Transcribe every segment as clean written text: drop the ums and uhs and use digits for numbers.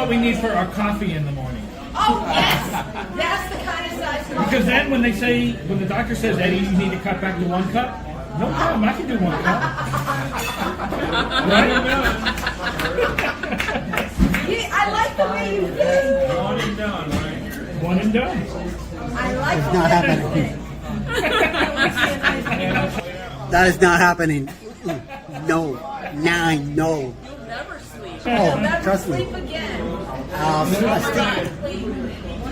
what we need for our coffee in the morning. Oh, yes! That's the kind of size coffee. Because then when the doctor says, Eddie, you need to cut back to 1 cup, no problem, I can do 1 cup. Right? I like the way you think. One and done, right? One and done. I like It's the not way you happening. think. That is not happening. No. No. You'll never sleep. Oh, You'll never trust me. sleep again. Stick.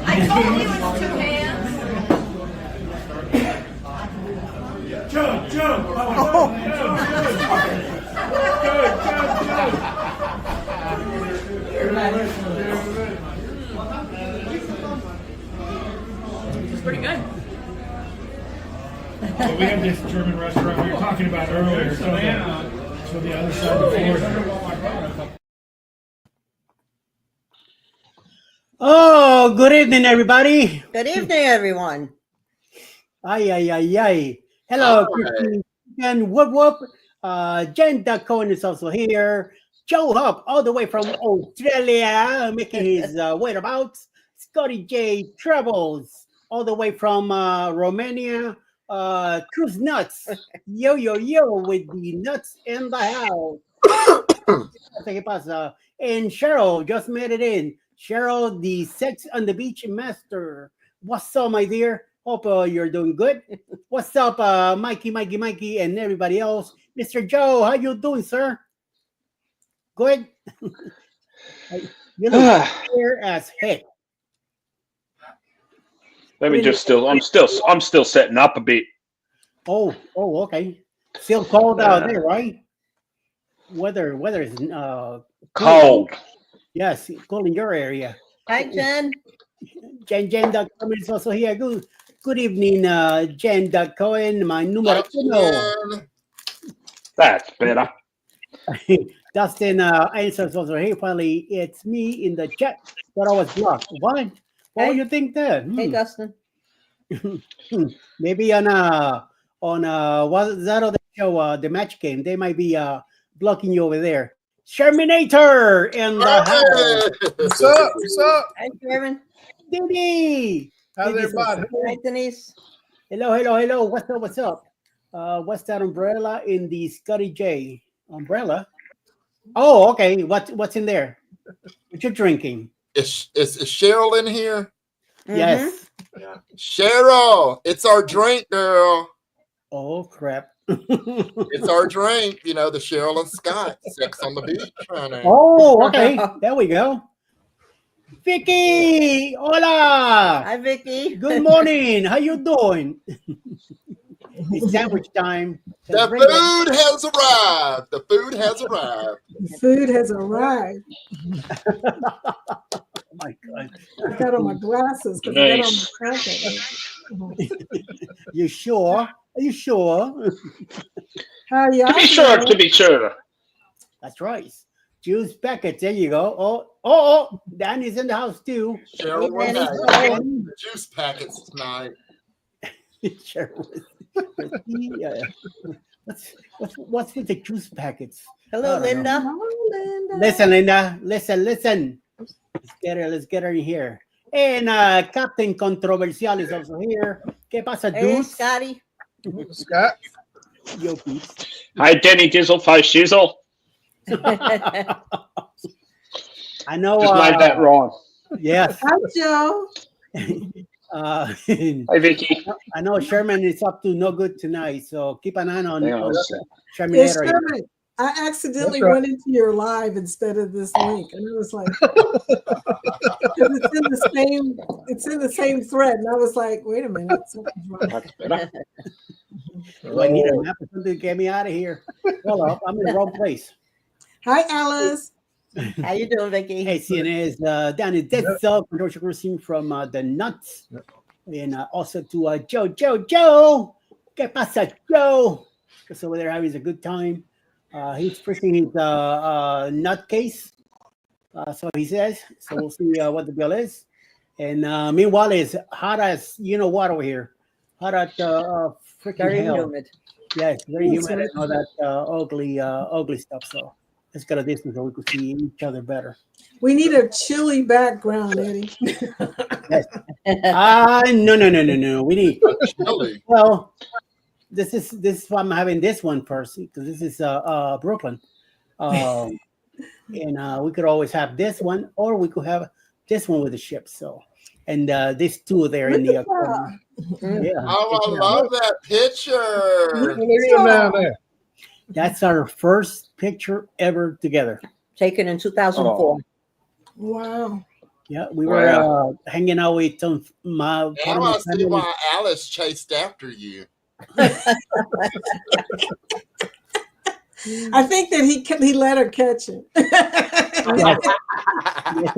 I told you it's 2 hands. Joe. Oh. It's pretty good. So we have this German restaurant we were talking about earlier. So the other side of Florida. Oh, good evening, everybody. Good evening, everyone. Ay. Hello, Christine. And whoop. Jen Cohen is also here. Joe Hop, all the way from Australia, making his whereabouts. Scotty J Travels, all the way from Romania. Cruz Nuts, yo, with the nuts in the house. ¿Qué pasa? And Cheryl just made it in. Cheryl, the Sex on the Beach master. What's up, my dear? Hope you're doing good. What's up, Mikey, and everybody else? Mr. Joe, how you doing, sir? Good. You look clear as heck. Let me just I'm still setting up a bit. Oh, okay. Still cold out there, right? Weather is Cold. Yes, cold in your area. Hi, Jen. Jen.Cohen is also here. Good evening, Jen.Cohen, my numero uno. That's better. Dustin answers also, hey, finally, it's me in the chat, but I was blocked. What? What do you think there? Hey, Dustin. Maybe on what is that other show, the match game? They might be blocking you over there. Sherminator in the house. What's up? Hi, Kevin. Diddy. How's everybody? Hi, Denise. Hello. What's up? What's that umbrella in the Scotty J umbrella? Oh, okay. What's in there? What you drinking? Is Cheryl in here? Yes. Yeah. Cheryl, it's our drink, girl. Oh crap. It's our drink. You know, the Cheryl and Scott Sex on the Beach. Oh, okay. There we go. Vicky, hola. Hi, Vicky. Good morning. How you doing? It's sandwich time. The food has arrived. The food has arrived. The food has arrived. Oh my God. I got on my glasses because I got on my jacket. You sure? Are you sure? How y'all? To be sure. That's right. Juice packets. There you go. Oh, Danny's in the house too. Cheryl, Hey, the juice packets tonight. Cheryl. What's with the juice packets? Hello, Linda. Oh, Linda. Listen, Linda. Listen. Let's get her in here. And Captain Controversial is also here. ¿Qué pasa, Hey, dude? Scotty. Scott. Yo, peeps. Hi, Denny Dizzle, Five Shizzle. I know. Just made that wrong. Yes. Hi, Joe. Hi, Vicky. I know Sherman is up to no good tonight, so keep an eye on Sherman. Yes, Sherman. I accidentally went into your live instead of this link, and it was like it's in the same thread, and I was like, wait a minute, something's wrong. That's better. I need a map or something to get me out of here. Well, I'm in the wrong place. Hi, Alice. How you doing, Vicky? Hey, CNN is down in Dead Cell, controversial from the Nuts, and also to Joe. ¿Qué pasa, Joe? Just over there having a good time. He's pushing his nut case, so he says. So we'll see what the bill is. And meanwhile, it's hot as you know what over here. Hot at freaking Very hell. humid. Yeah, it's very humid and all that ugly stuff. So Let's get a distance so we could see each other better. We need a chilly background, Eddie. No. We need. Chili. Well, this is why I'm having this one first because this is Brooklyn, and we could always have this one, or we could have this one with the ship. So, and these two there in the corner. Yeah. Oh, I love that picture. Down there. That's our first picture ever together. Taken in 2004. Wow. Yeah, we were hanging out with some Now I see why Alice chased after you. I think that he let her catch it. Yes,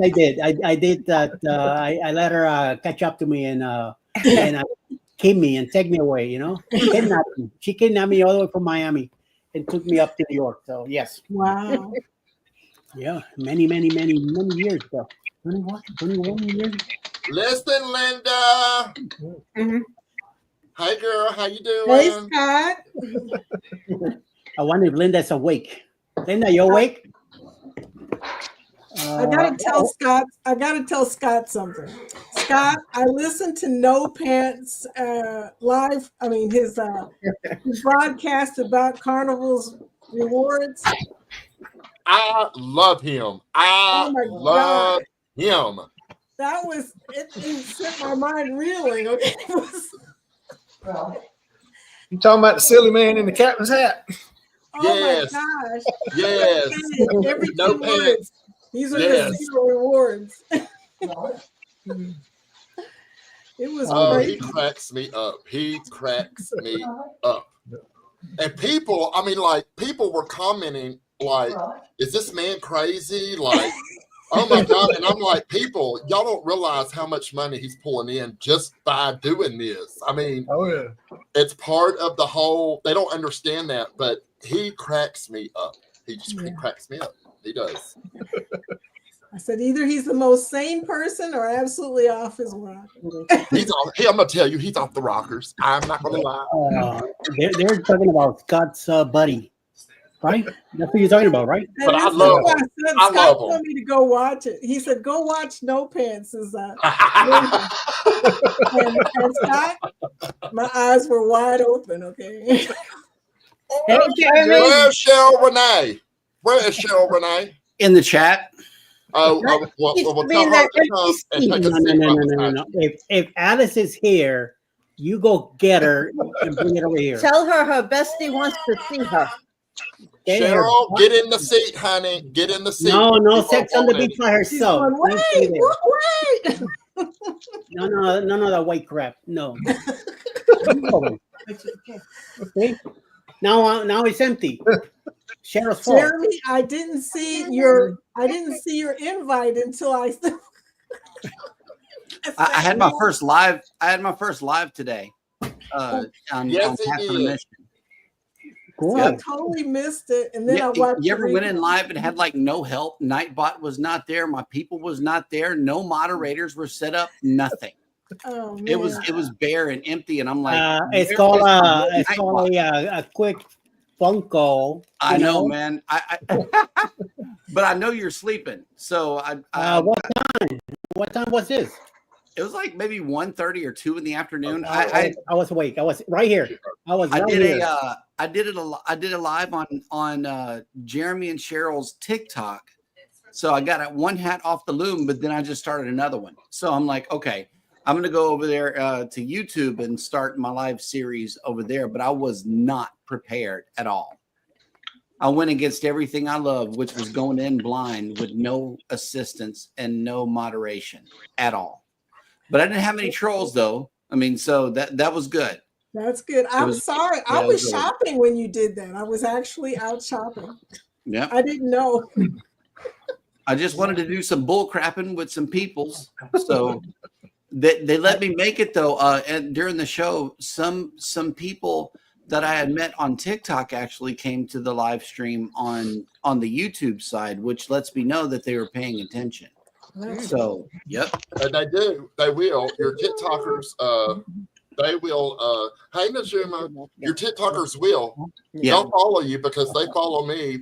I did. I did that. I let her catch up to me and keep me and take me away. You know, kidnapped me. She kidnapped me all the way from Miami and took me up to New York. So yes, Wow. yeah, many years ago. 21 years. Listen, Linda. Mhm. Hi, girl. How you doing? Hey, Scott. I wonder if Linda's awake. Linda, you awake? I gotta tell Scott something. Scott, I listened to No Pants live. I mean his broadcast about Carnival's rewards. I love him. I love him. That was it set my mind reeling. Okay. You talking about the silly man in the captain's hat? Oh Yes. my gosh. Yes. Every No two pants. words. These are Yes. casino rewards. It was Oh, crazy. he cracks me up. He cracks me up. And people, I mean, like, people were commenting, like, is this man crazy? Like, oh my God. And I'm like, people, y'all don't realize how much money he's pulling in just by doing this. I mean, Oh yeah. it's part of the whole, they don't understand that, but he cracks me up. He cracks me up. He does. I said either he's the most sane person or absolutely off his rocker. He's off, I'm going to tell you, he's off the rockers. I'm not going to lie. They're talking about Scott's buddy, right? That's what you're talking about, right? But I this is love why him. said, I Scott love him. told me to go watch it. He said, "Go watch No Pants." And Scott, my eyes were wide open. Okay. Hey, Jeremy. Where's Cheryl Renee? Where is Cheryl Renee? In the chat. Oh, well, tell her to come and take a seat. No. If Alice is here, you go get her and bring it over here. Tell her bestie wants to see her. Cheryl, get in the seat, honey. Get in the seat. No sex on the beach by herself. Wait. No, that white crap. No. Okay. Now it's empty. Cheryl's fault. Jeremy, I didn't see your invite until I. I had my first live. I had my first live today. On Yes, Path he to the did. Mission. Cool. I totally missed it, and then I watched. You ever went in live and had like no help? Nightbot was not there. My people was not there. No moderators were set up. Nothing. Oh, man. It was bare and empty. And I'm like, It's where called is Nightbot? a quick phone call. I know, man. I but I know you're sleeping. So What time? What time was this? it was like maybe 1:30 or 2 in the afternoon. I was awake. I was right here. I did a live on Jeremy and Cheryl's TikTok. So I got one hat off the loom, but then I just started another one. So I'm like, okay, I'm going to go over there to YouTube and start my live series over there. But I was not prepared at all. I went against everything I love, which was going in blind with no assistance and no moderation at all. But I didn't have any trolls though. I mean, so that was good. That's good. I'm sorry. I was shopping when you did that. I was actually out shopping. Yeah. I didn't know. I just wanted to do some bull crapping with some peoples. So they let me make it though. And during the show, some people that I had met on TikTok actually came to the live stream on the YouTube side, which lets me know that they were paying attention. So, yep. And they do. They will. Your TikTokers, they will. Hey, Najuma, your TikTokers will. Yeah. They'll follow you because they follow me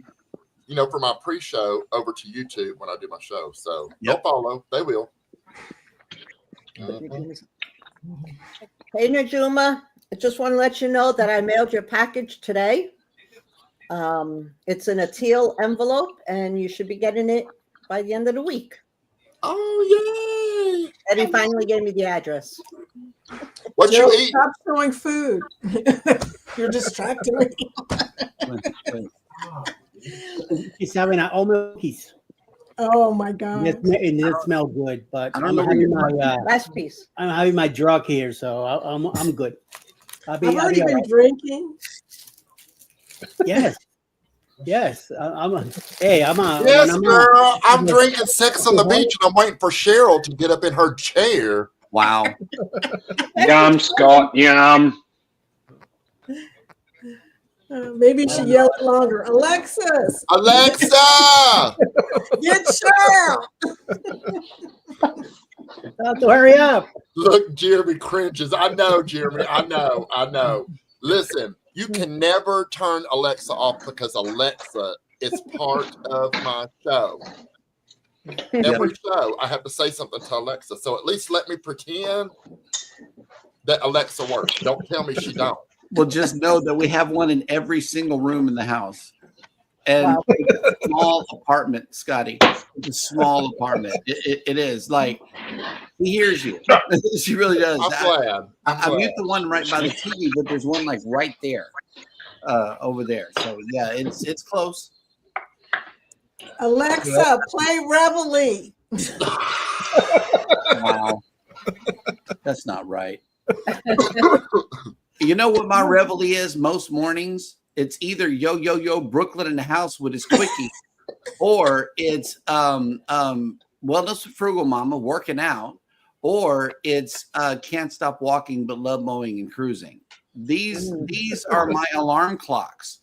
for my pre-show over to YouTube when I do my show. So Yep. they'll follow. They will. Mhm. Hey, Najuma, I just want to let you know that I mailed your package today. It's in a teal envelope, and you should be getting it by the end of the week. Oh, yay! Eddie finally gave me the address. What Joe, you eat? stop showing food. You're distracting me. She's having an oatmeal cookies. Oh my God. And it smells good, but I don't know where having you're Last piece. I'm having my drug here, so I'm good. I've already been all right. drinking. Yes. Yes. I'm a Yes, girl. I'm drinking Sex on the Beach, and I'm waiting for Cheryl to get up in her chair. Wow. Yum, Scott. Yum. Maybe you should yell it longer. Alexis, Alexa! get Cheryl. Have to hurry up. Look, Jeremy cringes. I know, Jeremy. I know. Listen, you can never turn Alexa off because Alexa is part of my show. Every show, I have to say something to Alexa. So at least let me pretend that Alexa works. Don't tell me she don't. Well, just know that we have one in every single room in the house. And it's a small apartment, Scotty. It's a small apartment. It is. Like, he hears you. She really does. I'm glad. I mute the one right by the TV, but there's one like right there, over there. So yeah, it's close. Alexa, play Reveille. Wow, that's not right. You know what my reveille is most mornings? It's either yo yo yo Brooklyn in the house with his quickie, or it's wellness with frugal mama working out, or it's can't stop walking but love mowing and cruising. These are my alarm clocks,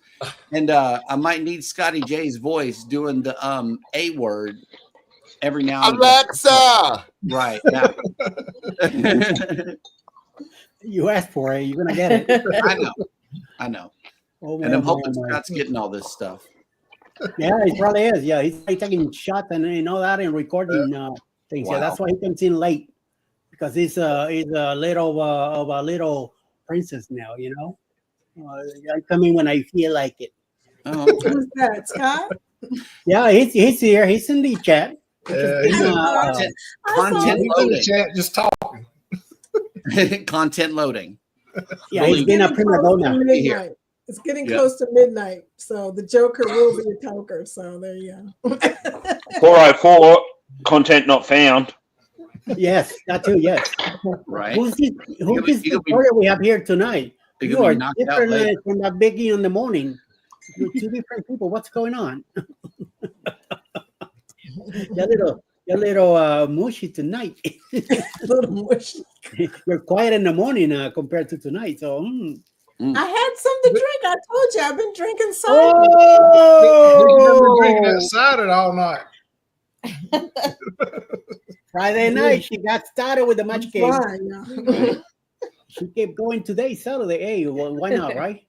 and I might need Scotty J's voice doing the A word every now and Alexa! then. Right now. You asked for it. You're gonna get it. I know. Oh, And I'm hoping Scott's getting all this stuff. Yeah, he probably is. Yeah, he's taking shots and all that and recording things. Wow. Yeah, that's why he comes in late, because he's a little of a little princess now. You know, I come in when I feel like it. Oh, Who's that, Scott? Yeah, he's here. He's in the chat. content In the loading. chat, just talking. Content loading. Yeah, he's been a prima donna. Midnight. It's getting close to midnight, so the Joker will be a toker. So there you go. 404, content not found. Yes, that too. Yes. Right. Who's this You'll be- Victoria we have here tonight? You're You gonna are be knocked out different later. from that Biggie in the morning. You're two different people. What's going on? You're a little mushy tonight. Little mushy. You're quiet in the morning compared to tonight. So. I had something to drink. I told you I've been drinking cider. You've been drinking that cider all night. Friday night, she got started with the match game. Why, yeah. She kept going today, Saturday. Hey, well, why not, right?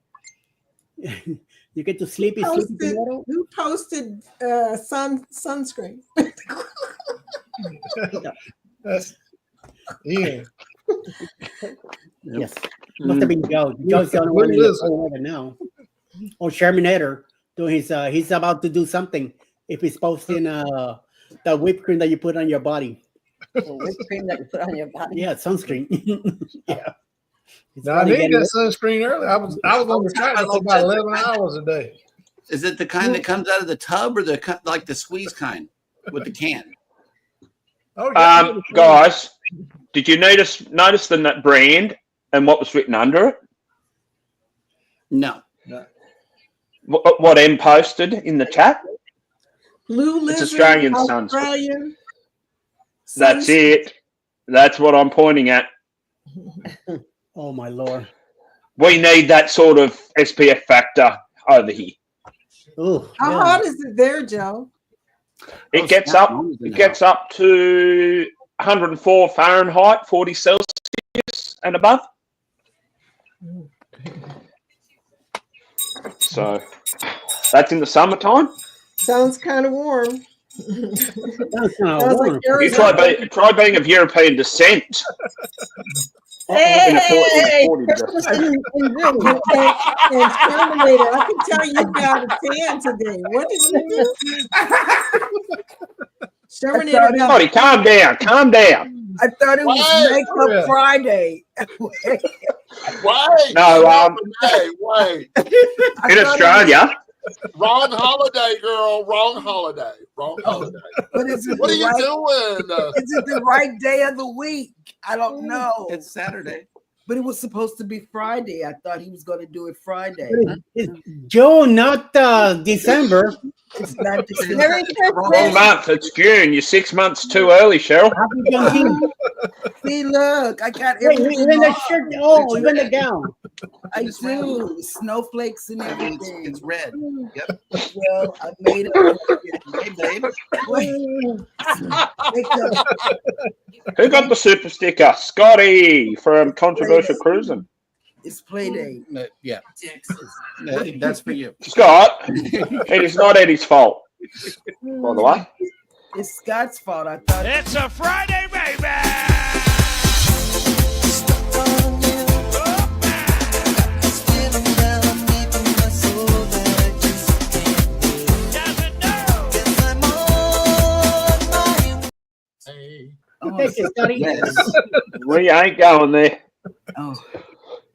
You get to sleepy tomorrow. Who posted sunscreen? That's yeah. Yes, must have been Joe. Joe's the only one in the whole world now. Or Sherminator doing his. He's about to do something. If he's posting the whipped cream that you put on your body. Whipped cream that you put on your body. Yeah, sunscreen. Yeah. No, I need that sunscreen early. I was on the track for about 11 hours a day. Is it the kind that comes out of the tub, or like the squeeze kind with the can? Oh, yeah. Guys, did you notice the brand and what was written under it? No. What M posted in the chat? Blue Lizard, It's Australian sunscreen. Australian. That's it. That's what I'm pointing at. Oh my Lord. We need that sort of SPF factor over here. Oh, How hot is it there, Joe? It gets up to 104 Fahrenheit, 40 Celsius and above. So that's in the summertime. Sounds kind of warm. Sounds Sounds like You Arizona. try being of European descent. Hey, 40 Christmas in June. And Terminator, I can tell you got a tan today. What did you do? Terminator got Buddy, calm down. Calm down. I thought it was Wait. Makeup Yeah. Friday. Wait. No, Wait. in Australia, Wrong holiday, girl. Wrong holiday. Wrong holiday. But is it What are the you right, doing? is it the right day of the week? I don't know. It's Saturday. But it was supposed to be Friday. I thought he was going to do it Friday. It's June, not December. It's not December. Merry wrong Christmas. month. It's June. You're 6 months too early, Cheryl. Happy Juneteenth. See, look, I got Wait, everything. even the wrong. shirt. Oh, even the gown. I do. Snowflakes and It's everything. red. Yep. Well, I made it. Hey, babe. Makeup. Who got the super sticker? Scotty from Controversial Cruising. It's play day. Yeah. That's for you. Scott, it is not Eddie's fault, by the way. It's Scott's fault. I thought It's a Friday, baby. Hey. Take it, Scotty. Yes. We ain't going there. Oh,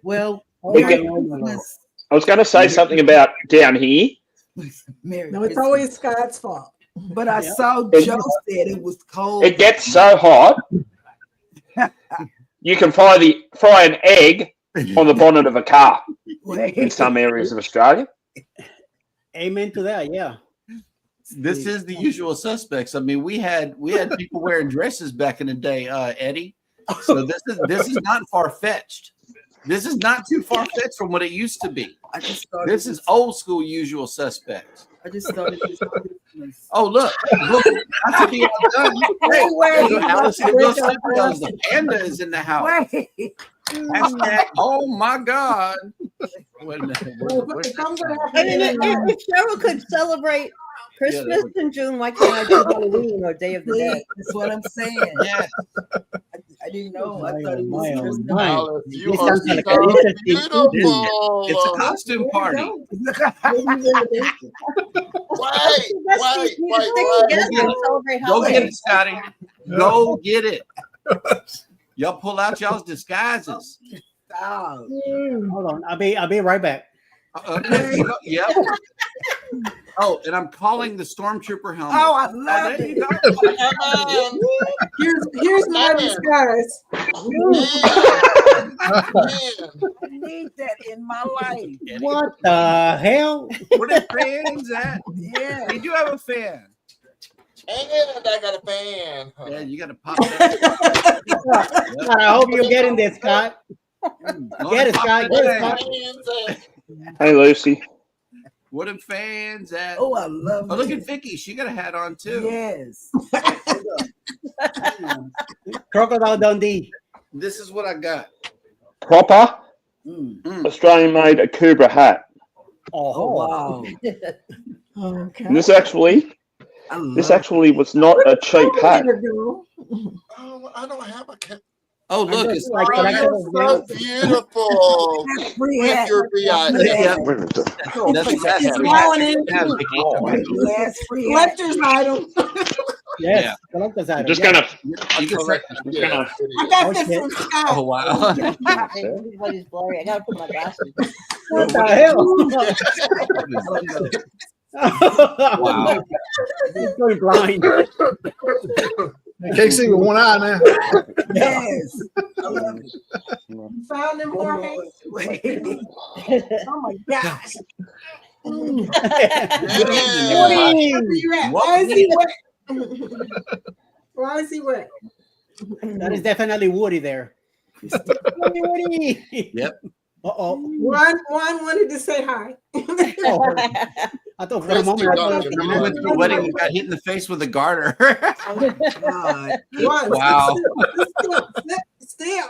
well, We Merry get- Christmas. I was going to say something about down here. Merry No, it's Christmas. always Scott's fault. But I saw It- Joe said it was cold. It gets so hot, you can fry an egg on the bonnet of a car in some areas of Australia. Amen to that. Yeah. This is the usual suspects. I mean, we had people wearing dresses back in the day, Eddie. So this is not far fetched. This is not too far fetched from what it used to be. I just thought This is old school usual suspects. I just thought it was Christmas. Oh look, I should be all done. Hey, Wait. Allison Wilson goes, the panda is in the house. Wait. Hashtag, oh my God. Wait a minute. If I'm gonna have I to mean, get in if Cheryl could celebrate Christmas in June, why can't I do Halloween or Day of the Dead? That's what I'm saying. Yeah. I didn't know. I thought it was My, oh, Christmas. my. Alice, you This are sounds like so a interesting beautiful. It's a costume party. Let's just stick together and celebrate Go get Halloween. it, Scotty. Go get it. Y'all pull out y'all's disguises. Stop. Hold on. I'll be right back. Okay. Yep. Oh, and I'm calling the stormtrooper helmet. Oh, I love there it. you go. Come Here's my disguise. I need that in my life. What the hell? Where the fans at? Yeah. They do have a fan. And I got a fan. Yeah, you got to pop that. I hope you're getting this, Scott. Get it, Scott. Get it, Scott. Hey, Lucy. What them fans at? Oh, I love Oh, look it. at Vicky. She got a hat on too. Yes. Crocodile Dundee. This is what I got. Proper Mm. Australian-made Akubra hat. Oh, wow. Okay. And this actually was not a cheap hat. Oh, I don't have a cat. Oh, look, it's Like Oh, collectible you're so beautiful. That's free With hat. your VIP. yeah. That's It's smiling in. Yes, free hat. Collector's item. Yes. Yeah. Collector's item. I'm just yeah. gonna. You can say, Yeah, I got Oh, this shit. from Scott. oh wow. Everybody's blurry. I gotta put my glasses. What the hell? Wow. He's going blind. You can't see with one eye now. Yes. I love it. You found them, Jorge? Wait. Oh my gosh. Yeah. Where you at? Why is he wet? Why is he wet? That is definitely Woody there. Woody. Yep. Uh-oh. Juan wanted to say hi. Oh, I thought for a moment I thought I went to the wedding and got hit in the face with a garter. God. Juan, Wow. Still.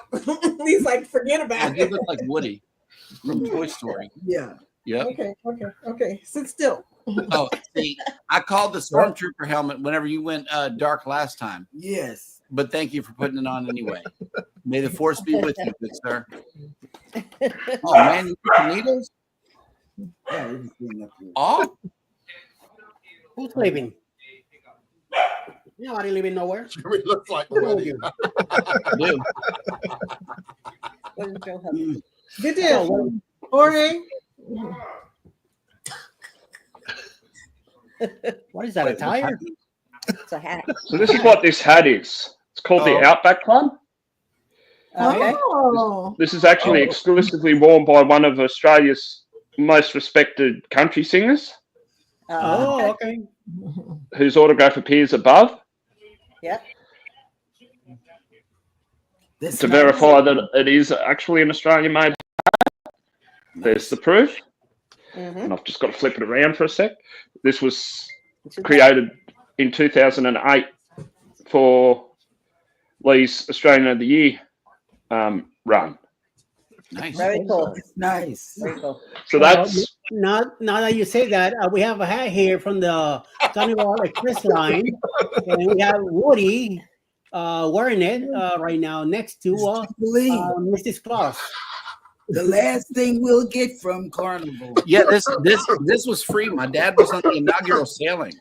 He's like, forget I about did it. look like Woody from Toy Story. Yeah. Yep. Okay. Sit still. Oh, see, I called the stormtrooper helmet whenever you went dark last time. Yes. But thank you for putting it on anyway. May the force be with you, good sir. Oh man, you put needles? Oh, Who's leaving? Nobody leaving nowhere. We look like Who we're are ready. you? dude. What did Joe have? Good deal. Jorge, What is that? A tire? It's a hat. So this is what this hat is. It's called the Oh. Outback Club. Okay. oh, This is actually exclusively worn by one of Australia's most respected country singers, Oh, okay. whose autograph appears above. Yep. That's To nice. verify that it is actually an Australian-made hat. There's the proof. Mm-hmm. And I've just got to flip it around for a sec. This was created in 2008 for Lee's Australian of the Year run. Nice. Very cool. It's nice. Very cool. So that's Now that you say that, we have a hat here from the Carnival Express line, and we have Woody wearing it right now next to Believe Mrs. Claus. the last thing we'll get from Carnival. Yeah, this was free. My dad was on the inaugural sailing,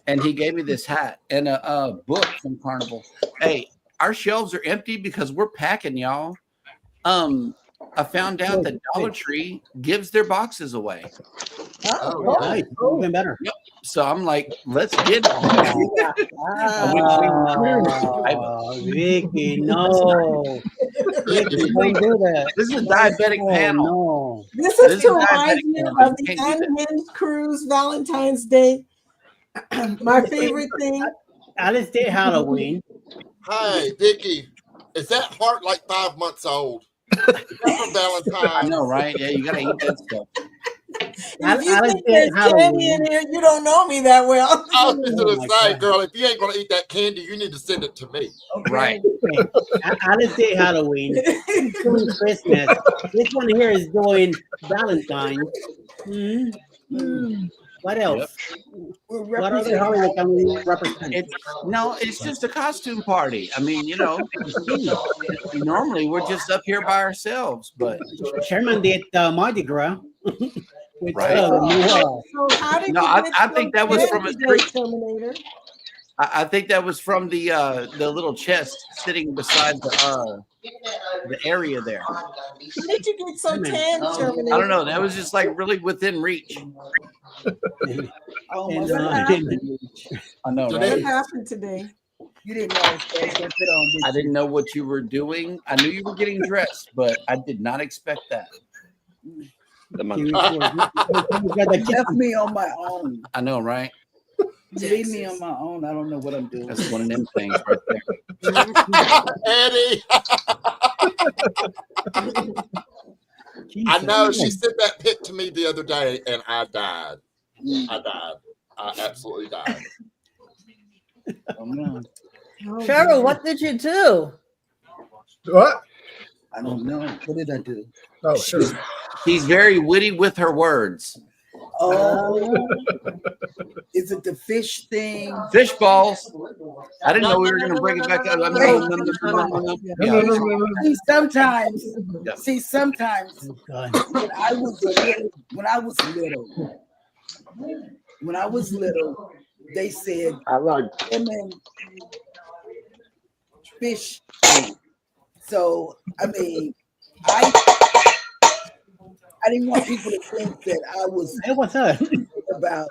and he gave me this hat and a book from Carnival. Hey, our shelves are empty because we're packing, y'all. I found out that Dollar Tree gives their boxes away. Oh, Nice, even better. So I'm like, let's get it. Oh, Vicky, no. Vicky, don't do that. This is a diabetic Oh, panel. no. this This is is to diabetic remind you panel. of the You can't do that. Unhinged Cruise Valentine's Day. My favorite thing. Alice Day Halloween. Hey, Vicky, is that heart like 5 months old? That's for Valentine's. I know, right? Yeah, you gotta eat that stuff. If you Alice think Day there's candy Halloween. in here, you don't know me that well. I was just Oh gonna my say, God. girl, if you ain't gonna eat that candy, you need to send it to me. Right. Alice Day Halloween. Doing Christmas. This one here is doing Valentine's. What else? What other holiday can we represent? It's just a costume party. I mean, you know, normally we're just up here by ourselves, but Sherman did Mardi Gras. With, Right. So how did No, you I- get I think that was candy from a today, street- Terminator? I think that was from the little chest sitting beside the area there. How did you get so tan, Terminator? I don't know. That was just like really within reach. Oh, And, my God. I know, Did right? What happened today? You didn't know I was going to put on I didn't know what you were doing. I knew you were getting dressed, but I did not expect that. the you monkey. left me on my own. I know, right? You leave me on my own. I don't know what I'm doing. That's one of them things right there. Eddie, I know she sent that pic to me the other day, and I died. I died. I absolutely died. Oh, no. Cheryl, what did you do? What? I don't know. What did I do? Oh, sure. She's very witty with her words. Oh, is it the fish thing? Fish balls. I didn't know we were going to bring it back up. See, sometimes, Yeah. see, sometimes God. when I was little, they said I like women fish. So I mean, I didn't want people to think that I was Hey, what's up? about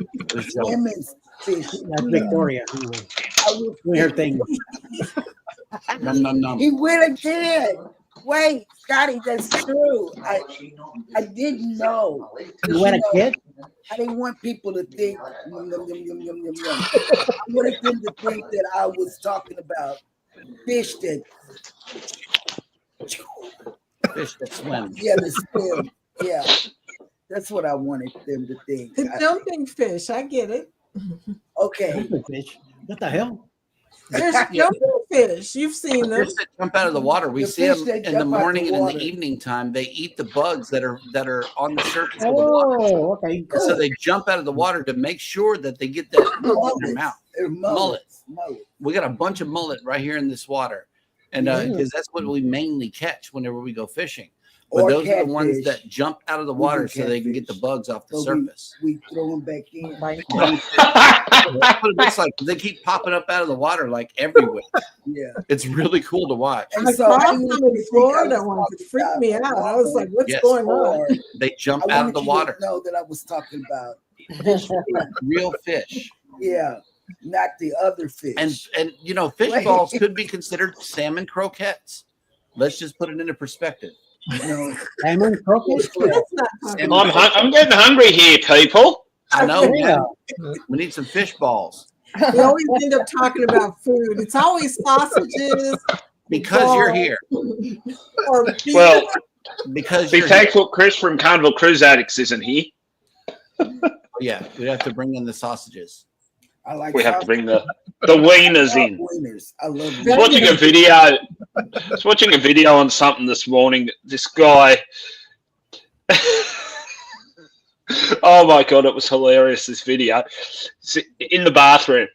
women's fish. That's Victoria. I was, Doing her thing. Nom, nom, nom. he went again. Wait, Scotty, that's true. I didn't know. You went a kid? I didn't want people to think. Yum, yum, yum, yum, yum, yum, yum. I wanted them to think that I was talking about fish that, Fish that swim. yeah, the swim. Yeah, that's what I wanted them to think. The jumping fish, I get it. Okay, Fish. What the hell? There's Yeah. jumping fish. You've seen them. Fish that jump out of the water. We The see fish them that in the jump out the morning and in water. the evening time. They eat the bugs that are on the surface of the water. Oh, okay. And so Cool. they jump out of the water to make sure that they get that in their mouth. They're mullets. We got a bunch of mullet right here in this water, and because that's what we mainly catch whenever we go fishing. But Or those are the ones catfish. that jump out of the We water do so they can get the catfish. bugs off the So surface. we throw them back in. That's what it looks like. They keep popping up out of the water like everywhere. Yeah. It's really cool to watch. And I so saw I some didn't in think I Florida was once. It talking freaked me out. about I was like, what's Yes. going on? or They jump I out of wanted the you water. to know that I was talking about Real fish. yeah, not the other fish. And you know, fish Wait. balls could be considered salmon croquettes. Let's just put it into perspective. no, Salmon croquettes? Let's not talk Salmon about it. I'm getting hungry here, people. I know, Yeah. man. We need some fish balls We always end up talking about food. It's always sausages because you're here. or beef. Well, Because be you're here. thankful Chris from Carnival Cruise Addicts isn't here. Yeah, we have to bring in the sausages. I like We have to sausage. bring the wieners in. Wieners. I love I was watching a video. I was watching a video on something this morning. This guy. Oh my god, it was hilarious! This video in the bathroom.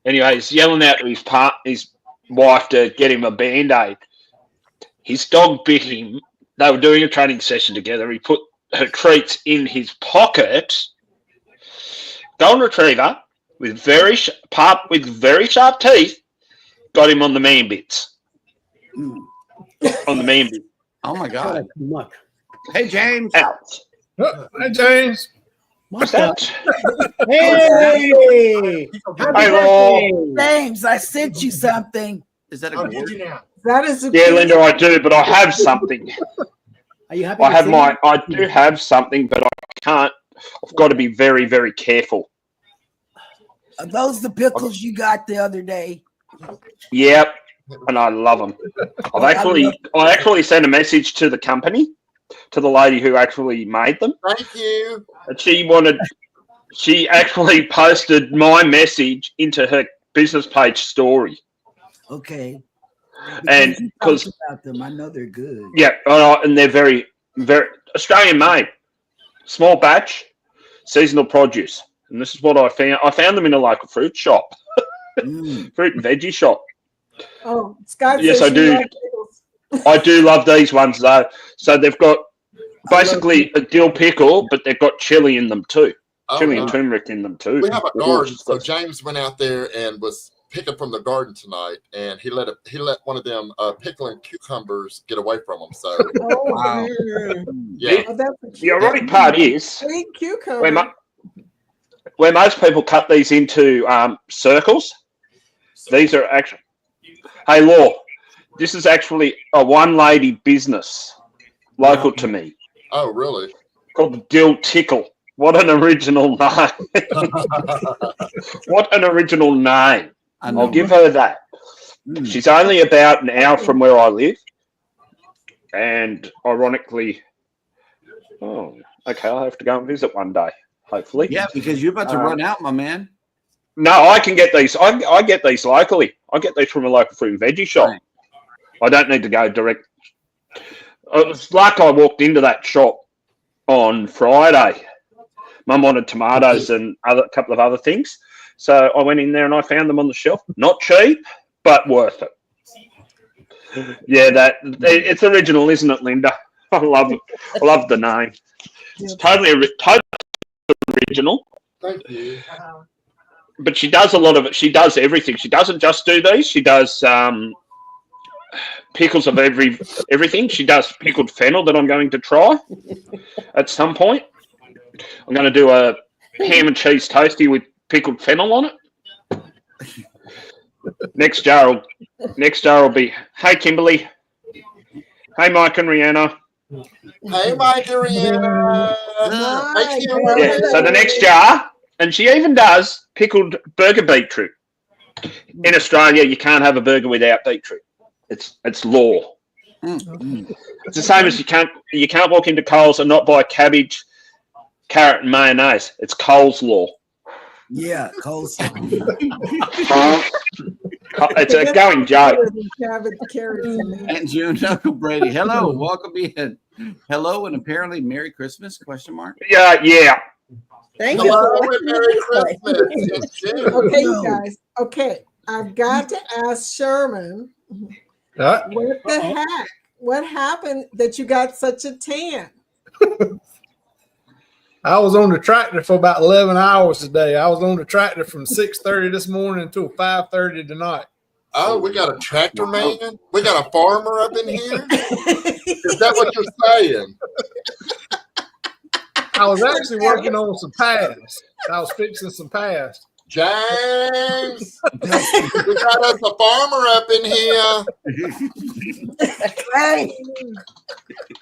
Anyway, he's yelling out to his wife to get him a Band-Aid. His dog bit him. They were doing a training session together. He put her treats in his pocket. Golden Retriever with very sharp teeth got him on the man bits. On the man bit. Oh my god! Muck. Hey James. Out. Hey, James. What's that? Hey! Hey, Law. James, I sent you something. Is that a Oh, gourd? did you now? That is a Yeah, Linda, I do, but I have something. Are you happy? I to have see my. me? I do have something, but I can't. I've got to be very, very careful. Are those the pickles you got the other day? Yep, and I love them. I actually sent a message to the company, to the lady who actually made them, Thank you. and she actually posted my message into her business page story. Okay. And you because talked about them, I know they're good. yeah, and they're very, very Australian made, small batch, seasonal produce. And this is what I found. I found them in a local fruit shop, fruit and veggie shop. Oh, Scott. Yes, says I you do. like pickles. I do love these ones though. So they've got basically a dill pickle, but they've got chili in them too. Oh, Chili wow. and turmeric in them too. We have a Ooh, garden, it's so got- James went out there and was picking from the garden tonight, and he let one of them pickling cucumbers get away from him. So Oh, Wow. yeah, oh, that's a The cute, ironic part is sweet cucumber. where most people cut these into circles. These are actually. Hey, Law, this is actually a one-lady business local to me oh really? called the Dill Tickle. What an original name! What an original name! I know. I'll give her that. She's only about an hour from where I live, and ironically, oh, okay, I'll have to go and visit one day, hopefully. Yeah, because you're about to run out, my man. No, I can get these. I get these locally. I get these from a local fruit and veggie shop. Right. I don't need to go direct. It was like I walked into that shop on Friday. Mum wanted tomatoes and a couple of other things. So I went in there and I found them on the shelf. Not cheap, but worth it. Yeah, it's original, isn't it, Linda? I love it. I love the name. It's totally original. Thank you. But she does a lot of it. She does everything. She doesn't just do these. She does pickles of everything. She does pickled fennel that I'm going to try at some point. I'm going to do a ham and cheese toasty with pickled fennel on it. Next jar will be, hey, Kimberly. Hey, Mike and Rihanna. Hey, Mike and Rihanna. Thank you. Yeah, so the next jar, and she even does pickled burger beetroot. In Australia, you can't have a burger without beetroot. It's law. It's the same as you can't walk into Coles and not buy cabbage, carrot, and mayonnaise. It's Coles law. Yeah, coleslaw. It's a going joke. And June, Uncle Brady. Hello, welcome in. Hello, and apparently Merry Christmas? Question mark. Yeah. Thank Hello you. and Merry Christmas. Okay, you guys. Okay, I've got to ask Sherman. What the heck? What happened that you got such a tan? I was on the tractor for about 11 hours today. I was on the tractor from 6:30 this morning until 5:30 tonight. Oh, we got a tractor man? We got a farmer up in here? Is that what you're saying? I was actually working on some paths. I was fixing some paths. James, we got us a farmer up in here.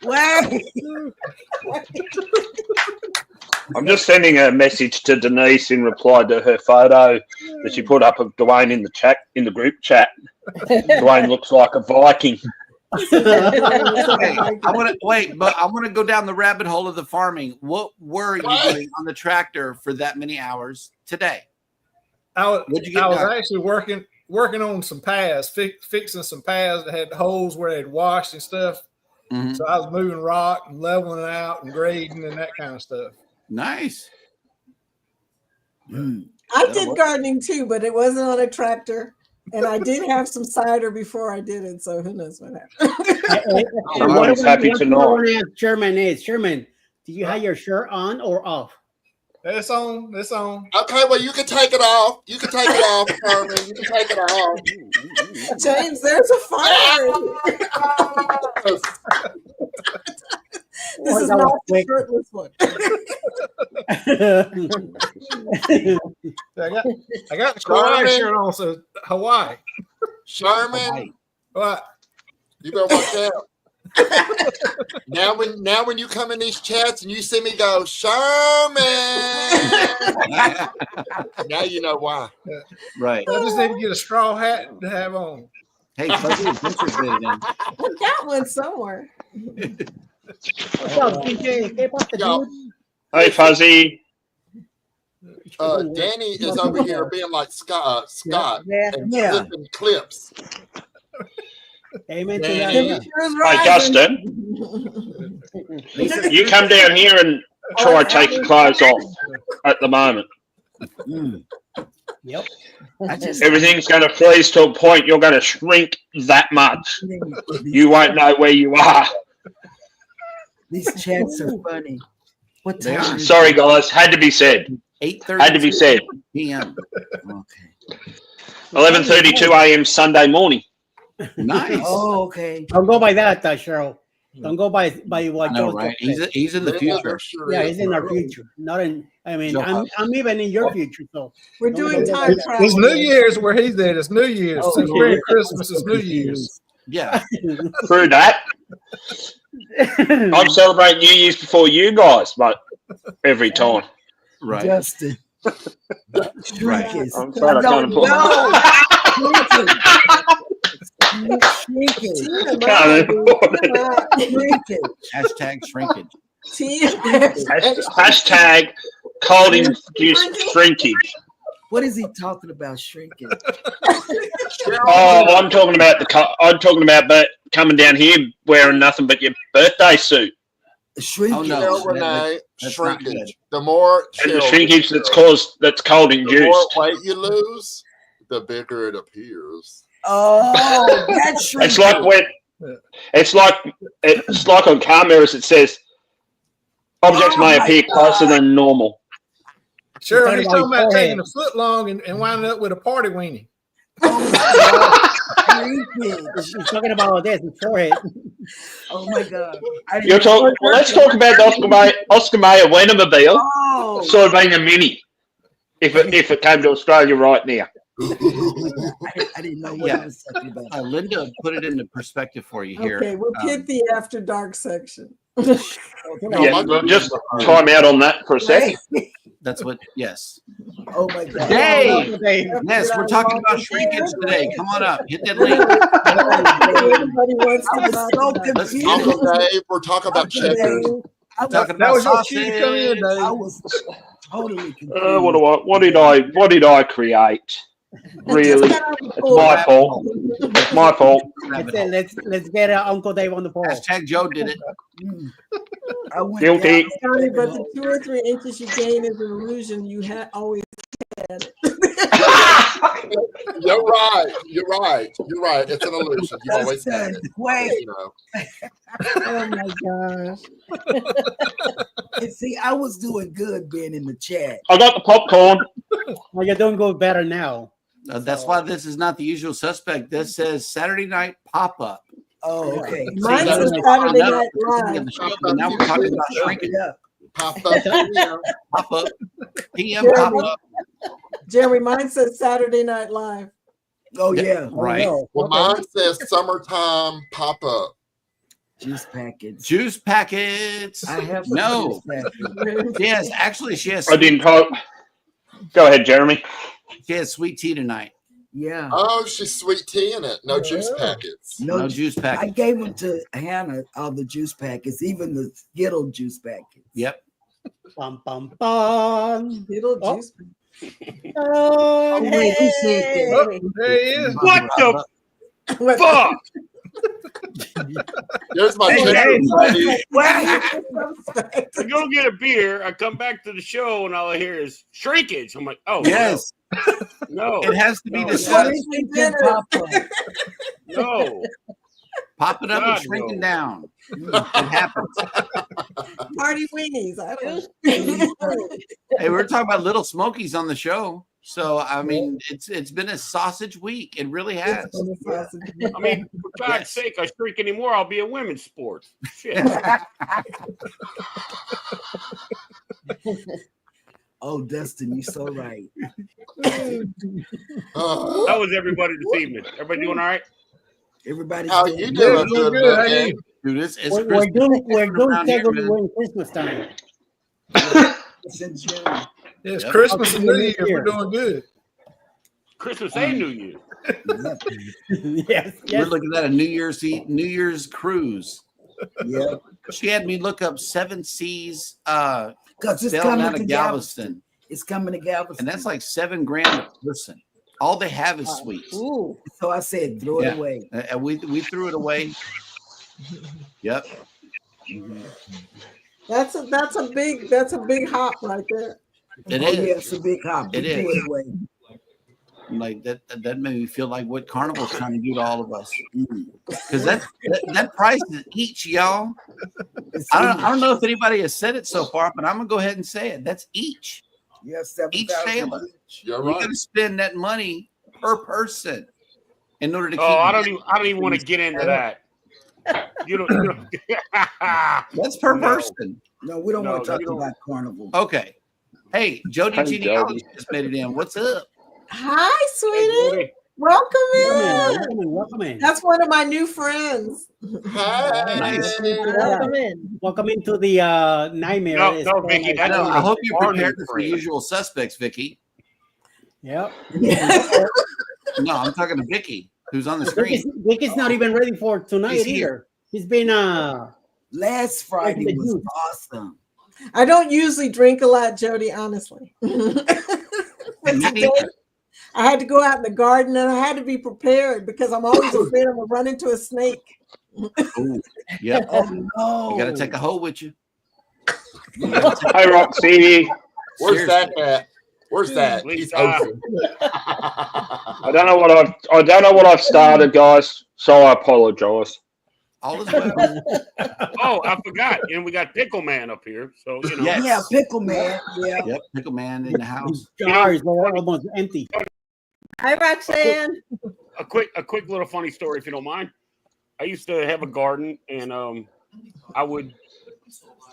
Wait. I'm just sending a message to Denise in reply to her photo that she put up of Dwayne in the group chat. Dwayne looks like a Viking. Okay, I want to go down the rabbit hole of the farming. What were you doing on the tractor for that many hours today? I was actually working on some paths, fixing some paths that had holes where they'd washed and stuff. Mm-hmm. So I was moving rock and leveling it out and grading and that kind of stuff. Nice. I did gardening too, but it wasn't on a tractor. And I did have some cider before I did it, so who knows what happened. Someone's happy to know. Sherman, do you have your shirt on or off? It's on. It's on. Okay, well, you can take it off. You can take it off, Herman. You can take it off. James, there's a fire. This is not the shirtless one. I got the Hawaii shirt on, so Hawaii. Sherman, what? You better watch out. Now when you come in these chats and you see me go, Sherman, now you know why. Right. I just need to get a straw hat to have on. Hey, Fuzzy Adventures did it in. I got one somewhere. What's up, DJ? Hey, what's the dude? Hey, Fuzzy. Danny is over here being like Scott and flipping clips. Amen to Danny. that. Hey, Justin. You come down here and try to take your clothes off at the moment. Yep. Everything's going to freeze to a point you're going to shrink that much. You won't know where you are. These chats are funny. What time? Sorry, guys. Had to be said. 8:30. Had to be said. PM. Okay. 11:32 a.m. Sunday morning. Nice. Oh, okay. Don't go by that, Cheryl. Don't go by what No, Joe right? said. He's in the future. Yeah, he's in our future. Not in. I mean, I'm even in your future. So we're doing time travel. It's New Year's where he's at. It's New Year's. Oh, Since we're at Christmas, it's New Year's. Yeah. Through that, I'm celebrating New Year's before you guys, but every time. Right. Justin. Right. I'm sorry, I can't afford Hashtag shrinkage. Hashtag cold-induced shrinkage. What is he talking about? Shrinking. Oh, I'm talking about coming down here wearing nothing but your birthday suit. Shrinkage. Oh, no. Renee, That's not shrinkage. good. The more And the shrinkage that's cold the induced. more weight you lose, the bigger it appears. Oh, that's shrinking. It's like on car mirrors it says objects may appear closer than normal. Sure, he's talking about taking a foot long and winding up with a party weenie. She's talking about this forehead. Oh my God. Let's talk about the Oscar Mayer Wienermobile. Oh. Sort of being a mini. If it came to Australia right now. I didn't know what I was talking about. Linda put it into perspective for you here. Okay, we'll hit the after dark section. Yeah, we'll just time out on that for a second. That's what, yes. Oh my God. Dave! Yes, we're talking about shrinkage today. Come on up. Hit that link. Everybody wants to talk so about confused. Uncle Dave, we're talking about checkers. Talking That about was your sausage. cue to come in, Dave. I was totally confused. What did I create? Really, it's my fault. It's my fault. I said, let's get Uncle Dave on the board. Hashtag Joe did it. I went Guilty. down. Johnny, but the 2 or 3 inches you gain is an illusion. You had always had it. You're right. You're right. You're right. It's an illusion. You always had it. Wait. You know. Oh my gosh. And see, I was doing good being in the chat. I got the popcorn. Well, you're doing good better now. That's why this is not the usual suspect. This says Saturday night pop-up. Oh, okay. Mine See, says now- Saturday now- Night Live. Now we're talking about shrinking. Yeah. Pop up. Pop-up. PM Jeremy. pop-up. Jeremy, mine says Saturday Night Live. Oh, yeah. Right. Oh, Well, okay. mine says summertime pop up. Juice package. Juice packets. I have some No. juice packets. Yes, actually, she has. I didn't talk. Go ahead, Jeremy. She has sweet tea tonight. Yeah. Oh, she's sweet tea in it. No juice packets. No juice I packet. gave them to Hannah, all the juice packets, even the Skittle juice packets. Yep. Bum, bum, bum. Little Oh. juice. Oh, wait, who said that? Oh, there he is. What the fuck? There's my Hey, picture, hey. buddy. I go get a beer. I come back to the show, and all I hear is shrinkage. I'm like, oh Yes. no, It has to be No. discussed. no. Pop it up God, and shrinking no. down. It happens. Party weenies. I don't Hey, we were talking about Little Smokies on the show. So I mean, it's been a sausage week. It really has. I mean, for God's sake, I shrink anymore, I'll be a women's sport. Shit. Oh, Dustin, you're so right. How was everybody this evening? Everybody doing all right? Everybody's How doing you good. doing? Good. How you? Dude, it's We're Christmas doing around here, scheduled man. during Christmas time. It's in June. It's Yep. Christmas and New New Year. Year. We're doing good. Christmas and New Year. Yes, We're yes. looking at a New Year's cruise. Yeah. She had me look up 7 Seas Because it's sailing coming out to of Galveston. Galveston. It's coming to Galveston. And that's like $7 grand a person. All they have is sweets. Ooh. So I said, throw Yeah. it away. And we threw it away. Yep. That's a big hop right there. It Oh, is. yeah, it's a big hop. It Throw is. it away. Like that made me feel like what Carnival's trying to do to all of us. Because that price is each, y'all. I don't know if anybody has said it so far, but I'm gonna go ahead and say it. That's each. Yeah, Each 7,000 sailor. each. You're We right. gotta spend that money per person in order to keep. Oh, I don't even want to get into that. You don't. That's per No. person. No, we don't No, want to talk you don't. about Carnival. Okay. Hey, Jody Hey, Genealogy just made it in. What's up? Hi, sweetie. Welcome in. Welcome in. That's one of my new friends. Hi. Nice. Welcome in. Welcome into the nightmare. No, It's no, called Vicky, I that's know. I hope you Our prepared new for friend. usual suspects, Vicky. Yep. No, I'm talking to Vicky, who's on the Vicky's, screen. Vicky's not even ready for tonight He's either. here. He's been Last Friday the was juice. awesome. I don't usually drink a lot, Jody, honestly. But Me today, neither. I had to go out in the garden and I had to be prepared because I'm always afraid I'm going to run into a snake. Ooh, yep. Oh no! You got to take a hoe with you. Hi, Roxy. Where's that at? Where's that? He's Lisa. hosting. I don't know what I've started, guys. So I apologize. All is well. Oh, I forgot. And we got Pickle Man up here. So you know. Yes. Yeah, pickle man. Yeah. Yep, Pickle Man in the house. jars that are almost empty. Hi, Roxanne. A quick little funny story, if you don't mind. I used to have a garden, and I would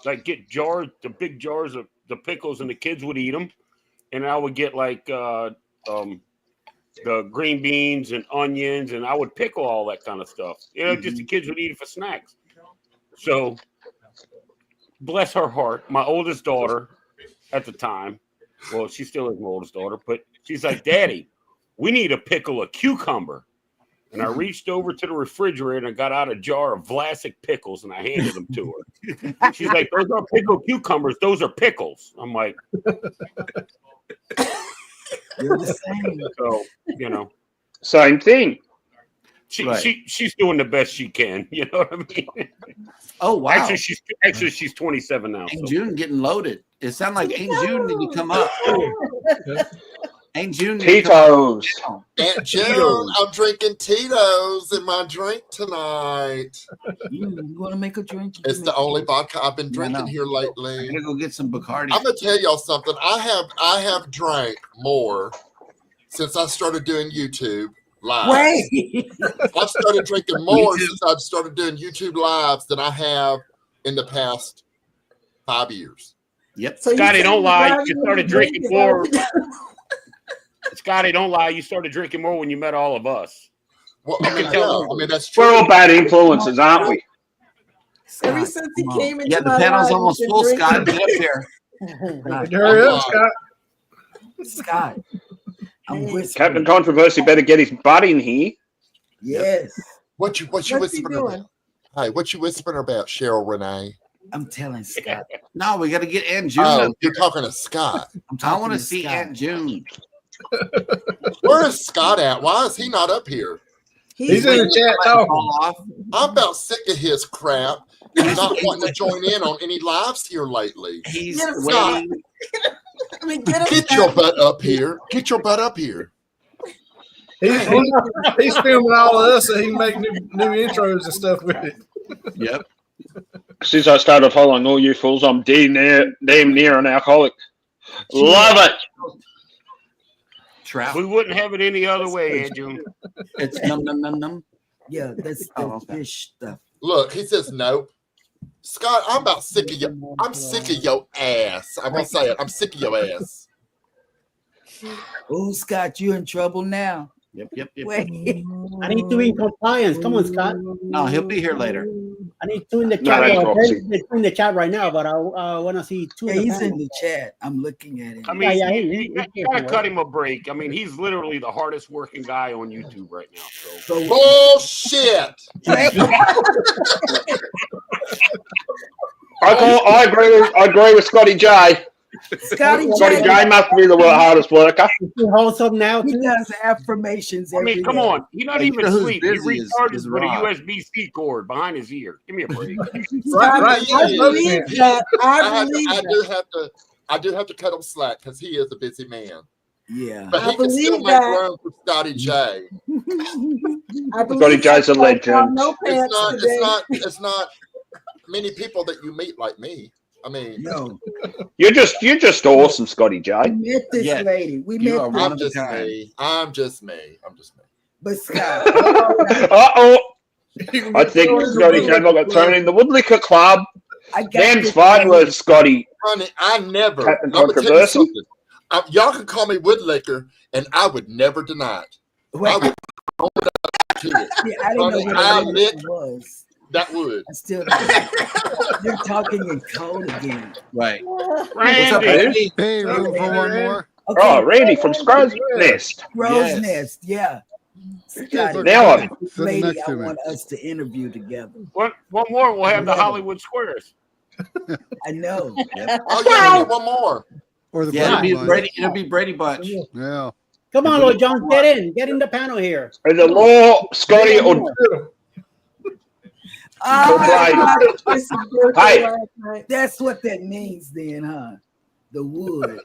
like get the big jars of the pickles, and the kids would eat them, and I would get like the green beans and onions, and I would pickle all that kind of stuff. You know, just the kids would eat it for snacks. So, bless her heart, my oldest daughter at the time, well, she still is my oldest daughter, but she's like, Daddy, we need to pickle a cucumber. And I reached over to the refrigerator and got out a jar of Vlasic pickles and I handed them to her. She's like, those are pickled cucumbers. Those are pickles. I'm like, They're the same. So, you know, Same thing. she's doing the best she can. You know what I mean? Oh wow! Actually she's 27 now. Ain't So. June getting loaded. It sounds like Ain't June need to come up. Ain't June Tito's. Aunt June, I'm drinking Tito's in my drink tonight. You want to make a drink? It's the only vodka I've been drinking here lately. I'm gonna go get some Bacardi. I'm gonna tell y'all something. I have drank more since I started doing YouTube live. Wait. I've started drinking more since I've started doing YouTube lives than I have in the past 5 years. Yep. So Scotty, don't lie. driving You started with drinking drink more. is- Scotty, don't lie. You started drinking more when you met all of us. Well, You can tell. I mean that's true. We're all bad influences, aren't we? Ever since he came into Yeah, the my panel's life, almost he's been full, drinking. Scott. Get up here. Hurry up, Scott. Scott, I'm whispering. Captain Controversy better get his butt in here. Yes. What you What's he whispering doing? about? Hey, what you whispering about, Cheryl Renee? I'm telling Scott. No, we got to get Aunt June. Oh, up you're here. talking to Scott. I want to see Aunt June. Where is Scott at? Why is he not up here? He's in the chat talking. I'm about sick of his crap and not wanting to join in on any lives here lately. He's Get him, waiting. I mean, get him. Get your butt up here. Get your butt up here. He's filming all of this so he can make new intros and stuff with it. Yep. Since I started following all you fools, I'm damn near an alcoholic. Love it. Trout. We wouldn't have it any other way, Aunt June. It's num num num num. Yeah, that's the fish stuff. Look, he says nope. Scott, I'm about sick of you. I'm sick of your ass. I'm gonna say it. I'm sick of your ass. Oh, Scott, you in trouble now. Yep. Wait. I need to be in compliance. Come on, Scott. No, he'll be here later. I need two in the No, chat. that's There's two in the chat right now, but I want to see two. Yeah, in the he's in panel. the chat. I'm looking at him. I mean, Yeah, you he's gotta here. cut him a break. I mean, he's literally the hardest working guy on YouTube right now. So Bullshit. I agree with Scotty J. Scotty J must be the hardest worker. He holds up now He too. does affirmation. I mean, come on. He's not Hey, you even know who's asleep. He busy is recharges with a Rob. USB-C cord behind his ear. Give me a break. Right, I believe that. I believe that. I do have to cut him slack because he is a busy man. Yeah. But I he can still believe make that. room for Scotty J. I believe Scotty J's a that legend. No pants today. It's not many people that you meet like me. I mean, No. You're just awesome, Scotty J. We met this Yeah. lady. We You met are this. one I'm just me. I'm just me. But Scott, Uh-oh. I think Scotty J might get thrown in the Woodlicker Club. I got Dan's this fighting lady. with Scotty. Honey, I never. Captain I'm gonna tell you Controversy? something. Y'all can call me Woodlicker, and I would never deny it. Wait, I would own up to it. yeah, I didn't know what I a lick lick was. that wood. I still don't. You're talking in code again. Right. What's up, Randy. Randy? Hey, room for one more. Okay, Oh, Randy from Scrub's Nest. Rose Yes. Nest, yeah. Scotty, Now I'm Sitting lady, next I to me. want us to interview together. One more, we'll have the Hollywood Squares. I know. Oh yeah, I need one more. Or the Yeah, Brady Bunch. it'll be Brady Bunch. Yeah. Come on, Lord John, get in the panel here. And the law, Scotty, or It's his birthday Hey. last night. That's what that means then, huh? The wood.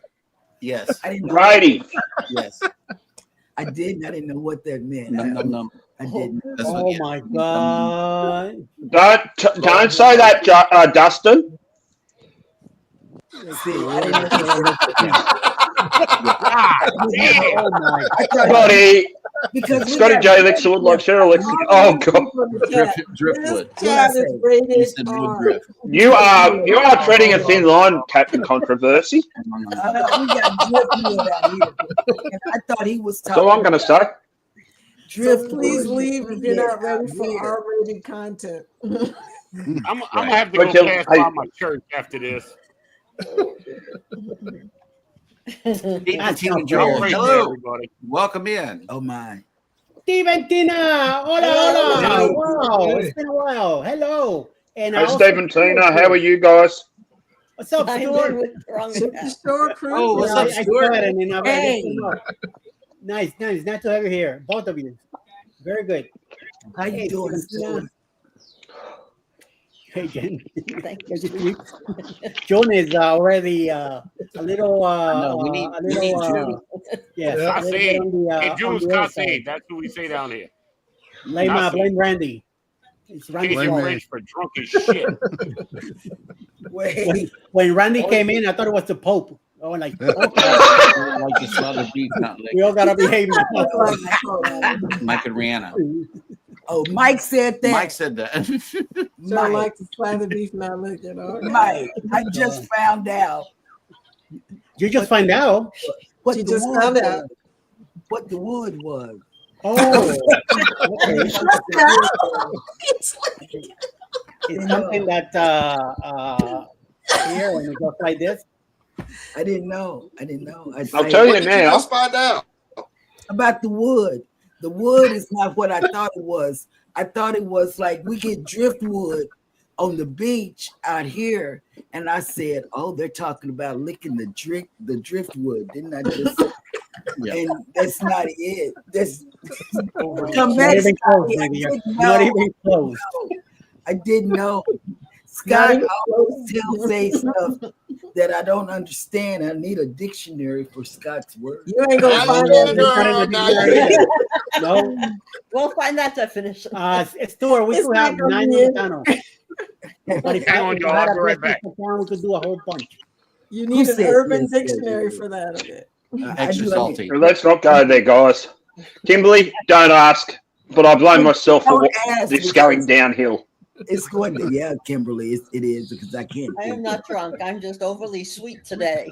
Yes. I didn't know. Brady. Yes. I didn't know what that meant. Num num num. I didn't. That's what, Oh yeah. my God. Don't say that, Dustin. See, I didn't know Oh my. I thought Scotty. because we Scotty got- J licks the wood like Cheryl licks it. Oh, God. Driftwood. This chat is You rated said wood R. drift. You are treading a thin line, Captain Controversy. we got driftwood out here. And I thought he was talking. So I'm going to say. So driftwood. please leave if you're not ready for Yeah. R-rated content. I'm gonna have to But go Jim, pass I- by my church after this. Steve and Tina not Joel. Great day, Hello. everybody. Welcome in. Oh my. Steve and Tina. Hola, hola. Wow, it's been a while. Hello. And Hey, Steve and Tina, how are you guys? What's up, I'm Stuart? good with wrong account. Store crew. Oh, what's up, I Stuart? saw it and then I read Hey. it. Nice. Nice to have you here, both of you. Very good. How you Hey, doing, Valentina. Stuart? Hey, Jen. Thank Is it you. sweet? Joan is already a little, No, we need June. yes, Yeah. a little bit on the, Hey, on Jules the other Cassé. side. That's what we say down here. Blame Randy. It's Randy's Canadian fault. French for drunk as shit. Wait. When Randy came in, I thought it was the Pope. Oh, like, okay. Like you saw the beef, not like We all gotta behave now. Mike and Rihanna. Oh, Mike said that. Mike said that. So I Mike, like to slather beef, not lick it. Okay. Mike, I just found out You just find out. what She the just wood found was. out. What the wood was. Oh, okay. It's something that here when it goes like this. I didn't know. I'll tell you What did you now. just find out? About the wood. The wood is not what I thought it was. I thought it was like we get driftwood on the beach out here, and I said, "Oh, they're talking about licking the driftwood." Didn't I just? Yeah. And that's not it. That's Not even close, maybe. You're not even close. I didn't know. Scott always say stuff that I don't understand. I need a dictionary for Scott's word. You ain't gonna Now find you that. get a girl, now you get a- No, We'll find that definition. Stuart, we It's could have not gonna 9 be it. Mexicanos. But if Hang I on, if y'all. I had I'll a be right business back. account, we could do a whole bunch. You need an said urban yes, dictionary yes, for that. Okay. Extra salty. Let's not go there, guys. Kimberly, don't ask. But I blame myself for Don't ask this because going downhill. It's going to, yeah, Kimberly, it is because I can't. I am think not of- drunk. I'm just overly sweet today.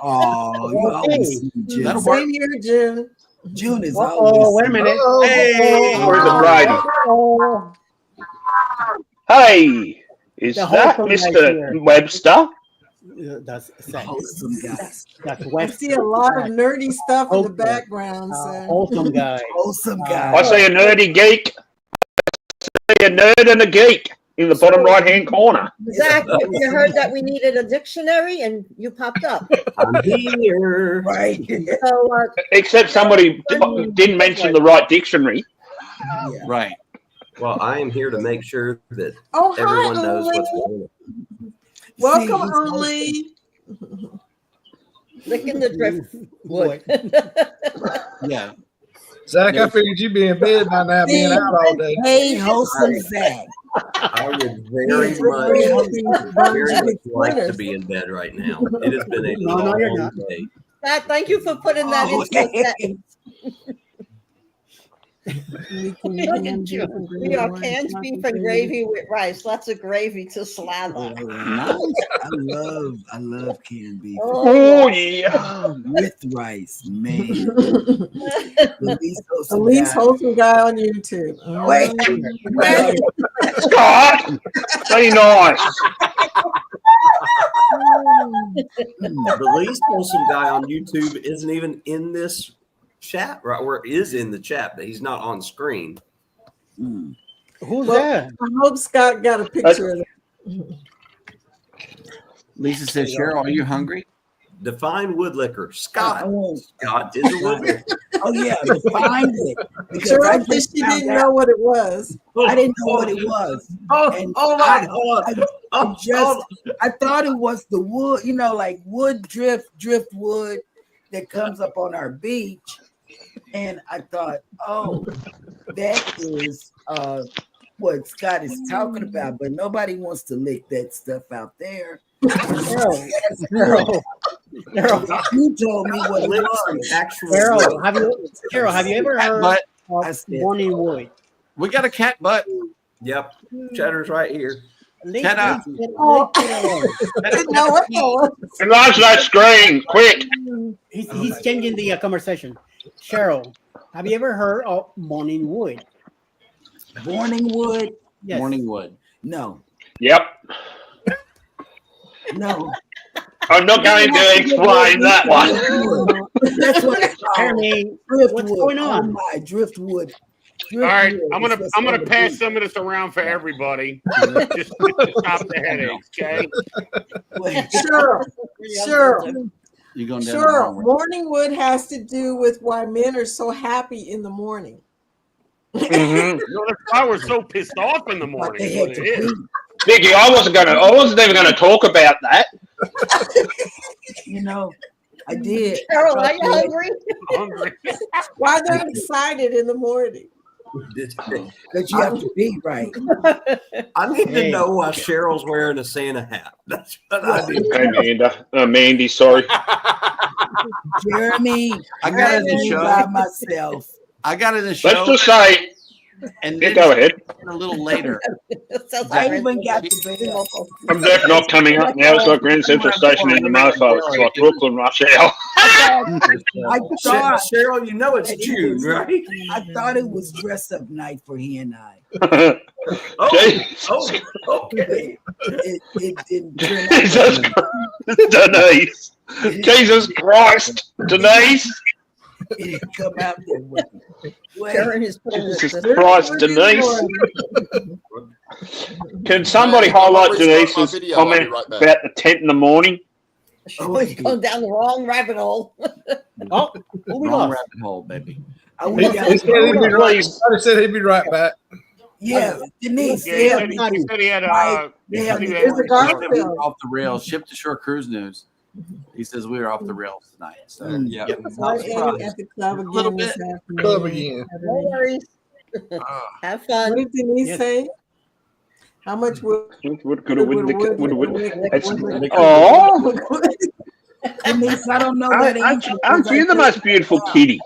Oh, you always see June. That'll work. Same here, June. June is Oh, always. wait a minute. Hey, where's the Brady? Oh, Hey, is The that wholesome guy Mr. here. Webster? that's sex. Wholesome guy. That's I West. see a lot of nerdy stuff in the Okay. background. So. Wholesome guy. Wholesome guy. I see a nerdy geek. I see a nerd and a geek in the bottom right-hand corner. Zach, you heard that we needed a dictionary and you popped up. I'm here. Right. So Except somebody didn't mention the right dictionary. Yeah. Right. Well, I am here to make sure that Oh, hi, everyone knows Oli. what's going on. Welcome, See, Oli. licking the driftwood. Yeah. Zach, I figured you'd be in bed by now, being out all day. Hey, wholesome Zach. I would very much like to be in bed right now. It has been a No, you're long not. day. Scott, thank you for putting that Oh, into a sentence. Look at you. We are canned beef and gravy with rice. Lots of gravy to slather. Nice. I love canned beef Oh, yeah. with rice, man. The least wholesome guy on YouTube. Wait. Scott, be nice. The least wholesome guy on YouTube isn't even in this chat, right? Or is in the chat, but he's not on screen. Who's that? I hope Scott got a picture of that. Lisa says, Cheryl, are you hungry? Define woodlicker. I Scott. won't. Scott is a woodlicker. Oh yeah, define it. Because Cheryl I said just she found didn't out. know what it was. I didn't know what it was. And Hold on. I thought it was the wood, you know, like driftwood that comes up on our beach. And I thought, oh, that is what Scott is talking about, but nobody wants to lick that stuff out there. Carol, You told me what it was. Carol, have you ever heard But of morning wood? we got a cat butt. Yep. Cheddar's right here. Cat up. I didn't know what that was. Enlarge that screen, quick. He's changing the conversation. Cheryl, have you ever heard of morning wood? Morning wood? Yes. Morning wood. No. Yep. No. I'm not going to explain that one. That's what it's called. Jeremy, Driftwood. what's going on? Oh my driftwood. All right, I'm gonna pass some of this around for everybody, just to stop the headaches. Okay. Sure. You're going down the Sure. wrong road. Morning wood has to do with why men are so happy in the morning. Mm-hmm. No, that's why we're so pissed off in the morning. Is what it is. Vicky, I wasn't even gonna talk about that. You know, I did. Carol, are you hungry? Hungry. Why they're excited in the morning. Because you have to be right. I need to know why Cheryl's wearing a Santa hat. That's what I need. Hey, Mandy, sorry. Jeremy, I got it in the show. by myself. I got it in the show. Let's just say, and yeah, go ahead. A little later. I even got the bell. I'm definitely not coming up now. It's like Grand Central Station in the mofo. It's like Brooklyn rush hour. I thought, Cheryl, you know it's June, right? I thought it was dress up night for he and I. Okay. It didn't turn Jesus, Denise. Jesus Christ, Denise. It come out that way. Jesus Christ, Denise. Can somebody highlight Denise's comment about the tent in the morning? He's going down the wrong rabbit hole. Oh, Wrong rabbit hole, baby. He said he'd be right back. Yeah, Denise. Yeah, he said he had off the rails. Ship to Shore Cruise News. He says we are off the rails tonight. So yeah, At the club again little bit. this afternoon. Club again. No worries. Have fun. What did Denise say? How much would Oh, Denise, I don't know that answer. Aren't you the most beautiful kitty?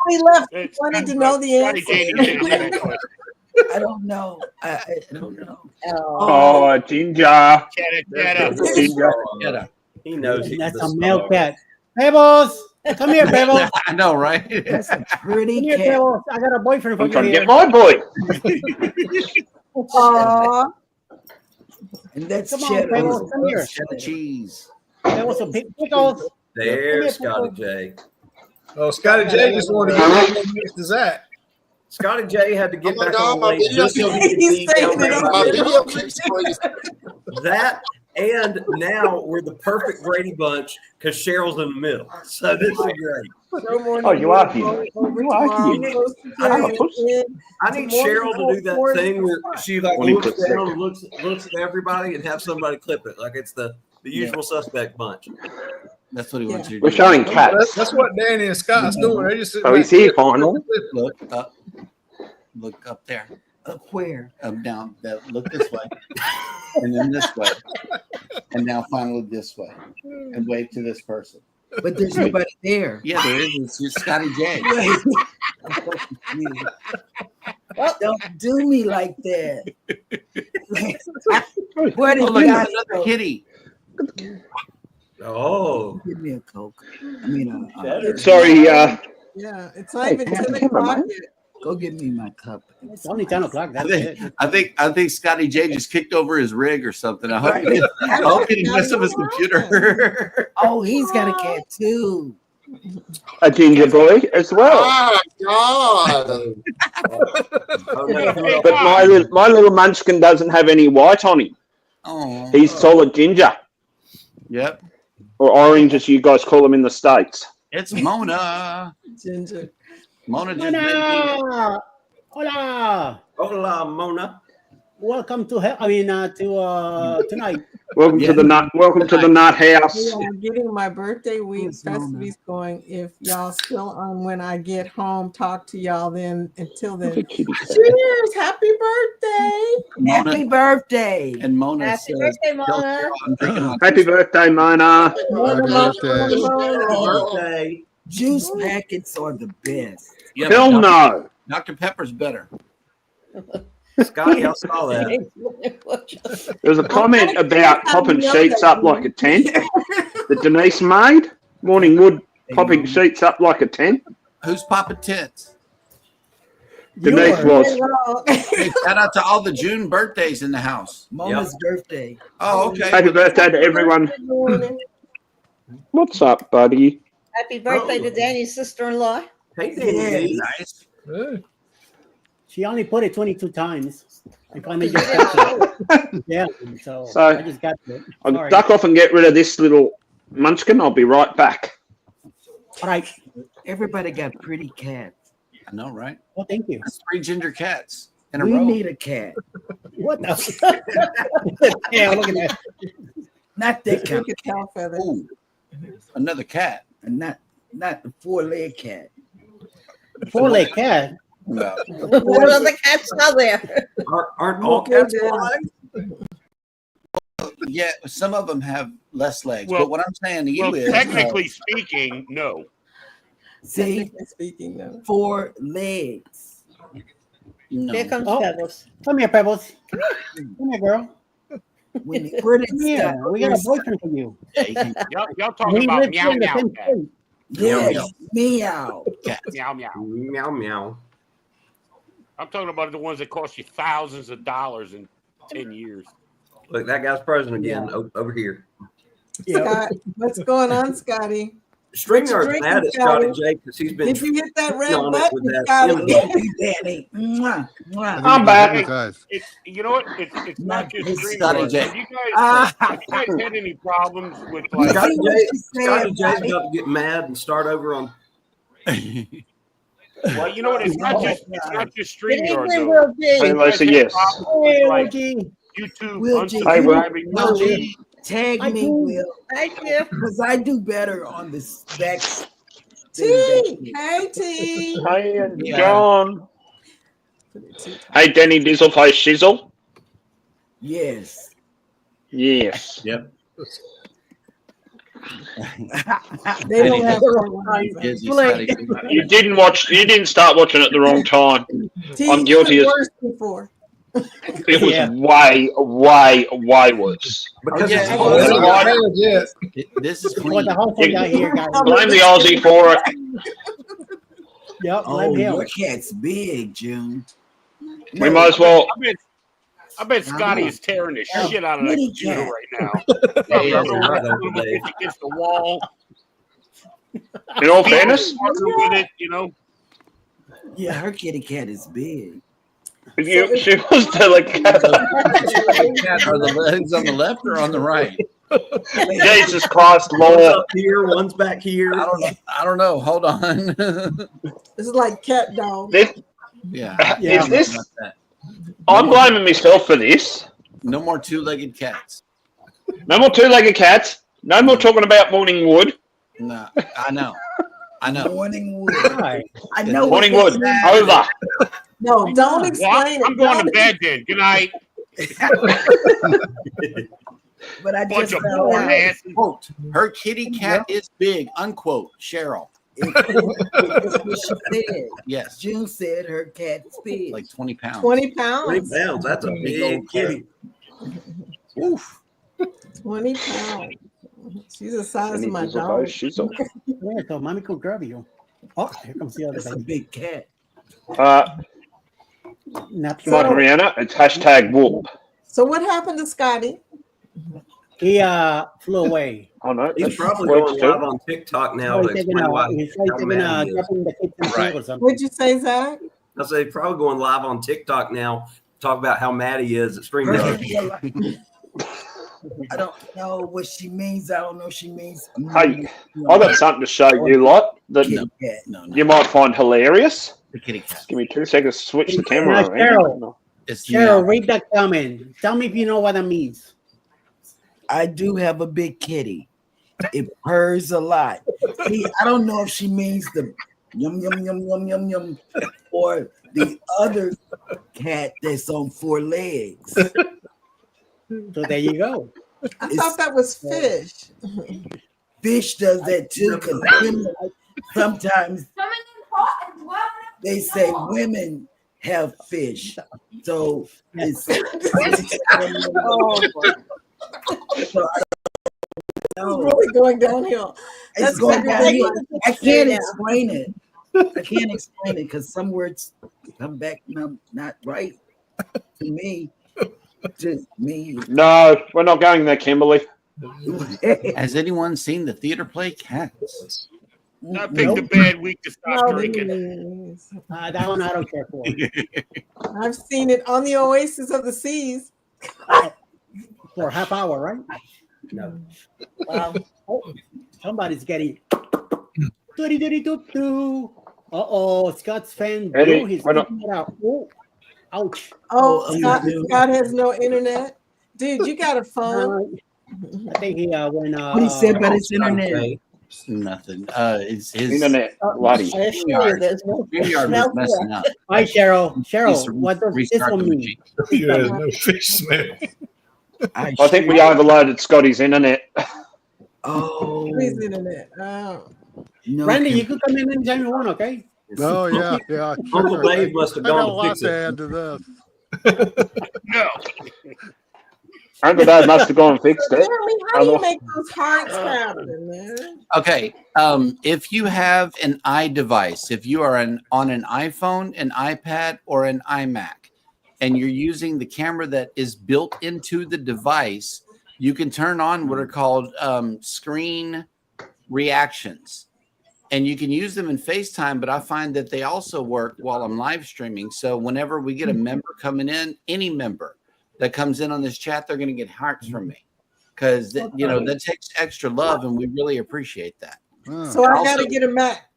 we left? Wanted to know the answer. I don't know. I don't know. Oh, Ginger. Ginger. He knows he's That's the a male star. cat. Pebbles, come here, Pebbles. I know, right? That's a pretty Come here, cat. Pebbles. I got a boyfriend for I'm you trying to here. get my boy. Aww. And that's Come on, cheddar. Pebbles, come here. Cheddar cheese. Pebbles, some pickles. There's Scotty J. Oh, Scotty J just wanted to get next to Zach. Scotty J had to get back God, on my late video just so he could He's be taking down it there. on My video keeps freezing. That and now we're the perfect Brady bunch because Cheryl's in the middle. So this is great. Oh, you are here. You are here. I need Cheryl to do that thing where she like looks down and looks at everybody and have somebody clip it like it's the usual suspect bunch. That's what he wants you to do. We're showing cats. That's what Danny and Scott's doing. They just Oh, he's here, finally. Look up. Look up there. Up where? Up down. Look this way. And then this way. And now finally this way. And wave to this person. But there's nobody there. Yeah, there is. It's just Scotty J. Don't do me like that. Where did Oh, look, you another kitty. Oh, give me a Coke? I mean, Sorry, Yeah, it's not even 10 o'clock yet. go get me my cup. It's only 10 o'clock. That's it. I think Scotty J just kicked over his rig or something. I hope he didn't mess up his computer. Oh, he's got a cat too. a ginger boy as well. Oh, God. But my little munchkin doesn't have any white on him. Oh, He's solid ginger. Yep. Or orange, as you guys call them in the States. It's Mona. Ginger. Mona just made me. Mona! Hola! hola, Mona. Welcome to tonight. Welcome to the nut house. We are getting my birthday week recipes going. If y'all still on when I get home, talk to y'all then. Until then, cheers! Happy birthday! Happy birthday! And Mona Happy says, birthday, Mona. I'm drinking on Happy birthday, Mona. Birthday. Juice packets are the best. Yeah, Hell but no. Dr. Pepper's better. Scotty, I saw that. There's a comment about popping sheets up like a tent that Denise made. Morning Wood popping sheets up like a tent. Who's popping tits? Denise was. Hey, shout out to all the June birthdays in the house. Mona's birthday. Oh, okay. Happy birthday to everyone. What's up, buddy? Happy birthday to Danny's sister-in-law. Hey, Danny. Nice. She only put it 22 times. I finally just got it. Yeah, so I just got it. I'll Sorry. duck off and get rid of this little munchkin. I'll be right back. All right. Everybody got pretty cats. I know, right? Well, thank you. That's 3 ginger cats in a We row. need a cat. What the? Yeah, look at that. Not that kind. Look at tail feather. Ooh, another cat. And not the 4-leg cat. 4-leg cat. No. What other cats are there? Aren't all cats alive? Yeah, some of them have less legs. Well- but what I'm saying to you Well, is, technically speaking, no. See, Technically speaking, no. 4 legs. no. Here comes Oh. Pebbles. Come here, Pebbles. Come here, girl. When they put it Come here. We got a boyfriend for you. Yeah, you can- Y'all talking He about lives meow here in the meow same cat. state. Yes, meow. Meow meow. Meow meow. I'm talking about the ones that cost you thousands of dollars in 10 years. Look, that guy's present again over here. Scott, what's going on, Scotty? StreamYard's drinking, mad at Scotty? Scotty J because he's been Did you hit that red on it with button, that Scotty? invoice. Daddy. Mwah, mwah. I'm back. Look guys. It's you know what? It's not just It's StreamYard. Scotty J. Have you guys had any problems with like? Scotty what J, she said, Scotty J's Scotty. about to get mad and start over on. Well, you know what? It's not just Good StreamYard evening, though. Will Hey, G. Lisa, yes. Hey, Like OG. YouTube Will G. Hey, Will. unsubscribing. Will G, tag I me, do. Will, Thank you. because I do better on this back. T. Hey, T. Hey, and John. Hey, Denny Dizzleface Shizzle. Yes. Yes. Yep. They don't have Busy, Blake. Scotty. You didn't start watching at the wrong time. T, I'm guilty even as- worse before. It was Yeah. way worse. Because yeah. it's I Oh, haven't yeah. married yet. This is What clean. the whole thing out here, guys. Blame the Aussie for it. Yep, Oh, blame him. your cat's big, June. We might as well. I bet Scotty is tearing the shit out of that Kitty computer cat. right now. Yeah, he has a Probably lot of today. against the wall. In all fairness, With it, you know. Yeah, her kitty cat is big. she was delicate. Are the legs on the left or on the right? Jesus Christ, One's Lord. up here, one's back here. I don't know. Hold on. This is like cat dog. This, Yeah. is this? About that. I'm blaming myself for this. No more 2-legged cats. No more two-legged cats. No more talking about morning wood. No, I know. I know. Morning wood. Right. I know. Morning what wood. this is. Over. No, don't Well, explain I'm it. going to Don't- bed then. Good night. But I Bunch just of found bored out asses. Quote, her kitty cat is big, unquote. Cheryl. it's what she said. Yes. June said her cat's big. Like 20 pounds. 20 20 pounds. pounds. That's a Big big old kitty. Oof. 20 pounds. She's the size Any of my diesel dog. boat, she's all- Yeah, so mommy could grab you. Oh, here comes the other That's a baby. big cat. Nap Mike Rihanna, it's hashtag whoop. So what happened to Scotty? He flew away. Oh no, He's that's probably works going too. live on TikTok now to He's taking explain why he's how taking mad he is. dropping the kids in Right. or something. What'd you say, Zach? I say he's probably going live on TikTok now to talk about how mad he is at StreamYard. I don't know what she means. I don't know if she means. Hey, I got something to show you lot that kitty cat. No, you might find hilarious. the kitty cat. Give me 2 seconds to switch the camera around. Cheryl, It's the, Cheryl, read that comment. Tell me if you know what that means. I do have a big kitty. It purrs a lot. See, I don't know if she means the yum yum yum yum yum yum or the other cat that's on 4 legs. So there you go. I It's- thought that was fish. Fish does that too, because sometimes they say women have fish. So it's so I It's don't know. really going downhill. It's That's going bad. down here. I can't Yeah. explain it. I can't explain it because some words come back not right to me. To me. No, we're not going there, Kimberly. Has anyone seen the theater play Cats? I picked a bad week to stop No, drinking. That one I don't care for. I've seen it on the Oasis of the Seas. For a half hour, right? No. Wow. Oh, somebody's getting. Uh-oh, Scott's fan. Eddie, Drew, he's why not- taking it out. Oh, ouch. Oh, Scott has no internet. Dude, you got a phone? I think he went. What he said about his internet? Nothing. It's his Internet, bloody. I assure you, there's no StreamYard was messing up. Hi, Cheryl. Needs Cheryl, to what does this restart one the mean? machine. Yeah, there's no fish smell. I think we overloaded Scotty's internet. Oh, His internet. Oh. no. Randy, you can come in anytime you want, okay? Oh yeah, yeah. Uncle Sure. Dave must have I got a gone to lot fix to it. add to this. No. Uncle Dave must have gone and fixed it. Jeremy, how do you make those hearts happen, man? Okay. If you have an iDevice, if you are on an iPhone, an iPad, or an iMac, and you're using the camera that is built into the device, you can turn on what are called screen reactions. And you can use them in FaceTime, but I find that they also work while I'm live streaming. So whenever we get a member coming in, any member that comes in on this chat, they're going to get hearts from me because that takes extra love, and we really appreciate that. So I got to get a Mac.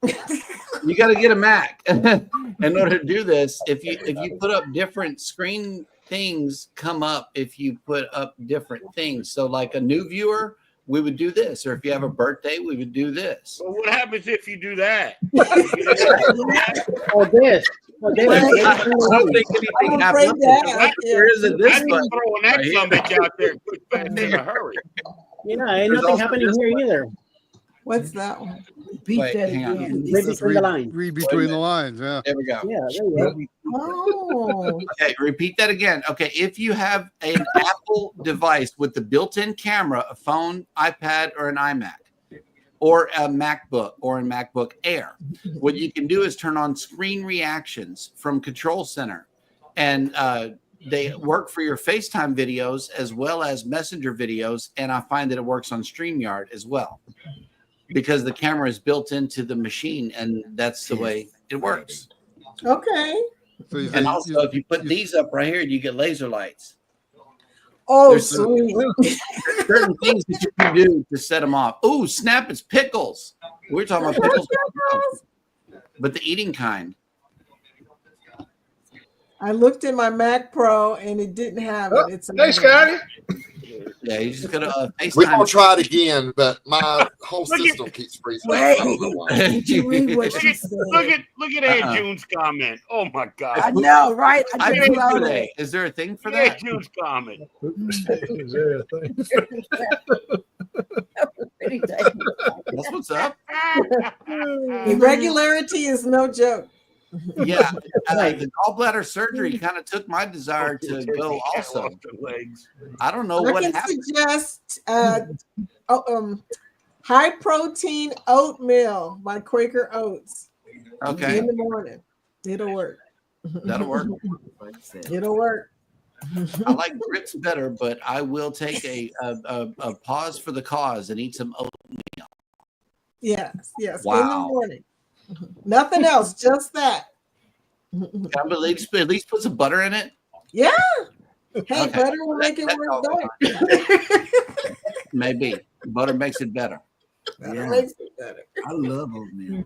You got to get a Mac in order to do this. If you put up different screen things, come up if you put up different things. So like a new viewer, we would do this, or if you have a birthday, we would do this. Well, what happens if you do that? Or this. Or this. I don't think anything happens. There isn't this I'm button. throwing that right sumbitch out there quick, fast, in a hurry. You know, ain't nothing happening here either. What's that one? Repeat Wait, that hang on. again. Read Just between the lines. read between the lines. Yeah. There we go. Yeah, there you go. Oh. Okay, repeat that again. Okay, if you have an Apple device with the built-in camera, a phone, iPad, or an iMac, or a MacBook or a MacBook Air, what you can do is turn on screen reactions from Control Center, and they work for your FaceTime videos as well as Messenger videos, and I find that it works on StreamYard as well because the camera is built into the machine, and that's the way it works. Okay. So you And also, if you put these up right here, you get laser lights. Oh, There's sweet. certain things that you can do to set them off. Oh, snap! It's pickles. We're talking about pickles, but the eating kind. I looked at my Mac Pro and it didn't have it. It's Hey, Scotty. Yeah, you just gotta FaceTime. We're gonna try it again, but my whole system keeps freezing. Wait. Did you read what she said? Look at Aunt June's comment. Oh my God. I know, right? I just did wrote today. it. Is there a thing for Aunt that? June's comment. That's what's up. Irregularity is no joke. Yeah, the gallbladder surgery kind of took my desire to go. Also, I don't know I what can happened. suggest high protein oatmeal by Quaker Oats. Okay. In the morning. It'll work. That'll work. It'll work. I like grits better, but I will take a pause for the cause and eat some oatmeal. Yes, yes. Wow. In the morning. Nothing else, just that. Can I at least put some butter in it? Yeah. Hey, Okay. butter will make it work better. Maybe butter makes it better. Butter makes it better. I love oatmeal.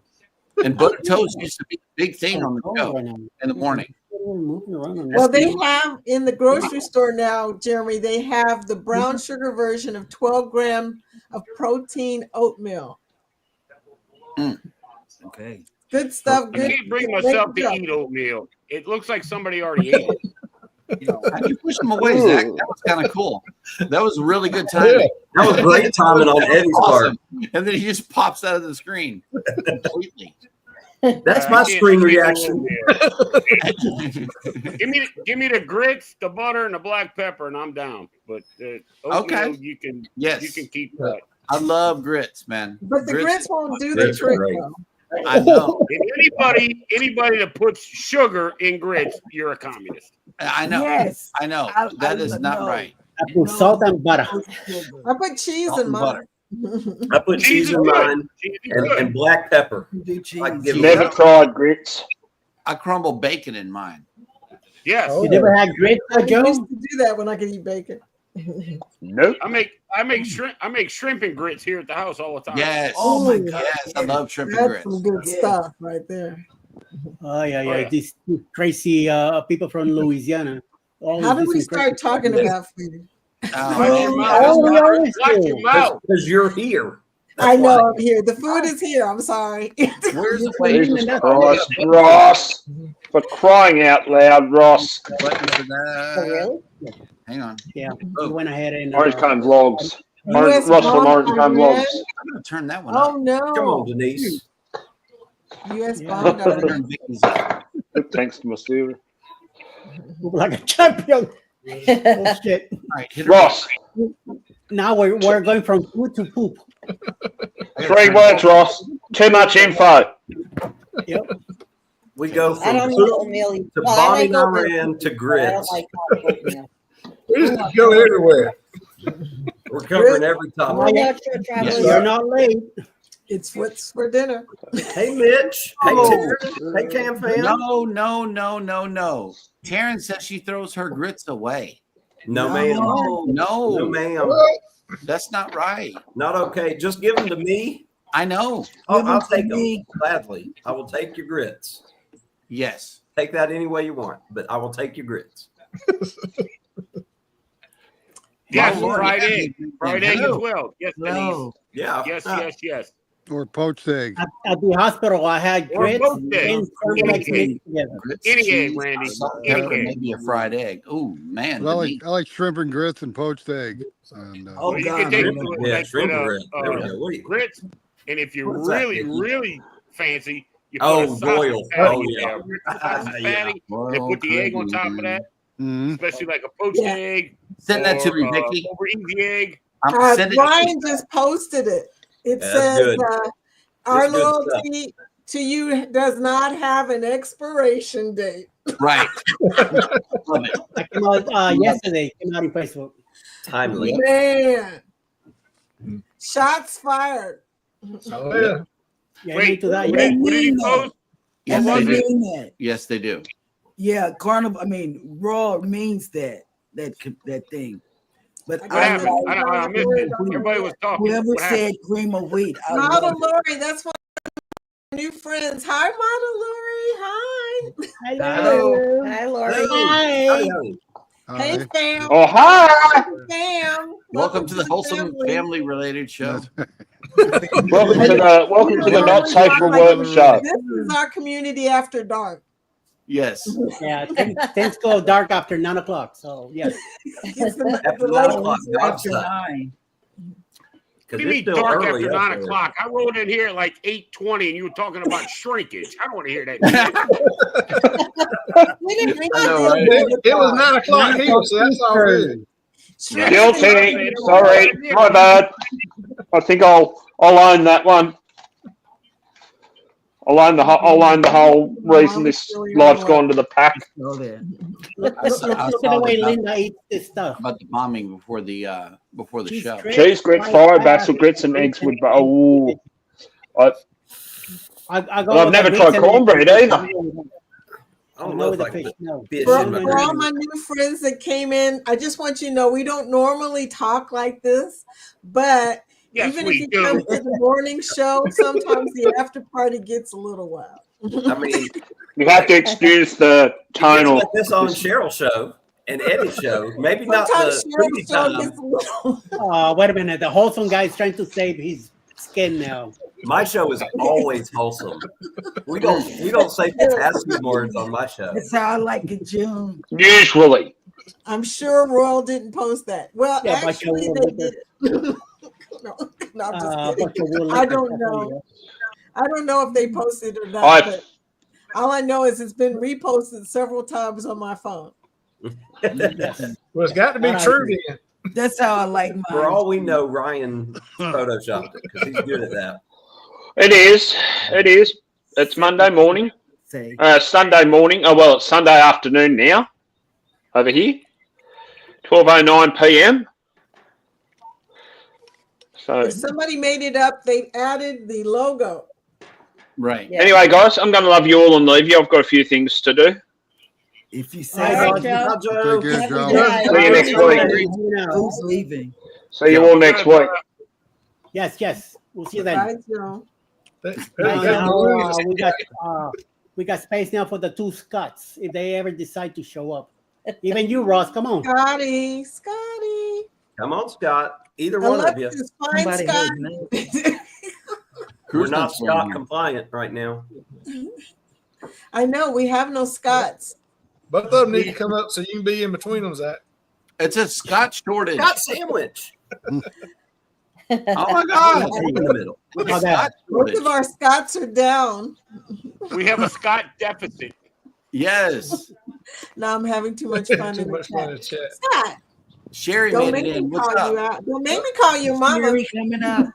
And butter toast used to be a big thing on the show in the morning. Well, they have in the grocery store now, Jeremy, they have the brown sugar version of 12 grams of protein oatmeal. Okay. Good stuff. I Good. can't bring good myself to stuff. eat oatmeal. It looks like somebody already ate it. How'd you push them away, Zach? That was kind of cool. That was really good timing. That was great timing on Eddie's part. And then he just pops out of the screen completely. That's my screen reaction. Give me the grits, the butter, and the black pepper, and I'm down. But oatmeal, you can keep that. I love grits, man. But the grits won't do the trick, though. I know. And anybody that puts sugar in grits, you're a communist. I know. Yes. I know. That is not right. I put salt and butter. I put cheese in mine. I put cheese in mine and black pepper. Never tried grits. I crumble bacon in mine. Yes. You never had grits, I Joe? used to do that when I could eat bacon. Nope. I make shrimp and grits here at the house all the time. Yes. Oh my God. Yes, I love shrimp and That's grits. some good stuff right there. Oh yeah. yeah. These crazy people from Louisiana. How did we start talking about food? Because you're here. I know I'm here. The food is here. I'm sorry. Where's the Jesus Christ, Ross. For crying out loud, Ross. Really? Hang on. Yeah, we went ahead and Orange Cone Vlogs. US Ross from Orange bomb Cone Iran. Vlogs. I'm gonna turn that one Oh up. no. Come on, Denise. US Yeah. bomb Iran. Thanks to my silver. like a champion. Oh, shit. All right, hit her. Ross. Now we're going from food to poop. 3 words, Ross. Too much info. Yep. We go I from don't eat poop oatmeal. to Well, I bombing like oatmeal. Iran to I don't grits. like oatmeal. We just go everywhere. We're covering every I'm topic. not sure travelers. You're not late. It's what's for dinner. Hey, Mitch. Hey, Oh. Terrence. Hey, Cam Fam. No. Taryn says she throws her grits away. No, ma'am. No, No, ma'am. that's not right. Not okay. Just give them to me. I know. Oh, I'll take them gladly. I will take your grits. Yes. Take that any way you want, but I will take your grits. Yes, Well, fried egg. Fried egg as Hello. well. Yes, Denise. Hello. Yeah. Yes. Or poached egg. At the hospital, I had Or grits both and eggs. scrambled Any eggs mixed together. Grits, Any cheese, egg, Randy. salt, Any pepper, egg. maybe a fried egg. Oh man. But Denise. I like shrimp and grits and poached egg. And, Oh, Well, you God. can take Yeah, like shrimp with and grits. There we go. What do you- grits, and if you're What's that, really, Mickey? really fancy, you put Oh, a sausage royal. patty Oh, in yeah. there. A sausage Yeah. patty, they put the egg on top of that, Mhm. especially like a poached Yeah. egg. Send that to or, me, Vicky. Over easy egg. I'm sending it. Ryan just posted it. It That's says good. our That's good loyalty to you does not have an expiration date. Right. Love it. That came out yesterday. Came out in Facebook. Timely. Man, shots fired. Oh, yeah. Yeah, Wait, into that. what Yeah. did he post? Yes, I they do. mean that. Yes, they do. Yeah, carnival. I mean, raw means that thing. But What I happened? like I missed it. Everybody was talking. whoever What happened? said cream of wheat. I Mama love it. Lori, that's one of my new friends. Hi, Mama Lori. Hi. Hello. Hi, Lori. Hi. Hey, Hi. fam. Oh, hi. Fam. Welcome to the wholesome family related show. Welcome to the Not Safe for Work show. This is our community after dark. Yes. Yeah, things go dark after 9 o'clock. So yes. It's the After late 9 o'clock, ones. After stop. 9. What do you mean dark after 9 o'clock? I rolled in here at like 8:20 and you were talking about shrinkage. I don't want to hear that. We didn't read I know, right? It was 9 o'clock here, so that's all good. Guilty. Sorry. My bad. I think I'll own that one. I'll own the whole reason this life's gone to the pack. Go there. I saw Look at the way Linda eats this stuff. about the bombing before the Cheese show. grits, Cheese grits, fried basil grits, and eggs with. Oh, I've never tried cornbread either. I don't know if I can fish For in my all grits. my new friends that came in, I just want you to know we don't normally talk like this, but Yes, even we if you do. come to the morning show, sometimes the after party gets a little wild. I mean, You have to excuse the it's tonal. like this on Cheryl's show and Eddie's show. Maybe not Sometimes the Cheryl's pretty show time. gets a little. Wait a minute. The wholesome guy is trying to save his skin now. My show is always wholesome. We don't say potassium words on my show. That's how I like it, June. Usually. I'm sure Royal didn't post that. Well, Yeah, but actually, you they will did. No, I'm just but you kidding. will I look don't at know. I don't know if they posted or not. I- But all I know is it's been reposted several times on my phone. Yes. Well, it's got to be true then. That's how I like mine. For all we know, Ryan photoshopped it because he's good at that. It is. It is. It's Monday morning. Say. Sunday morning. Oh, well, it's Sunday afternoon now. Over here. 12:09 p.m. So If somebody made it up, they added the logo. Right. Yeah. anyway, guys, I'm going to love you all and leave you. I've got a few things to do. If you All say right, so. Joe. Take care, Have a Joe. good night. See you next week. Who's leaving? See you all next week. Yes. We'll see you then. Right, Joe. We got space now for the two Scots if they ever decide to show up. Even you, Ross. Come on. Scotty. Come on, Scott. Either one of you. Alexis, fine, Somebody Scott. We're not Scott compliant right now. I know we have no Scots. Both of them need to come up so you can be in between them, Zach. It's a Scott shortage. Scott sandwich. Oh my God! In the middle. Most of our Scots are down. We have a Scott deficit. Yes. Now I'm having too much fun in the chat. Scott, Sherry don't made make it in. me What's call you up? out. Don't make me call you mama. Sherry coming up.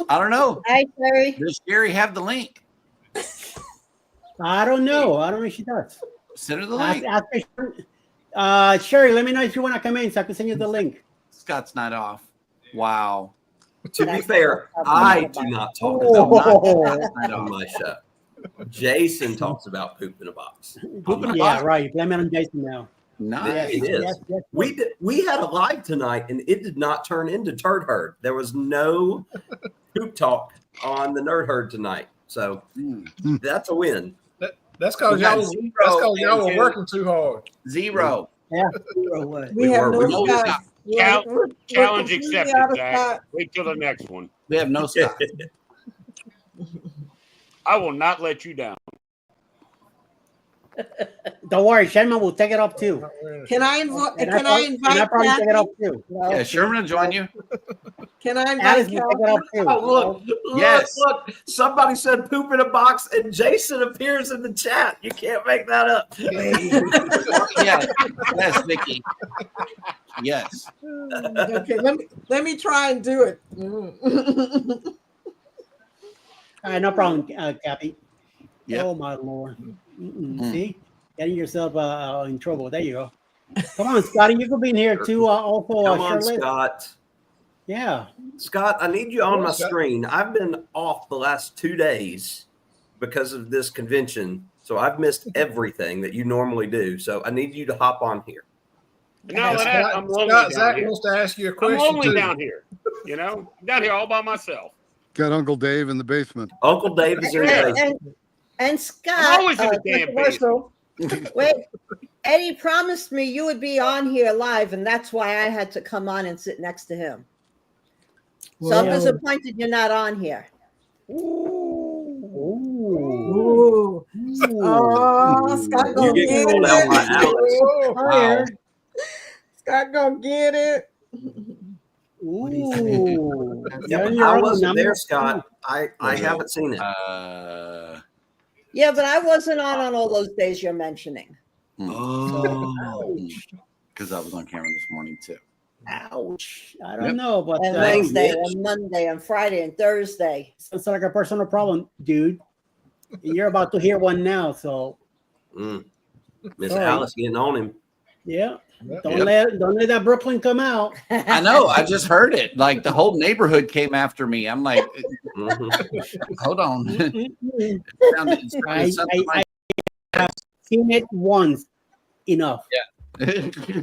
I don't know. Hi, Sherry. Does Sherry have the link? I don't know. I don't know if she does. Send her the link. Sherry, let me know if you want to come in so I can send you the link. Scott's not off. Wow. To be fair, I do not talk about on my show. Jason talks about poop in a box. Right. Blame it on Jason now. Nice. It is. Yes. We had a live tonight, and it did not turn into Turd Herd. There was no poop talk on the Nerd Herd tonight, so that's a win. That's because y'all were working too hard. Zero. Yeah. We have no Scots. Challenge We're accepted, out of Zach. Scott. Wait till the next one. We have no Scott. I will not let you down. Don't worry, Sherman will take it up too. Can I invite? Can I invite? I'll probably take it up Kathy? too. Yeah, Sherman will join you. Can I Alice invite? will take it up too. Oh, look, Yes. look, somebody said poop in a box, and Jason appears in the chat. You can't make that up. Yes, Vicky. Yes. Okay, let me try and do it. All right, no problem, Cappy. Yep. Oh my Lord! See, getting yourself in trouble. There you go. Come on, Scotty, you could be in here too. Also, Come on, Charlotte. Scott. Yeah. Scott, I need you on my screen. I've been off the last 2 days because of this convention, so I've missed everything that you normally do. So I need you to hop on here. No, I'm lonely Scott, down Zach here. wants to ask you a I'm question. lonely too. down here. You know, I'm down here all by myself. Got Uncle Dave in the basement. Uncle Dave is in the basement. And Scott, I'm always in the damn controversial. Wait, Eddie promised me you would be on here live, and that's why I had to come on and sit next to him. So I'm disappointed you're not on here. Ooh. Oh, Scott gonna You get get called out by it. Alex. Wow. Scott gonna get it. Ooh. Yeah, but I wasn't there, Scott. I haven't seen it. Yeah, but I wasn't on all those days you're mentioning. Oh. Because I was on camera this morning too. Ouch. I don't know, but And Wednesday and Monday and Friday and Thursday. sounds like a personal problem, dude. And you're about to hear one now, so Miss Sorry. Alice getting on him. yeah. Don't let that Brooklyn come out. I know. I just heard it. Like the whole neighborhood came after me. I'm like, hold on. It sounded something like I have seen it once. Enough. Yeah.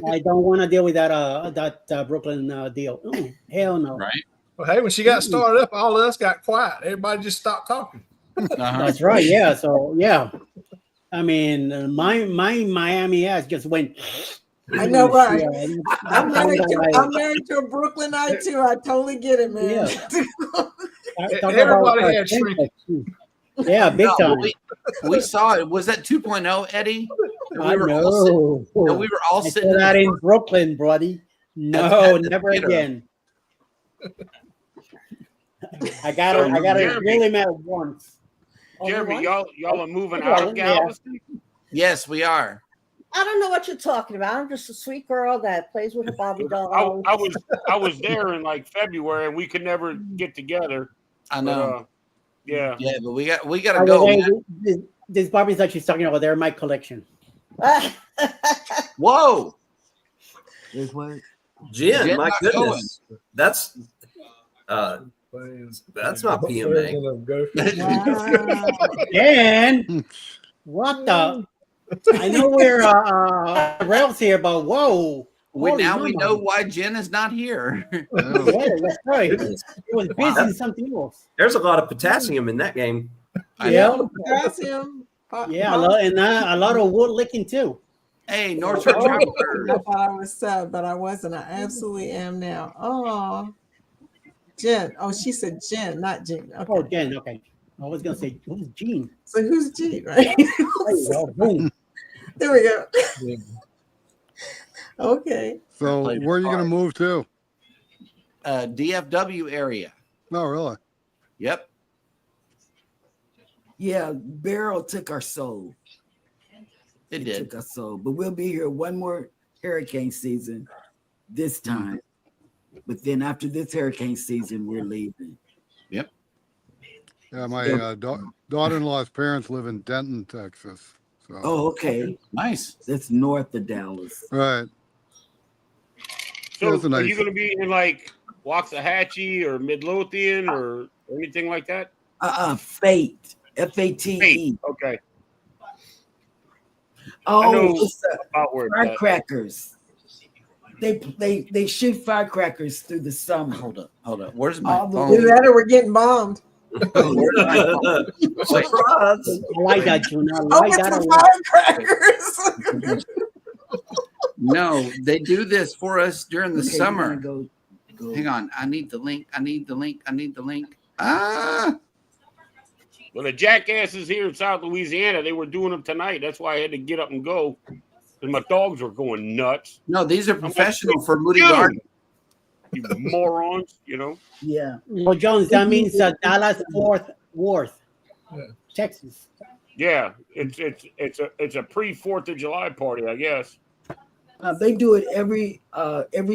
I don't want to deal with that Brooklyn deal. Oh, hell no. Right. Well, hey, when she got started up, all of us got quiet. Everybody just stopped talking. That's right. Yeah. So yeah. I mean, my Miami ass just went. I know, right? Yeah, I'm married to a Brooklynite too. I totally get it, man. Everybody had shrinkage. Yeah, big time. We saw it. Was that 2.0, Eddie? I know. We were all sitting that in Brooklyn, buddy. No, never again. I got it really mad once. Jeremy, y'all are moving out of Galveston? Yes, we are. I don't know what you're talking about. I'm just a sweet girl that plays with her Barbie doll. I was there in like February and we could never get together. I know. But, yeah. Yeah, but we gotta go. These Barbies that she's talking about, they're my collection. Whoa. Jen, my goodness. That's That's not PMA. Dan, what the? I know we're rails here, but whoa. We Holy know mama. why Jen is not here. Yeah, that's right. He was busy in something else. There's a lot of potassium in that game. Yeah. Potassium. Yeah, a lot of wood licking too. Hey, North Shore Travelers. I thought I was sad, but I wasn't. I absolutely am now. Oh, Jen. Oh, she said Jen, not Jean. Okay. Oh, Jen. Okay. I was gonna say who's Jean? So who's Jean, right? Boom. There we go. Okay. So where are you going to move to? DFW area. Oh, really? Yep. Yeah, Beryl took our soul. It did. Took our soul. But we'll be here one more hurricane season this time. But then after this hurricane season, we're leaving. Yep. Yeah, my daughter-in-law's parents live in Denton, Texas. So. Oh, okay. Nice. That's north of Dallas. Right. So That's a are nice- you going to be in like Waxahachie or Midlothian or anything like that? Fate. F-A-T-E. Okay. Oh, know it's about where it's at. firecrackers. They shoot firecrackers through the summer. Hold up. Where's my All the phone? Either that or we're getting bombed. Surprise. I like that, June. I Open like that. some firecrackers. No, they do this for us during the Okay, summer. Go. Hang on. I need the link. Ah. Well, the jackasses here in South Louisiana, they were doing them tonight. That's why I had to get up and go. And my dogs were going nuts. No, these are I'm like, professional for Moody "Dude, Garden. You morons, you know. Yeah. Well, Jones, that means Dallas Fort Worth, Texas. Yeah, it's a pre-4th of July party, I guess. They do it every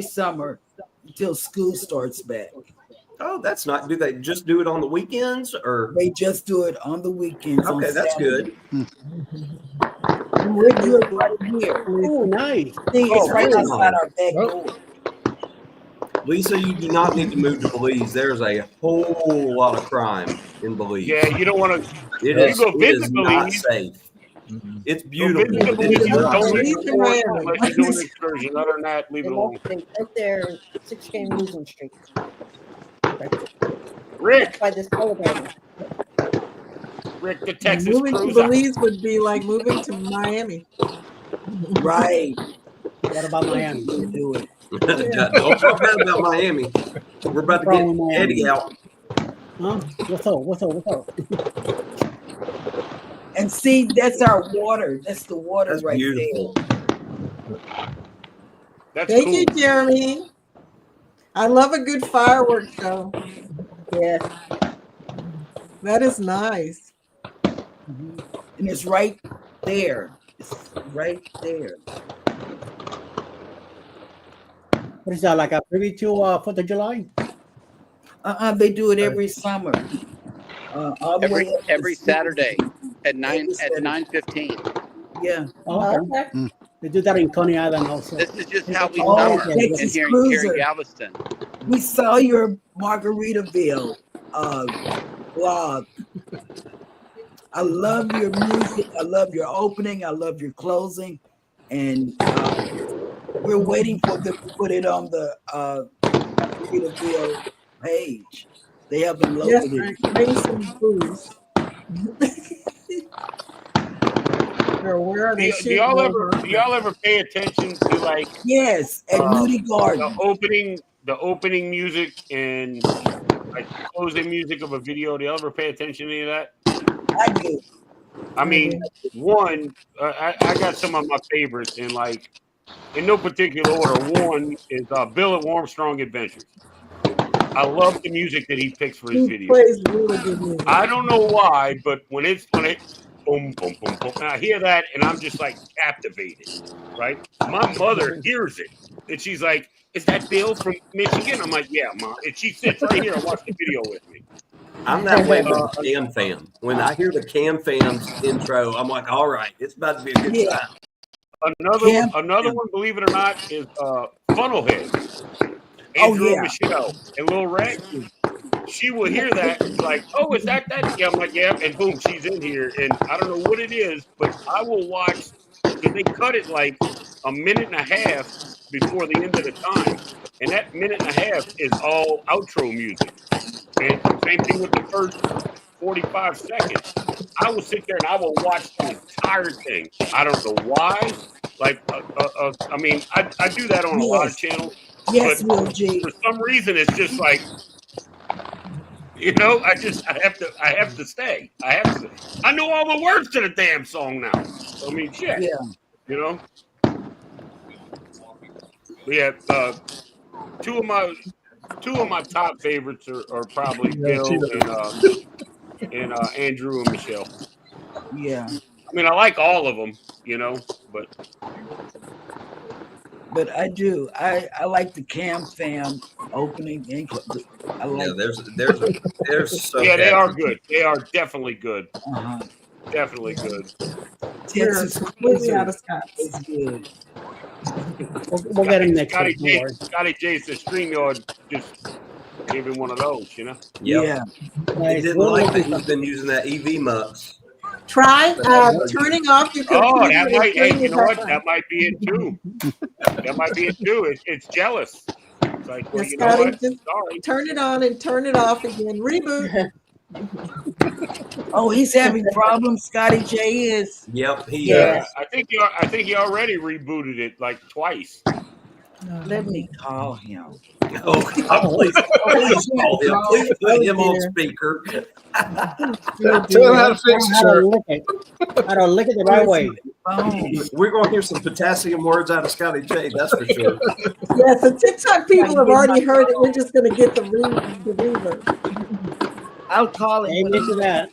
summer until school starts back. Oh, that's not. Do they just do it on the weekends or? They just do it on the weekends. Okay, that's good. We're good right here. Oh, nice. See, it's right really outside nice. our back door. Lisa, you do not need to move to Belize. There's a whole lot of crime in Belize. Yeah, you don't want to. It you is. go It visit is not Belize. safe. It's Go beautiful, visit but it is Belize. not Don't safe. leave the port unless you're doing an excursion. Other than that, leave it alone. Right there, 6-game losing streak. Rick, By this elevator. Rick, the Texas Moving to cruise. Belize would be like moving to Miami. Right. What about Miami? Do it. Don't talk bad about Miami. We're about to get Eddie out. Huh? What's up? And see, that's our water. That's the water That's right beautiful. there. That's Thank cool. you, Jeremy. I love a good fireworks show. Yeah. That is nice. And it's right there. It's right there. What is that, like a preview to 4th of July? They do it every summer. All the way up to Every school. Saturday at Every Saturday. 9:15. Yeah. Oh, okay. They do that in Coney Island also. This is just how we Oh, summer in Texas here in Cruiser. Galveston. We saw your Margaritaville blog. I love your music. I love your opening. I love your closing. And we're waiting for them to put it on the Margaritaville page. They haven't Yes, loaded it. bring some booze. Or where are they Do y'all shooting ever pay attention to like Yes, at Moody Garden. the opening music and like closing music of a video? Do y'all ever pay attention to any of that? I do. I mean, one, I got some of my favorites in like in no particular order. One is Bill at Armstrong Adventures. I love the music that he picks for his He videos. plays really good music. I don't know why, but when it boom, boom, boom, boom, and I hear that and I'm just like captivated, right? My mother hears it and she's like, "Is that Bill from Michigan?" I'm like, "Yeah, Mom." And she sits right here and watches the video with me. I'm that way with Cam Fam. When I hear the Cam Fam's intro, I'm like, all right, it's about to be a good time. Another one, believe it or not, is Funnelhead. Andrew and Michelle and Lil Rex. she will hear that, like, oh, is that? Yeah, I'm like, yeah, and boom, she's in here, and I don't know what it is, but I will watch because they cut it like a minute and a half before the end of the time, and that minute and a half is all outro music, and same thing with the first 45 seconds. I will sit there and I will watch the entire thing. I don't know why. Like, I mean, I do that on a lot of channels. Yes, but Will G. for some reason, it's just like, you know, I have to stay. I know all the words to the damn song now. I mean, shit. Yeah. You know. We have two of my top favorites are probably Bill and Andrew and Michelle. Yeah. I mean, I like all of them, you know, but I do. I like the Cam Fam opening. I like. Yeah, there's so yeah, they catchy. are good. They are definitely good. Uh-huh. Definitely good. Texas completely out of Scott's. It's good. We'll get him next Scotty week. Don't worry. Scotty J said StreamYard just gave him one of those, you know. Yep. Yeah. He didn't like that he's been using that EV mux. Try turning off your computer. Oh, that and might. Hey, turning you it know back what? on. That might be it too. That might be it too. It's jealous. It's like, well, Yeah, you know Scotty, what? just Sorry. turn it on and turn it off again. Reboot. Oh, he's having problems. Scotty J is. Yep, he Yeah, is. I think he already rebooted it like twice. Let me call him. Oh, God, please call him. Please put him on speaker. Tell him how to fix the shirt. How to lick it the right way. We're going to hear some potassium words out of Scotty J, that's for sure. Yeah, so TikTok people have already heard it. We're just going to get the reverb. I'll call him. Amen to that.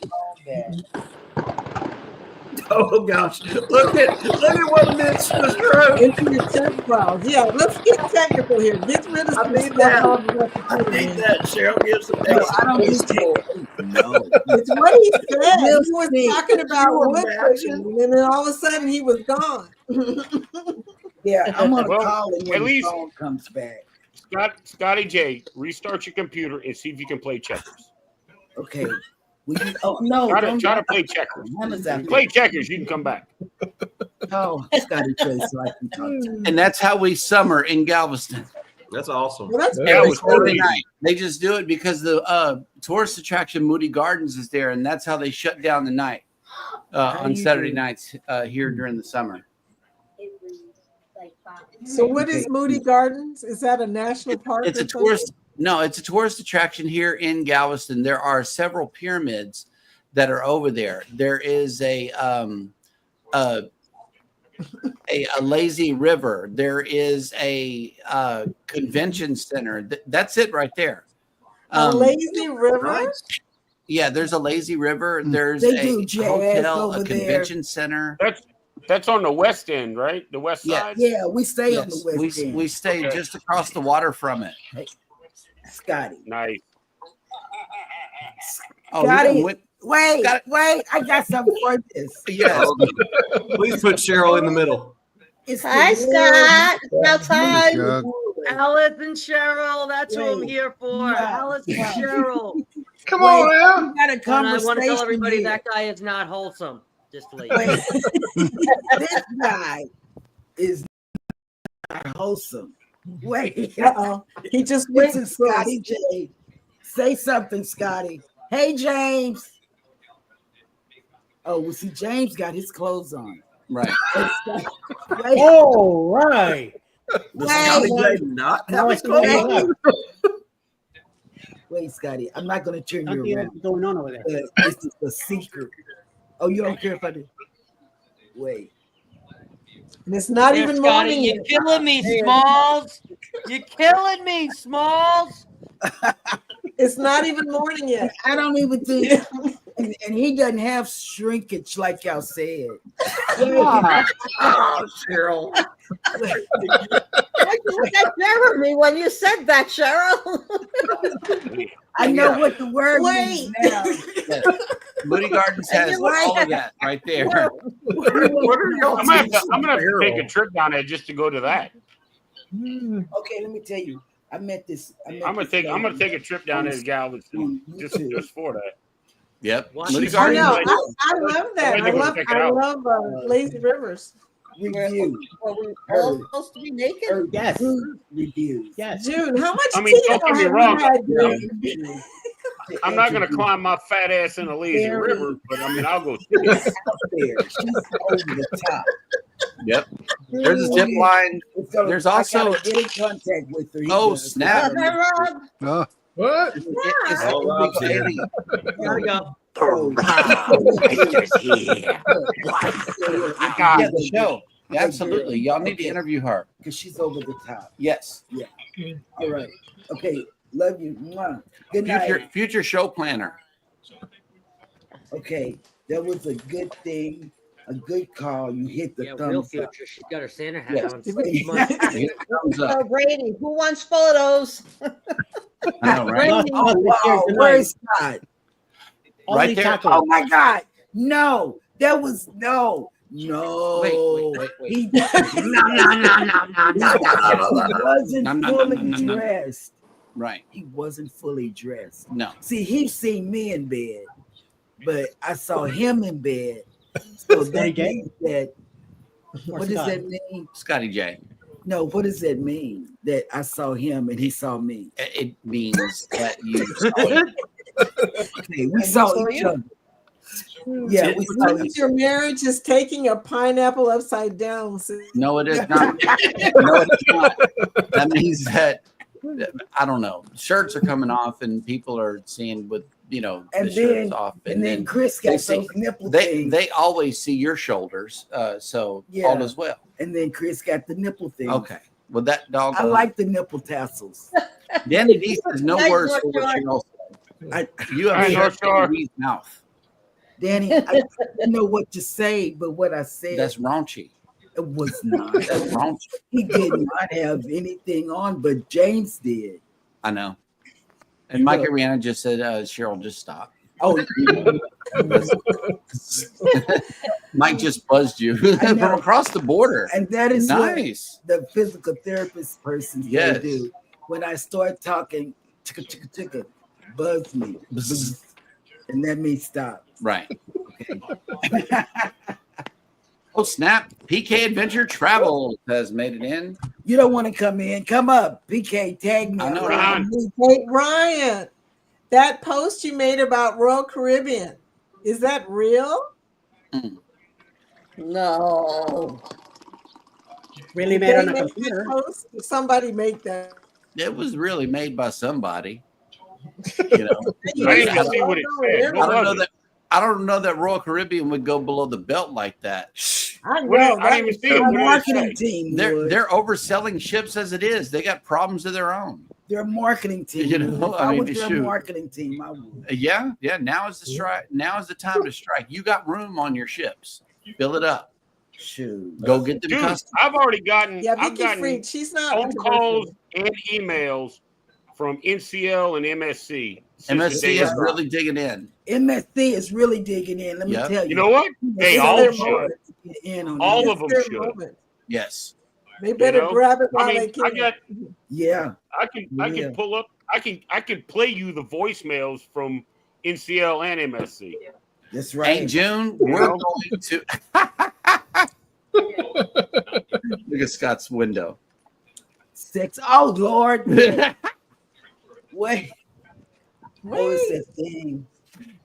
Oh gosh, look at what Mitch just wrote. Into your text files. Yeah, let's get technical here. Get rid of some stuff off of what I need that. Cheryl gives some No, I don't need to. No. It's what he said. He We'll was see. talking about You wood imagine? cooking, and then all of a sudden he was gone. Yeah, I'm gonna Well, call him when at the least- phone comes back. Scotty J, restart your computer and see if you can play checkers. Okay. Oh no! Try to play checkers. Hannah's If out you play checkers, you can come back. Oh, Scotty J, so I can talk to him. And that's how we summer in Galveston. That's awesome. Well, that's Yeah, it was Saturday crazy. night. They just do it because the tourist attraction Moody Gardens is there, and that's how they shut down the night on Saturday nights here during the summer. So what is Moody Gardens? Is that a national park? It's a tourist. No, it's a tourist attraction here in Galveston. There are several pyramids that are over there. There is a lazy river. There is a convention center. That's it right there. A lazy river? Yeah, there's a lazy river. There's They a do jazz hotel, over a there. convention center. That's on the west end, right? The west side. Yeah, we stay on the Yes, west end. we stay just across the water from it. Scotty. Nice. Oh, Scotty, yeah, wait, I got something for this. yes. Please put Cheryl in the middle. It's Hi, Scott. Outside. God. Alice and Cheryl, that's who I'm Wait. here for. Yeah. Alice and Cheryl. Come on now. We got a And I conversation. want to tell everybody here. that guy is not wholesome. Just to let you Wait. know. This guy is not wholesome. Wait. Uh-oh. He just went Listen, to Scotty J. Say something, Scotty. Hey, James. Oh, well, see, James got his clothes on. Right. Wait, All right. Does Scotty J not have his clothes on? wait, Scotty. I'm not going to turn you Nothing around. going on over there. This is a secret. Oh, you don't care if I do? Wait. And it's not There, even Scotty, morning you're yet. killing me, Smalls. You're killing me, Smalls. It's not even morning yet. I don't even think, and he doesn't have shrinkage like y'all said. Oh, Cheryl. I look at Jeremy when you said that, Cheryl. I know what the word means now. Yes. Moody Gardens has all of that right there. What are y'all I'm gonna have to take a trip down there just to go to that. Okay, let me tell you. I met this. I'm gonna take a trip down there to Galveston just for that. Yep. What? Look at I know. Garden. I love that. I love lazy rivers. Review. Are we all supposed to be naked? Yes. Reviews. Yes. Dude, how much I mean, tea don't get me have wrong. you had, dude? I'm not gonna climb my fat ass in a lazy river, but I mean, I'll go see it. She's over the top. Yep. There's a zip line. There's also get in contact with her. Oh snap! What? It's Oh, illegal Rob's here. alien. Gotta go. Yeah, the show. Yeah, absolutely. Y'all need to interview her because she's over the top. Yes. Yeah. All right. Okay. Love you. Mwah. Good night. Future show planner. Okay. That was a good thing. A good call. You hit the Yeah, real thumbs future. up. She's got her Santa hat Yes. on. Thumbs up. So Brady, who wants photos? I know, right? Oh, wow. Where's Scott? Right there. Oh my God. No. That was no. No. Wait. He No. wasn't fully dressed. Right. He wasn't fully dressed. No. See, he seen me in bed, but I saw him in bed. So that means that. What does that mean? Scotty J. No, what does that mean? That I saw him and he saw me. It means that you saw him. Okay, we saw each other. Yeah, we saw each Your marriage is taking a pineapple upside down. No, it is not. No, it's not. That means that I don't know. Shirts are coming off, and people are seeing with and the then, shirts off, and then Chris got those nipple things. They always see your shoulders, so Yeah. all is well. And then Chris got the nipple thing. Okay, well that dog. I like the nipple tassels. Danny D says no Nice words work, for what you know. I, You have shut Danny D's mouth. Danny, I didn't know what to say, but what I said. That's raunchy. It was not. That's raunchy. He did not have anything on, but James did. I know. And Mike Ariana just said, Cheryl, just stop. Oh, Mike just buzzed you from across the border. And that is nice. What the physical therapist person Yes. do. When I start talking, chicka, chicka, chicka, buzz me. Bzz, and let me stop. Right. Okay. Oh, snap. PK Adventure Travel has made it in. You don't want to come in. Come up. PK, tag me. I know, Ryan. Hey, Ryan, that post you made about Royal Caribbean, is that real? No. Really Did made they on a make that computer. post? Did somebody make that? It was really made by somebody. You know, I didn't even see what it said. What was it? I don't know that Royal Caribbean would go below the belt like that. I What know. did- I didn't even see it. What did it Marketing say? team. They're overselling ships as it is. They got problems of their own. Their marketing team. You know, If I I mean, was their shoot. marketing team, I would. Yeah. Now is the strike. Now is the time to strike. You got room on your ships. Fill it up. Shoot. Go get them Dude, customers. I've already gotten. Yeah, I've Vicky gotten Freed. She's not phone calls and emails from NCL and MSC. since the MSC day is of- really digging in. MSC is really digging in. Let me Yep. tell you. You know what? They It's all their should. moment to get in on All this. of them Their should. moment. Yes. They better You know? grab it while I they mean, can. I got. Yeah. I can pull up. I can play you the voicemails from NCL and MSC. That's right. Hey, June, we're know? going to look at Scott's window. Six. Oh Lord. Wait. What was that thing?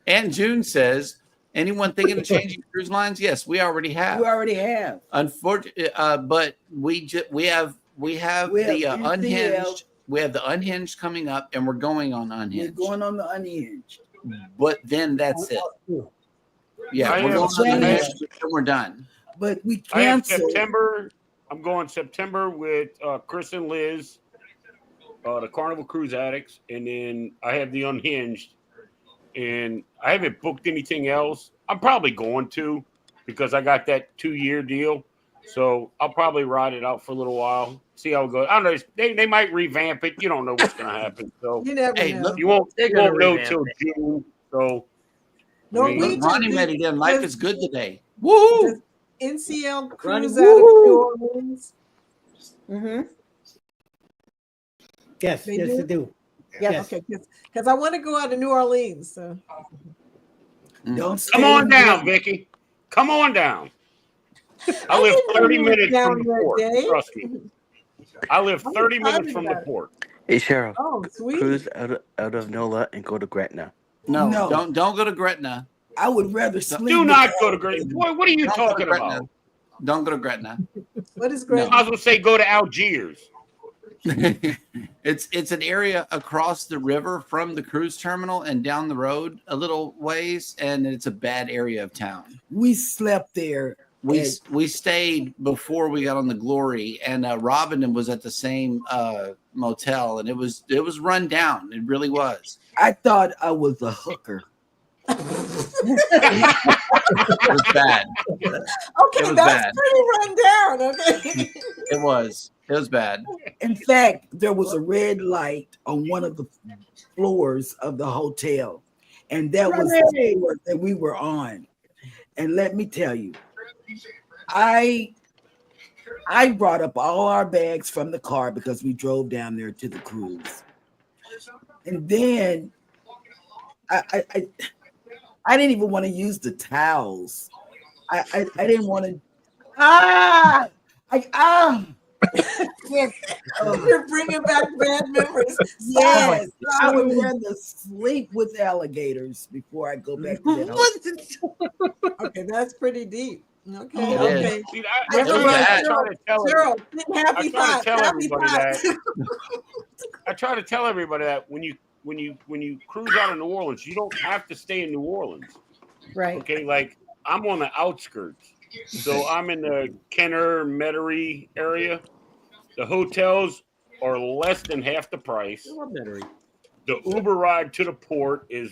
And June says, anyone thinking of changing cruise lines? Yes, we already have. We already have. Unfortunately, but we have the NCL. unhinged. We have the unhinged coming up, and we're going on We're unhinged. going on the unhinged. But then that's it. Yeah, I we're have- going on I have- unhinged, and we're done. But we I have canceled. September. I'm going September with Chris and Liz, the Carnival Cruise Addicts, and then I have the Unhinged. And I haven't booked anything else. I'm probably going to because I got that 2-year deal. So I'll probably ride it out for a little while, see how it goes. I don't know. They might revamp it. You don't know what's going to happen. So You never Hey, know. look, you won't They're gonna know revamp till it. June. So Norwegian Ronnie did- made it in. Life does- is good today. Woo! does NCL Ronnie, cruise out of New Orleans. Mm-hmm. Yes, They yes, do? they do. Yes. Yes. Okay, because I want to go out to New Orleans. So. Don't Come stay on in down, Denton. Vicky. Come on down. I I live didn't know 30 you were minutes from down the there, port. Dave. Trust me. I live I'm 30 minutes excited from the about it. port. Hey, Cheryl, Oh, sweet. cruise out of NOLA and go to Gretna. No, No. don't go to Gretna. I would rather sleep. Do with not the go to Gretna. Boy, what are you Don't go to talking Gretna. about? Don't go to Gretna. What is No. I Gretna? was going to say go to Algiers. It's an area across the river from the cruise terminal and down the road a little ways, and it's a bad area of town. We slept there. We stayed before we got on the Glory, and Robin was at the same motel, and it was run down. It really was. I thought I was a hooker. It was bad. Okay, was that's bad. pretty run down. Okay. It was bad. In fact, there was a red light on one of the floors of the hotel, and that was the floor that we were on. And let me tell you, I brought up all our bags from the car because we drove down there to the cruise, and then I didn't even want to use the towels. I didn't want to. You're bringing back bad memories. Yes, Stop. I would rather sleep with alligators before I go back to that hotel. Okay, that's pretty deep. Okay, It okay. See, Yeah, I try to tell Cheryl, happy I try thoughts. to tell Happy everybody thoughts. that. I try to tell everybody that when you cruise out of New Orleans, you don't have to stay in New Orleans. Right. Okay, like I'm on the outskirts, so I'm in the Kenner Metairie area. The hotels are less than half the price. The Uber ride to the port is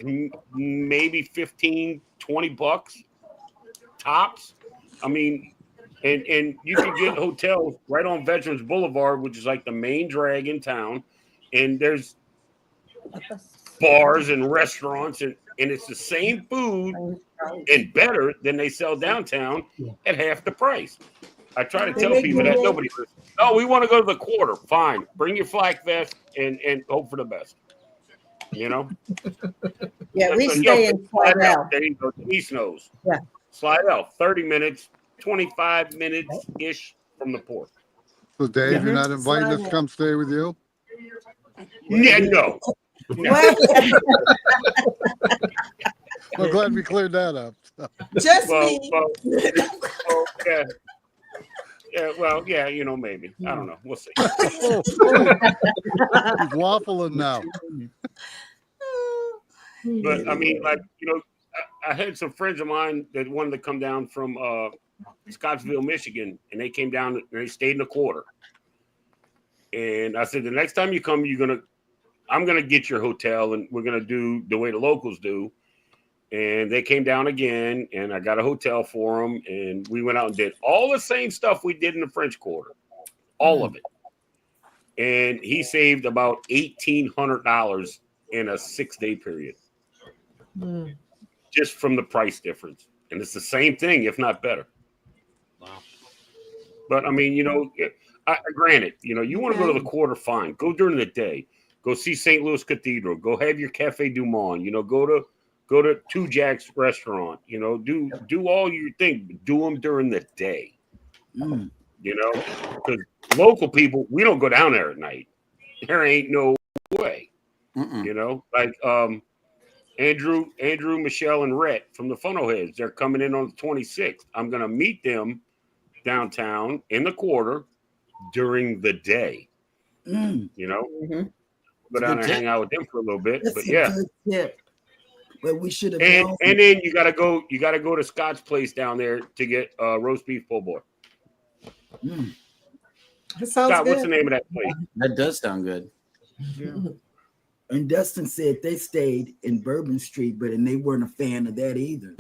maybe $15, $20 tops. I mean, and you can get hotels right on Veterans Boulevard, which is like the main drag in town, and there's bars and restaurants, and it's the same food and better than they sell downtown at half the price. I try to They tell make people you that work. nobody listens. Oh, we want to go to the quarter. Fine. Bring your flak vest and hope for the best. You know? Yeah, we But, stay in slide Slidell. out. There you go. East knows. Yeah. Slide out. 30 minutes, 25 minutes-ish from the port. So, Dave, you're not inviting us Slide to come stay with you? Yeah, no. Well, glad we cleared that up. Just Well, me. yeah. Yeah, well, yeah, you know, maybe. I don't know. We'll see. He's waffling now. But I mean, like, you know, I had some friends of mine that wanted to come down from Scottsville, Michigan, and they came down and they stayed in the quarter. And I said, the next time you come, I'm gonna get your hotel, and we're gonna do the way the locals do. And they came down again, and I got a hotel for them, and we went out and did all the same stuff we did in the French Quarter, all of it. And he saved about $1,800 in a 6-day period, just from the price difference. And it's the same thing, if not better. Wow. But I mean, you know, granted, you know, you want to go to the quarter, fine. Go during the day. Go see St. Louis Cathedral. Go have your Cafe Du Monde. You know, go to Two Jack's restaurant. You know, do all your thing. But do them during the day. You know, because local people, we don't go down there at night. There ain't no way. You know, like Andrew, Michelle, and Rhett from the Funnel Heads. They're coming in on the 26th. I'm gonna meet them downtown in the quarter during the day. You know, go down there and hang out with them for a little bit. That's but a yeah, good tip. But we should have and then you gotta go to Scott's place down there to get roast beef po' boy. That sounds Scott, good. what's the name of that place? That does sound good. And Dustin said they stayed in Bourbon Street, and they weren't a fan of that either.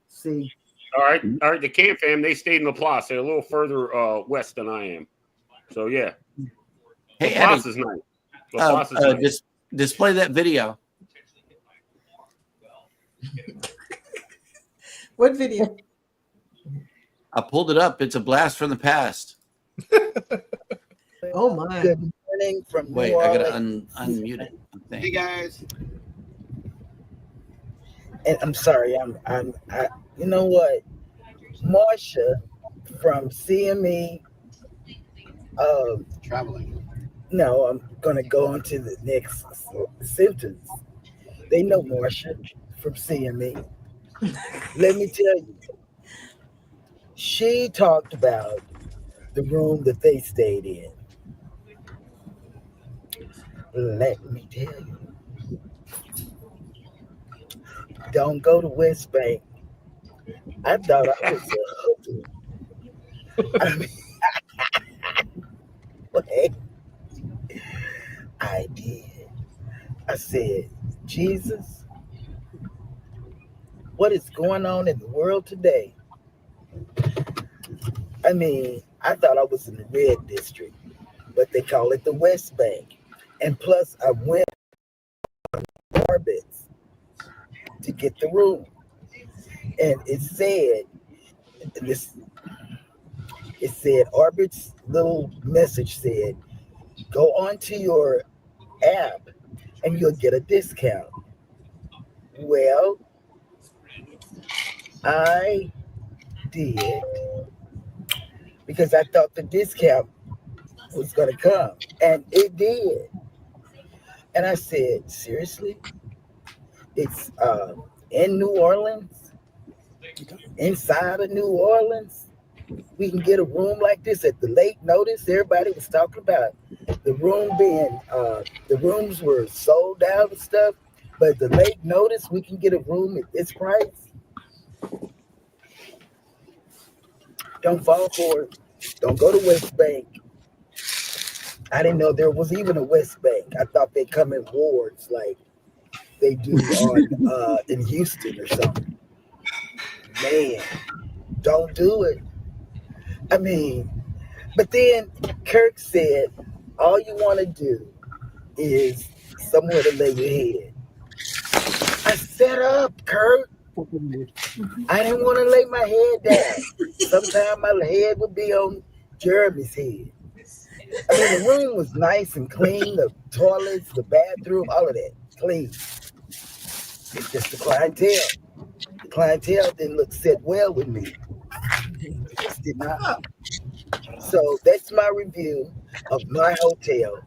See, All right. The Camp fam, they stayed in La Place. They're a little further west than I am. So yeah, Hey, La Place is nice. La Place is nice. Just display that video. What video? I pulled it up. It's a blast from the past. Oh my. Good morning from Wait, New I gotta Orleans. unmute it. Hey guys. And I'm sorry, you know what? Marsha from CME. Traveling. No, I'm gonna go on to the next sentence. They know Marsha from CME. Let me tell you, she talked about the room that they stayed in. Let me tell you, don't go to West Bank. I thought I was a hooker. I mean, wait, I did. I said, Jesus, what is going on in the world today? I mean, I thought I was in the red district, but they call it the West Bank. And plus, I went on Orbitz to get the room. And it said, Orbit's little message said, go onto your app and you'll get a discount. Well, I did because I thought the discount was going to come, and it did. And I said, seriously? It's in New Orleans, inside of New Orleans? We can get a room like this at the late notice. Everybody was talking about the room being, the rooms were sold out and stuff, but the late notice, we can get a room at this price. Don't fall for it. Don't go to West Bank. I didn't know there was even a West Bank. I thought they come in wards like they do on in Houston or something. Man, don't do it. I mean, but then Kirk said, all you want to do is somewhere to lay your head. I set up, Kirk. I didn't want to lay my head down. Sometimes my head would be on Jeremy's head. I mean, the room was nice and clean. The toilets, the bathroom, all of that, clean. It's just the clientele. The clientele didn't sit well with me. It just did not. So that's my review of my hotel,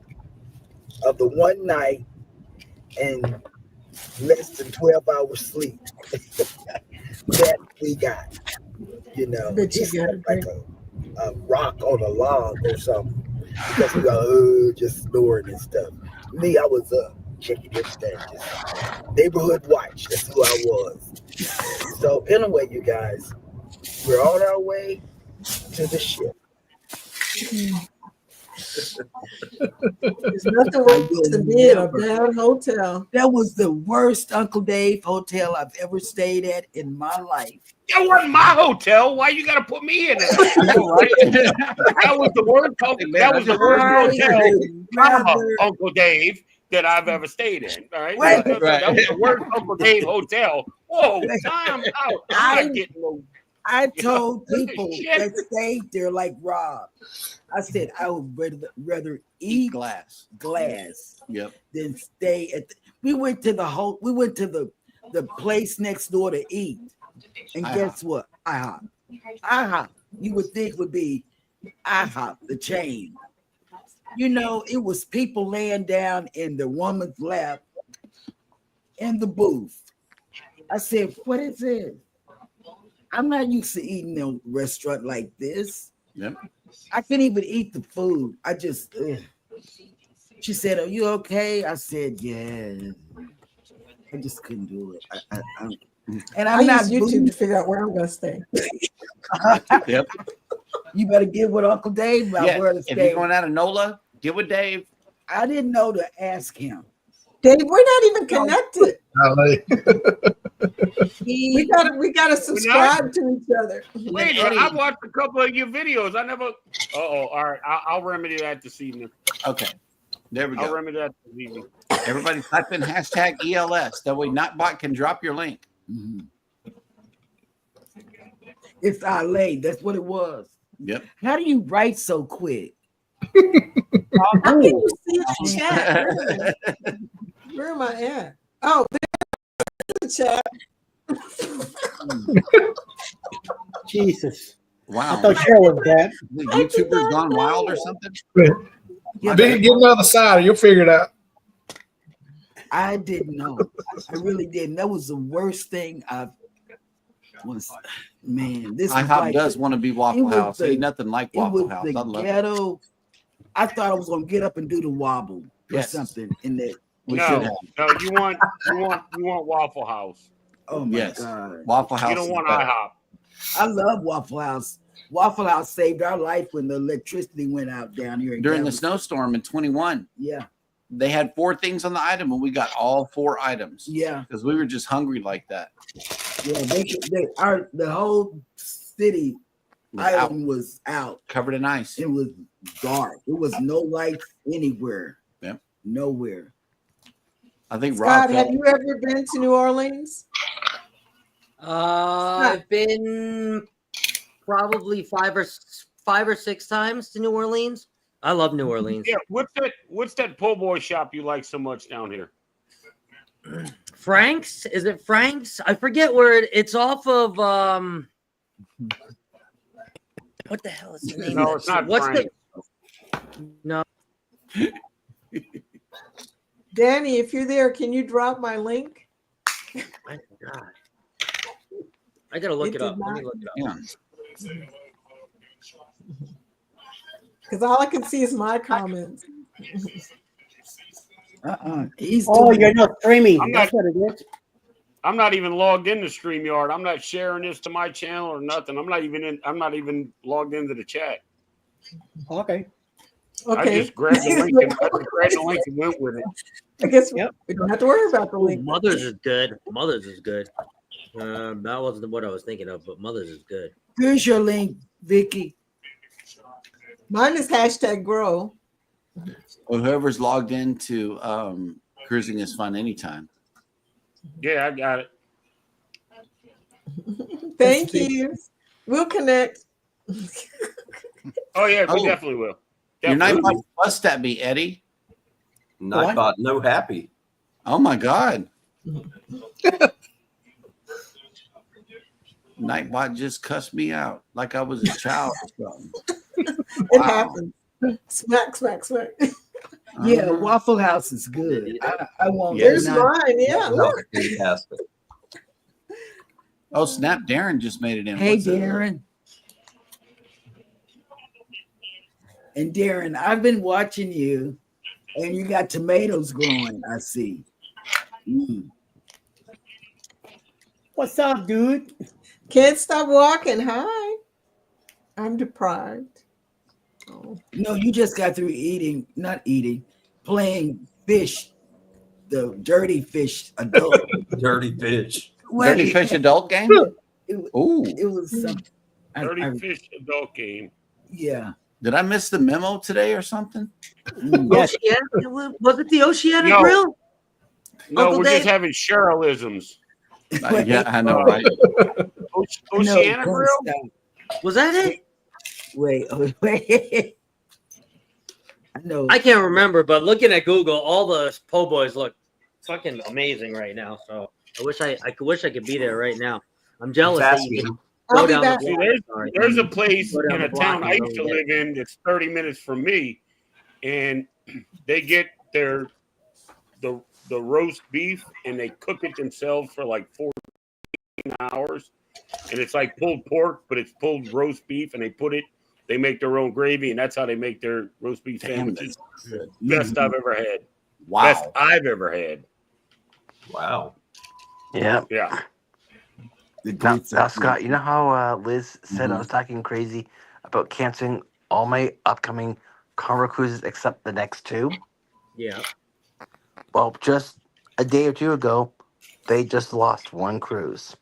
of the one night and less than 12 hours sleep that we got. You know, he slept like a rock on a log or something because we were just snoring and stuff. Me, I was up checking everything, just neighborhood watch. That's who I was. So anyway, you guys, we're on our way to the ship. There's nothing worse than being a bad hotel. That was the worst Uncle Dave hotel I've ever stayed at in my life. That wasn't my hotel. Why you got to put me in it? That was the worst. That was the worst hotel, Uncle Dave, that I've ever stayed in. All right, that was the worst Uncle Dave hotel. Whoa, time out! I'm not getting no. I told people that stayed there like Rob. I said I would rather eat glass than stay at. We went to the place next door to eat, and guess what? IHOP. You would think would be IHOP, the chain. You know, it was people laying down in the woman's lap in the booth. I said, "What is this? I'm not used to eating in a restaurant like this." Yep. I couldn't even eat the food. I just, she said, "Are you okay?" I said, "Yeah." I just couldn't do it. And I use YouTube to figure out where I'm going to stay. Yep. You better get with Uncle Dave about where to stay. If you're going out of NOLA, get with Dave. I didn't know to ask him. Dave, we're not even connected. We gotta subscribe to each other. Wait, I watched a couple of your videos. I never. All right. I'll remedy that this evening. Okay, there we go. I'll remedy that this evening. Everybody type in hashtag ELS. That way, NotBot can drop your link. Mm-hmm. It's LA. That's what it was. Yep. How do you write so quick? How can you see the chat? Where am I at? Oh, there's the chat. Jesus. Wow. I thought Cheryl was dead. The YouTuber's gone wild or something? Big, get another side. You'll figure it out. I didn't know. I really didn't. That was the worst thing I've was. Man, this IHOP like does want to be Waffle House. Ain't nothing like Waffle House. The I love it. ghetto. I thought I was gonna get up and do the wobble or something in that. No, you want Waffle House. Oh my Yes. God. Waffle House. You don't is want better. IHOP. I love Waffle House. Waffle House saved our life when the electricity went out down here in During the Galveston. snowstorm in 21. Yeah. They had 4 things on the item, and we got all 4 items. Yeah. Because we were just hungry like that. Yeah, the whole city island was out. Covered in ice. It was dark. It was no lights anywhere. Yep. Nowhere. I think Scott, have you ever been to New Orleans? I've been probably 5 or 6 times to New Orleans. I love New Orleans. Yeah, what's that po' boy shop you like so much down here? Frank's? Is it Frank's? I forget where it's off of. What the hell is the name? No, of it's that not shit? Frank's. No. Danny, if you're there, can you drop my link? I forgot. I gotta look it up. Let me look it up. Yeah. Because all I can see is my comments. He's you're not streaming. I'm That's not- what it is. I'm not even logged into StreamYard. I'm not sharing this to my channel or nothing. I'm not even logged into the chat. Okay. I just grabbed the link and went with it. I guess we don't have to worry about the link. Mother's is good. Mother's is good. That wasn't what I was thinking of, but Mother's is good. Here's your link, Vicky. Mine is #grow. Or whoever's logged into Cruising is Fun Anytime. Yeah, I got it. Thank you. We'll connect. Oh yeah, we Oh. definitely will. Your Definitely. Nightbot fussed at me, Eddie. Nightbot, no happy. Oh my God. Nightbot just cussed me out like I was a child or something. It happens. Smack, smack, smack. Yeah, Waffle House is good. I won't. There's deny- mine. Yeah, look. Fantastic. Oh, snap. Darren just made it in. Hey, What's up? Darren. And Darren, I've been watching you, and you got tomatoes growing. I see. What's up, dude? Can't stop walking. Hi. I'm deprived. Oh. No, you just got through playing fish, the dirty fish adult. Dirty fish. Dirty Fish adult game? Ooh. It was something. Dirty Fish adult game. Yeah. Did I miss the memo today or something? Yes. Was it the Oceana No. Grill? No, Uncle we're Dave? just having Cherylisms. Yeah, I know, right? Oceana Grill? Was that it? Wait. I know. I can't remember, but looking at Google, all the po' boys look fucking amazing right now. So I wish I could be there right now. I'm jealous that you can I'll go be down back. the See, block. there's a place Go down in the a block town and I go used to get live in that's 30 minutes from me, and they get the roast beef and they cook it themselves for like 14 hours, and it's like pulled pork, but it's pulled roast beef, and they make their own gravy, and that's how they make their roast beef sandwiches. Best I've ever had. Wow. Best I've ever had. Wow. Yeah. Yeah. Now, Scott, you know how Liz said I was talking crazy about canceling all my upcoming Carnival cruises except the next 2? Yeah. Well, just a day or 2 ago, they just lost 1 cruise.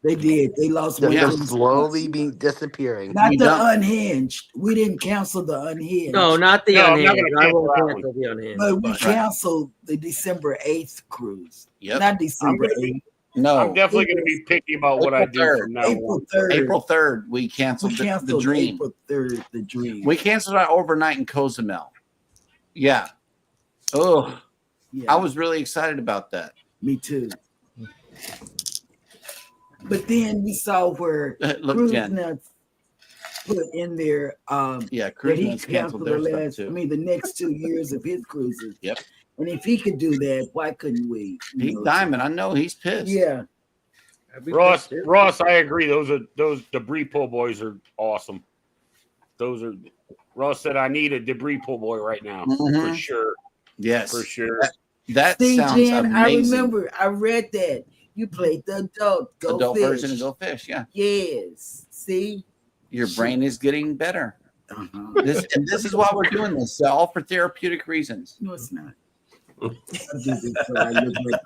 They did. They lost They're one. just slowly being disappearing. Not the unhinged. We didn't cancel the unhinged. No, not the No, I'm not unhinged. gonna I won't cancel that cancel the unhinged. But we but- canceled the December 8th cruise. Yep. Not December I'm gonna be- 8th. No. I'm definitely going to be picky about what I do April from now April on. 3rd. April 3rd, we canceled, We the canceled dream. April 3rd, the dream. We canceled our overnight in Cozumel. Yeah. Oh, Yeah. I was really excited about that. Me too. But then we saw where Look, Cruise Jen. Nuts put in there Yeah, that Cruise he Nuts canceled canceled the their stuff too. the next 2 years of his cruises. Yep. And if he could do that, why couldn't we? He's diamond. I know he's pissed. Yeah. Ross, I agree. Those debris pull boys are awesome. Ross said I need a debris pull boy right now for sure. Yes, for sure. That See, sounds Jen, amazing. I remember I read that. You played the adult Fish. version of Go Fish, yeah. Yes. See? Your brain is getting better. This is why we're doing this, all for therapeutic reasons. No, it's not.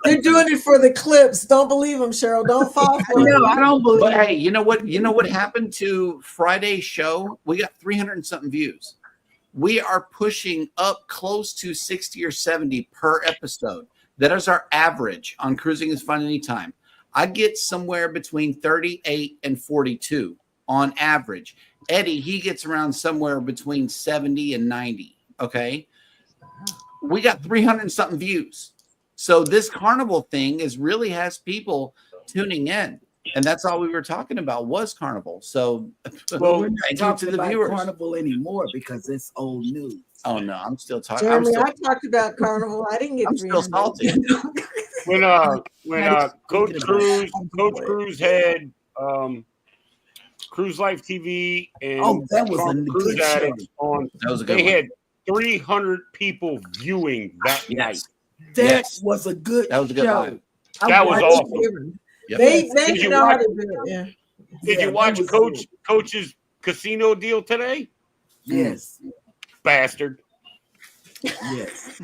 They're doing it for the clips. Don't believe them, Cheryl. Don't fall for it. No, I don't believe. But hey, you know what? You know what happened to Friday's show? We got 300 and something views. We are pushing up close to 60 or 70 per episode. That is our average on Cruising is Fun Anytime. I get somewhere between 38 and 42 on average. Eddie, he gets around somewhere between 70 and 90. Okay. We got 300 and something views. So this carnival thing really has people tuning in. And that's all we were talking about was carnival. So We're not thank you talking to the about viewers. carnival anymore because it's old news. Oh no, I'm still talking. Jeremy, I talked about Carnival. I didn't get I'm still 300. salty. When Coach Cruz had Cruise Life TV and that was a Cruise good Addicts show. on, That was a good they one. had 300 people viewing that night. That was a good That was a good show. live. That was watched awesome. Yep. They Did you know how watch- to do it. Yeah. Did you watch Coach's casino deal today? Yes. Bastard. Yes.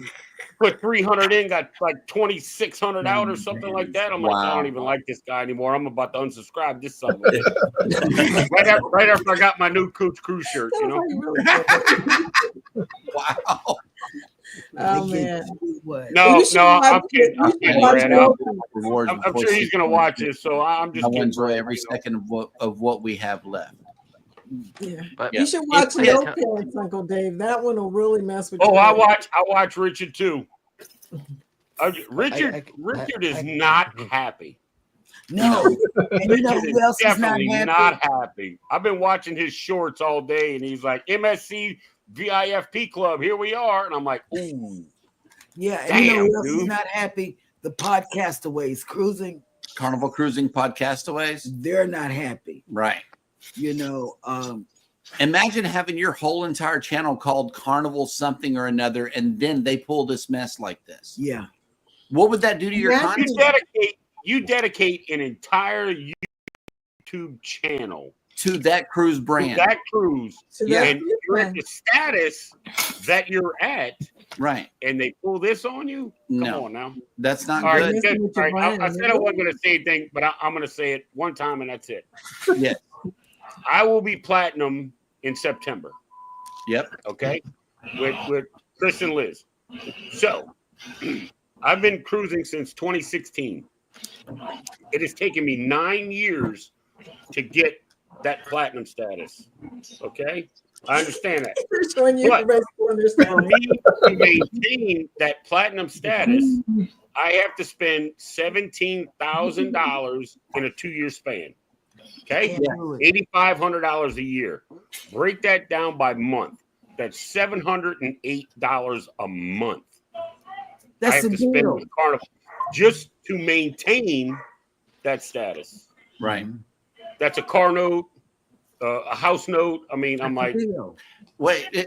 Put 300 in, got like 2,600 out or something like that. I'm like, I don't even like this guy anymore. I'm about to unsubscribe this son of a bitch. right after I got my new Coach Cruz shirt, you know. Wow. Oh man. No, I'm kidding. I'm kidding, Brad. I'm Before sure he's gonna watch this, so I'm I just will kidding. enjoy every second of what we have left. Yeah. But You should watch No Pants, Uncle Dave. That one will really mess with you. Oh, I watch Richard too. Richard is not happy. No. And you know who else is not Definitely happy? not happy. I've been watching his shorts all day, and he's like, MSC VIFP Club, here we are. And I'm like, ooh. Yeah, and Damn, you know who else dude. is not happy? The podcastaways cruising. Carnival Cruising Podcastaways. They're not happy. Right. You know, imagine having your whole entire channel called Carnival something or another, and then they pull this mess like this. Yeah. What would that do to your content? You dedicate an entire YouTube channel To that cruise brand. to that cruise, Yeah. and you're at the status that you're at, Right. and they pull this on you? Come No. on now. That's not All right, good. all right. I said I wasn't going to say anything, but I'm going to say it one time, and that's it. Yeah. I will be platinum in September. Yep. Okay, with Chris and Liz. So I've been cruising since 2016. It has taken me 9 years to get that platinum status. Okay, I understand that. Showing you But the rest to understand. for me to maintain that platinum status, I have to spend $17,000 in a 2-year span. Okay, $8,500 a year. Break that down by month. That's $708 a month. That's I have a to spend deal. with Carnival just to maintain that status. Right. That's a car note, a house note. I mean, I'm like, wait,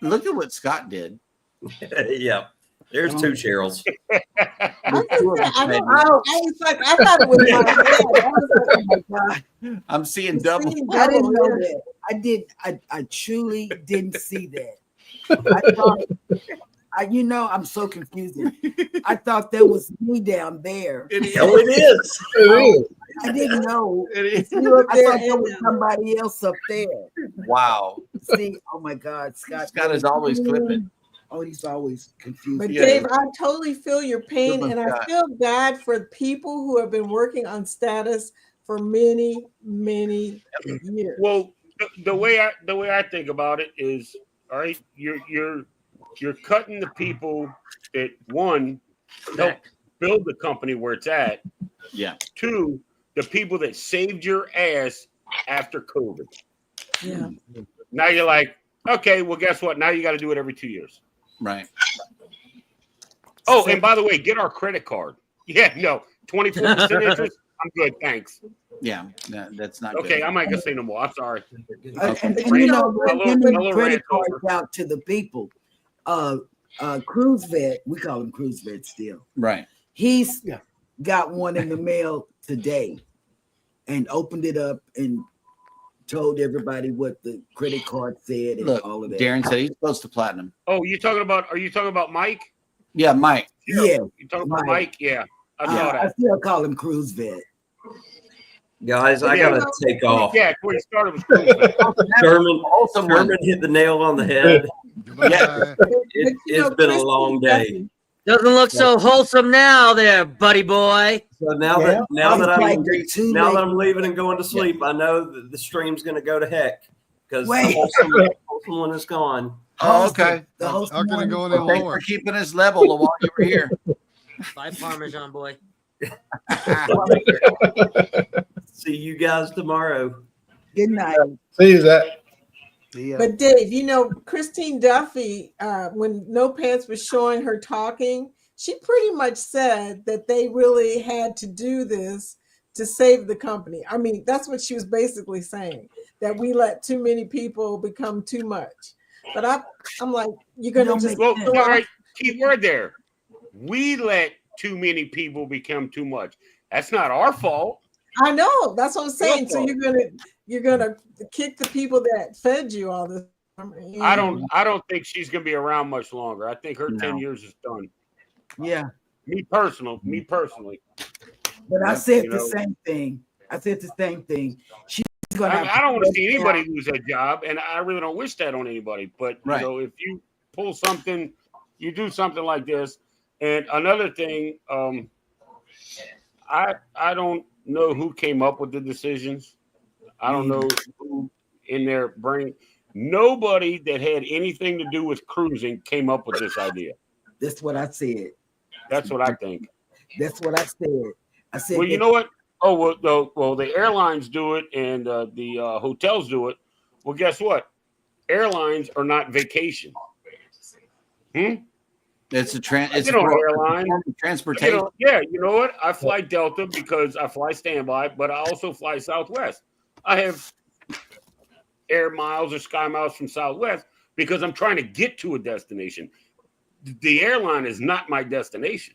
look at what Scott did. Yeah. There's two Cheryls. I was like, I thought it was my dad. I was like, oh my God. I'm seeing double. I didn't know that. I truly didn't see that. I thought, you know, I'm so confused. I thought that was me down there. It is. I didn't know. It is. You up there, I thought there was somebody else up there. Wow. See, oh my God, Scott. Scott is always clipping. Oh, he's always confused. But Dave, I totally feel your pain, Good one, and I Scott. feel bad for people who have been working on status for many, many years. well, the way I think about it is, all right, you're you're cutting the people that, one, help build the company where it's at. Yeah. Two, the people that saved your ass after COVID. Yeah. Now you're like, okay, well, guess what? Now you got to do it every 2 years. Right. Oh, and by the way, get our credit card. Yeah, no, 24% interest. I'm good, thanks. Yeah, that's not okay. good. I might just say no more. I'm sorry. And you know, we're giving credit cards out to the people. Cruise vet, we call him Cruise Vet still. Right. He's got one in the mail today and opened it up and told everybody what the credit card said and Look, all of that. Darren said he's close to platinum. Oh, are you talking about Mike? Yeah, Mike. Yeah. You talking about Mike? Yeah. I saw that. I still call him Cruise Vet. Guys, I gotta take off. Yeah, where you started was cool. Sherman hit the nail on the head. Yeah. It's been a long day. Doesn't look so wholesome now, there, buddy boy. So now that I'm leaving and going to sleep, I know that the stream's going to go to heck because the wholesome one is gone. Oh, okay. How can it go any Thanks lower? for keeping us level while you were here. Bye, Parmesan boy. See you guys tomorrow. Good night. See you, Zach. But Dave, you know, Christine Duffy, when No Pants was showing her talking, she pretty much said that they really had to do this to save the company. I mean, that's what she was basically saying, that we let too many people become too much. But I'm like, you're going to just... Well, all right, key word there. We let too many people become too much. That's not our fault. I know. That's what I'm saying. So you're gonna kick the people that fed you all this. I don't think she's gonna be around much longer. I think her 10 years is done. Yeah. Me personally. But I said the same thing. She's gonna. I don't want to see anybody lose their job, and I really don't wish that on anybody. But you know, if you pull something, you do something like this. And another thing, I don't know who came up with the decisions. I don't know who in their brain. Nobody that had anything to do with cruising came up with this idea. That's what I said. That's what I think. That's what I said. I said. Well, you know what? Oh, well, the airlines do it and the hotels do it. Well, guess what? Airlines are not vacation. It's a airline transportation. You know what? I fly Delta because I fly standby, but I also fly Southwest. I have air miles or sky miles from Southwest because I'm trying to get to a destination. The airline is not my destination.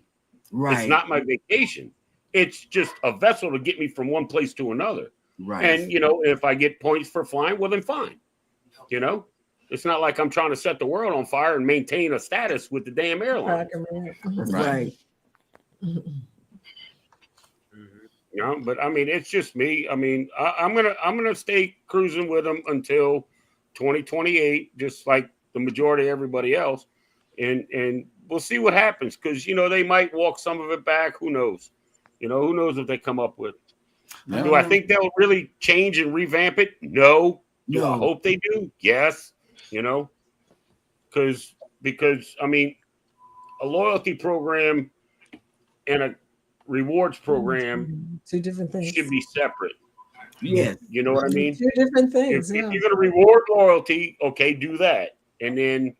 Right. It's not my vacation. It's just a vessel to get me from one place to another. Right. And if I get points for flying, well then fine. It's not like I'm trying to set the world on fire and maintain a status with the damn airline. Right. But I mean, it's just me. I mean, I'm gonna stay cruising with them until 2028, just like the majority of everybody else, and we'll see what happens because they might walk some of it back. Who knows? Who knows what they come up with? No. Do I think they'll really change and revamp it? No. Do I hope they do? Yes. Because I mean, a loyalty program and a rewards program, two different things, should be separate. Yes. You know what I mean? Two different things. If you're going to reward loyalty, okay, do that, and then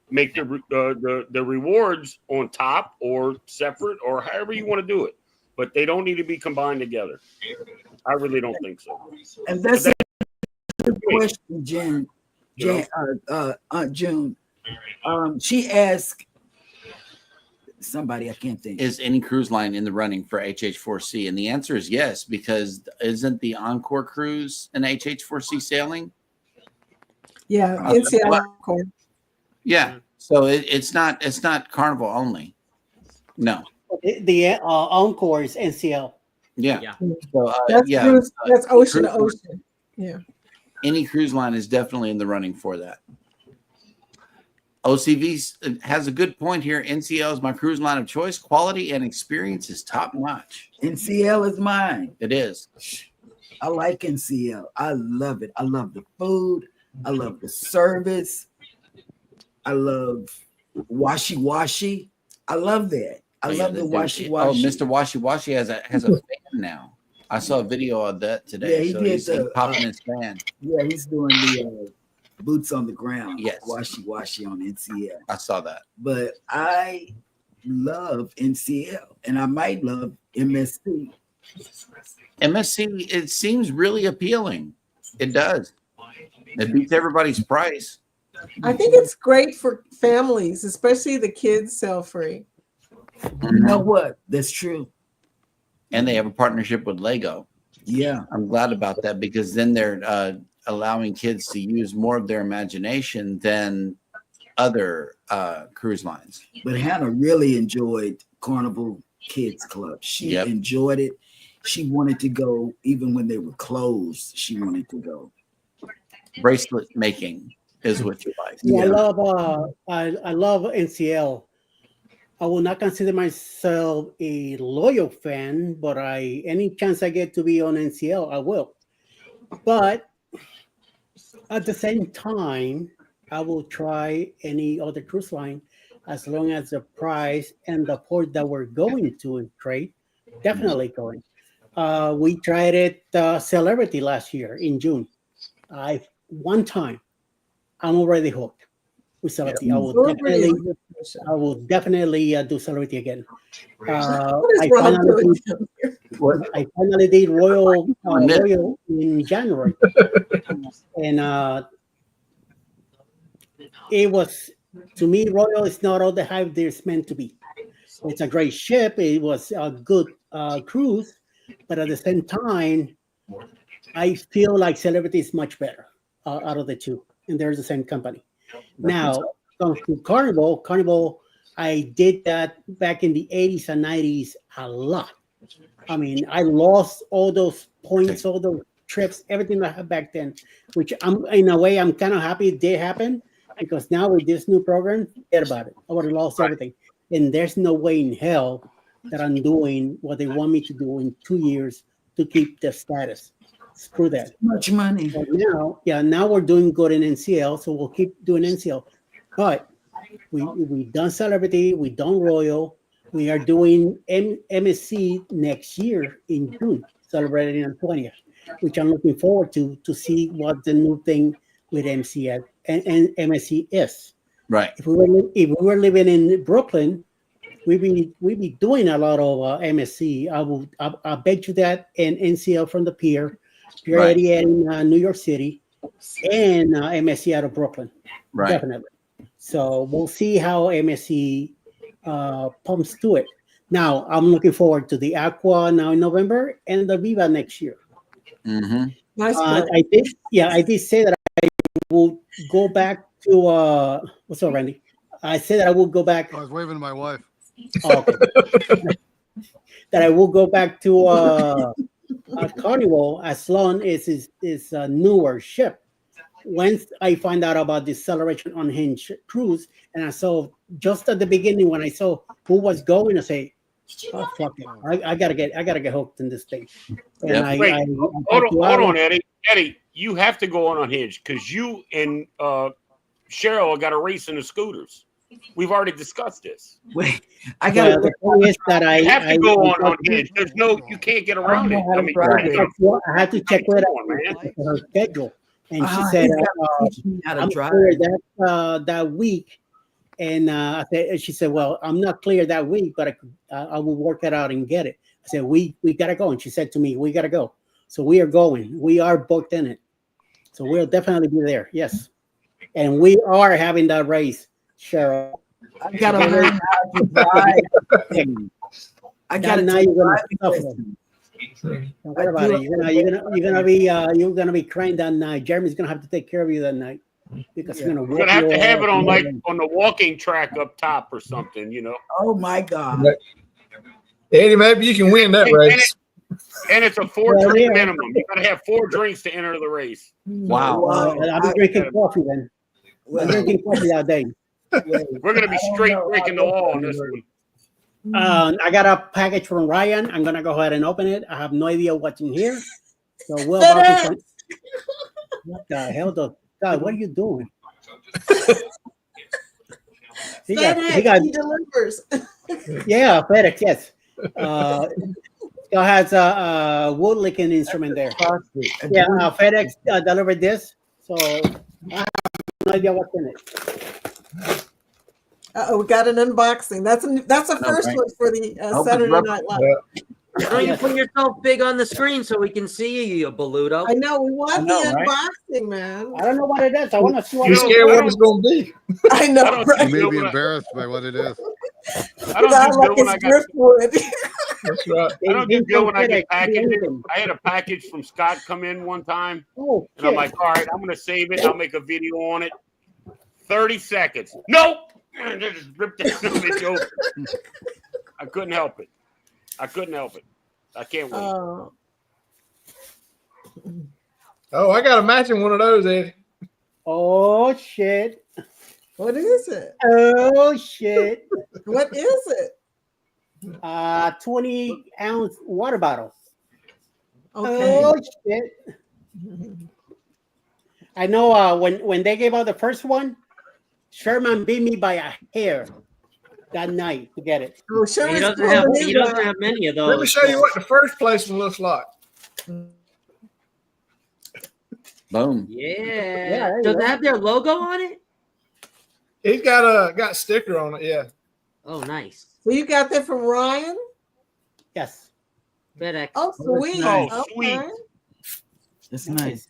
make the rewards on top or separate or however you want to do it. But they don't need to be combined together. I really don't think so. And that's a good question, Aunt June. She asked somebody, I can't think. Is any cruise line in the running for HH4C? And the answer is yes, because isn't the Encore cruise an HH4C sailing? Yeah, NCL Encore. Yeah, so it's not Carnival only. No. The Encore is NCL. Yeah. So, that's ocean to ocean. Yeah. Any cruise line is definitely in the running for that. OCV has a good point here. NCL is my cruise line of choice. Quality and experience is top notch. NCL is mine. It is. I like NCL. I love it. I love the food. I love the service. I love Washi Washi. I love that. I love the Washi Oh, Washi. Mr. Washi Washi has a fan now. I saw a video of that today. Yeah, he so did he's popping his fan. Yeah, he's doing the boots on the ground. Yes. Washi Washi on NCL. I saw that. But I love NCL and I might love MSC. MSC, it seems really appealing. It does. It beats everybody's price. I think it's great for families, especially the kids sell free. You know what? That's true. And they have a partnership with Lego. Yeah. I'm glad about that because then they're allowing kids to use more of their imagination than other cruise lines. But Hannah really enjoyed Carnival Kids Club. She enjoyed it. She wanted to go even when they were closed. She wanted to go. Bracelet making is what you like. Yeah, I love NCL. I will not consider myself a loyal fan, but any chance I get to be on NCL, I will. But at the same time, I will try any other cruise line as long as the price and the port that we're going to is great. Definitely going. We tried it Celebrity last year in June. One time, I'm already hooked with Celebrity. I will definitely do Celebrity again. I finally did Royal in January, and it was, to me, Royal is not all the hype there's meant to be. It's a great ship. It was a good cruise, but at the same time, I feel like Celebrity is much better out of the two, and they're the same company. Now, comes to Carnival, I did that back in the 80s and 90s a lot. I mean, I lost all those points, all those trips, everything I had back then, which in a way, I'm kind of happy it did happen, because now with this new program, forget about it. I would have lost everything. And there's no way in hell that I'm doing what they want me to do in 2 years to keep the status. Screw that. Much money. But now we're doing good in NCL, so we'll keep doing NCL. But we done Celebrity, we done Royal, we are doing MSC next year in June, celebrating on 20th, which I'm looking forward to see what the new thing with MSC is. Right. If we were living in Brooklyn, we'd be doing a lot of MSC. I bet you that, and NCL from the pier, Pier 88 in New York City, and MSC out of Brooklyn. Right. Definitely. So we'll see how MSC pumps to it. Now I'm looking forward to the Aqua now in November and the Viva next year. Mm-hmm. Nice. I did say that I will go back to what's up, Randy? I said that I will go back. I was waving to my wife. Oh, okay. That I will go back to Carnival as long as it's a newer ship. Once I find out about the Acceleration Unhinged cruise, and I saw just at the beginning when I saw who was going, I say, "Oh fuck it, I gotta get hooked in this thing." And Wait, hold on, Eddie. Eddie, you have to go on Unhinged because you and Cheryl got a race in the scooters. We've already discussed this. Wait, I got the thing is that you have to go on Unhinged. There's you can't get around it. I mean, I had to check with her schedule. And she said, "I'm clear that week." And she said, "Well, I'm not clear that week, but I will work it out and get it." I said, "We gotta go." And she said to me, "We gotta go." So we are going. We are booked in it. So we'll definitely be there. Yes, and we are having that race, Cheryl. I gotta learn how to drive. I gotta now you're gonna suffer. Don't worry about it. You're gonna be crying that night. Jeremy's gonna have to take care of you that night because we're gonna have to have it on on the walking track up top or something, you know. Oh my God, Eddie, maybe you can win that race. And it's a 4-drink minimum. You gotta have 4 drinks to enter the race. Wow. I'll be drinking coffee then. I'm drinking coffee that day. We're gonna be straight breaking the wall on this one. I got a package from Ryan. I'm gonna go ahead and open it. I have no idea what's in here. So we'll what the hell, God? What are you doing? He FedEx, got he delivers. yeah, FedEx, yes. Still has a wood licking instrument there. Yeah, FedEx delivered this, so I have no idea what's in it. We got an unboxing. That's a first right. one for the Saturday Night Live. Why don't you put yourself big on the screen so we can see you, Baluto? I know we want I know, the right? unboxing, man. I don't know what it is. I want to see what You're scared what it's going to be. I know, right? You may be embarrassed by what it is. I don't Sounds do like good when I it's got. driftwood. That's right. I don't do good when I get packages. anything. I had a package from Scott come in one time, Oh, and I'm shit. like, all right, I'm gonna save it. I'll make a video on it. 30 seconds. Nope. And just ripped that son of a bitch open. I couldn't help it. I can't wait. Oh, I got to matching one of those, Eddie. Oh shit! What is it? Oh shit! What is it? 20-ounce water bottle. Okay. Oh shit! I know. When they gave out the first one, Sherman beat me by a hair that night to get it. Oh, He doesn't have many of those. Let me show you what the first place one looks like. Boom. Yeah. Does it have their logo on it? He's got a sticker on it. Yeah. Oh, nice. So you got that from Ryan? Yes. FedEx. Oh, sweet. Oh, Okay. That's nice.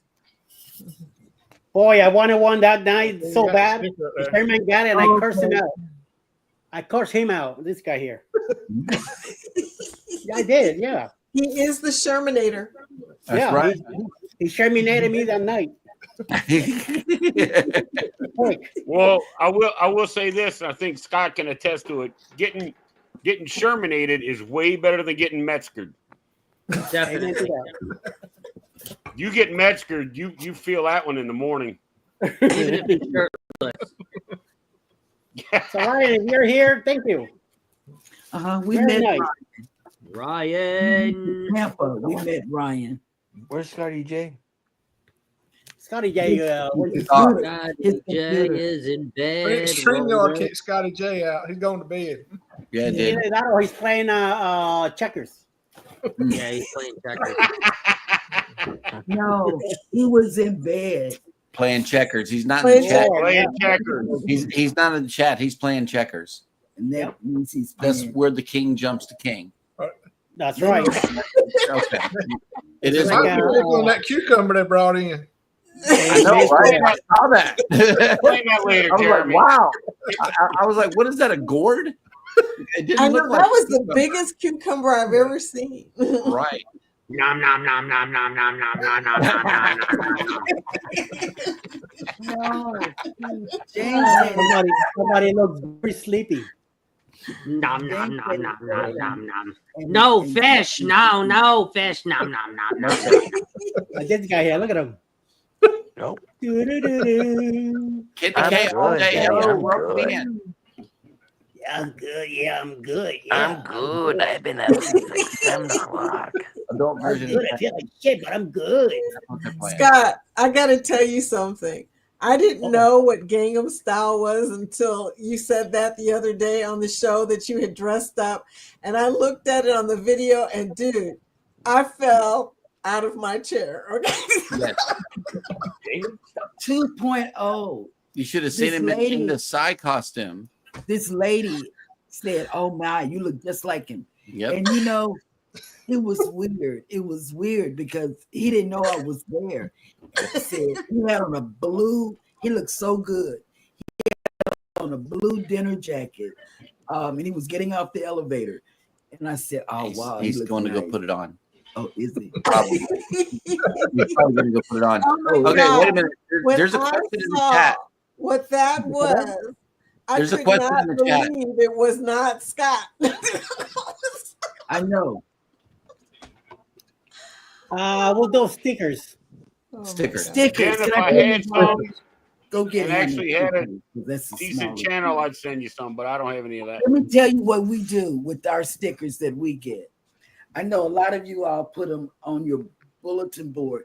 Boy, I wanted one that night You so got bad. the sticker up there. Sherman got it, and I cursed him Okay. out. I cursed him out. This guy here. Yeah, I did. Yeah. He is the Shermanator. That's yeah. right. He Sherminated me that night. Quick. Well, I will say this. I think Scott can attest to it. Getting Shermanated is way better than getting Metzgered. Definitely. You get Metzgered, you feel that one in the morning. Even if it's shirtless. So Ryan, if you're here, thank you. We Very met nice. Ryan. Tampa. We met Ryan. Where's Scotty J? Scotty J. Scotty J is in bed. StreamYard kicked Scotty J out. He's going to bed. Yeah, it Either did. that or he's playing checkers. Yeah, he's playing checkers. No, he was in bed. Playing checkers. He's not in Playing the chat. Playing checkers. He's not in the chat. He's playing checkers. And that means he's That's playing. where the king jumps to king. That's right. Okay. It is. I was on that cucumber they brought in. I know, right? I saw that. Play that later, I was Jeremy. like, wow. I was like, what is that? A gourd? It didn't I know look like that was the cucumber. biggest cucumber I've ever seen. Right. Nom nom nom nom nom nom nom nom nom nom nom nom. No. James, Somebody looks very sleepy. Nom nom nom nom nom nom nom. No fish. No fish. Nom nom nom nom. This guy here, look at him. Nope. Do-do-do-do. Kid I'm K all good, day. Daddy, Hello, I'm welcome good. in. Yeah, I'm good. Yeah, I'm good. I'm good. I've been up since like 7 o'clock. Adult I'm version. good. I feel like shit, but I'm good. Scott, I got to tell you something. I didn't know what Gangnam Style was until you said that the other day on the show that you had dressed up. And I looked at it on the video and dude, I fell out of my chair. Okay. Yes. 2.0. You should have seen This him lady- in the Psy costume. This lady said, "Oh my, you look just like him." Yep. And you know, it was weird. It was weird because he didn't know I was there. He said he had on a blue. He looked so good. He had on a blue dinner jacket, and he was getting off the elevator. And I said, "Oh wow, he He's looks going to go nice." put it on. Oh, is he? Probably. He's probably going to go put it on. Oh my Okay, God. wait a minute. When There's a I question in the saw chat. what that was, There's a I could question not in the chat. believe it was not Scott. I know. We'll do stickers. Stickers. Stickers. Jen, if Can I I had some go get and him actually a had a sticker? That's a decent smaller channel, one. I'd send you some, but I don't have any of that. Let me tell you what we do with our stickers that we get. I know a lot of you all put them on your bulletin board,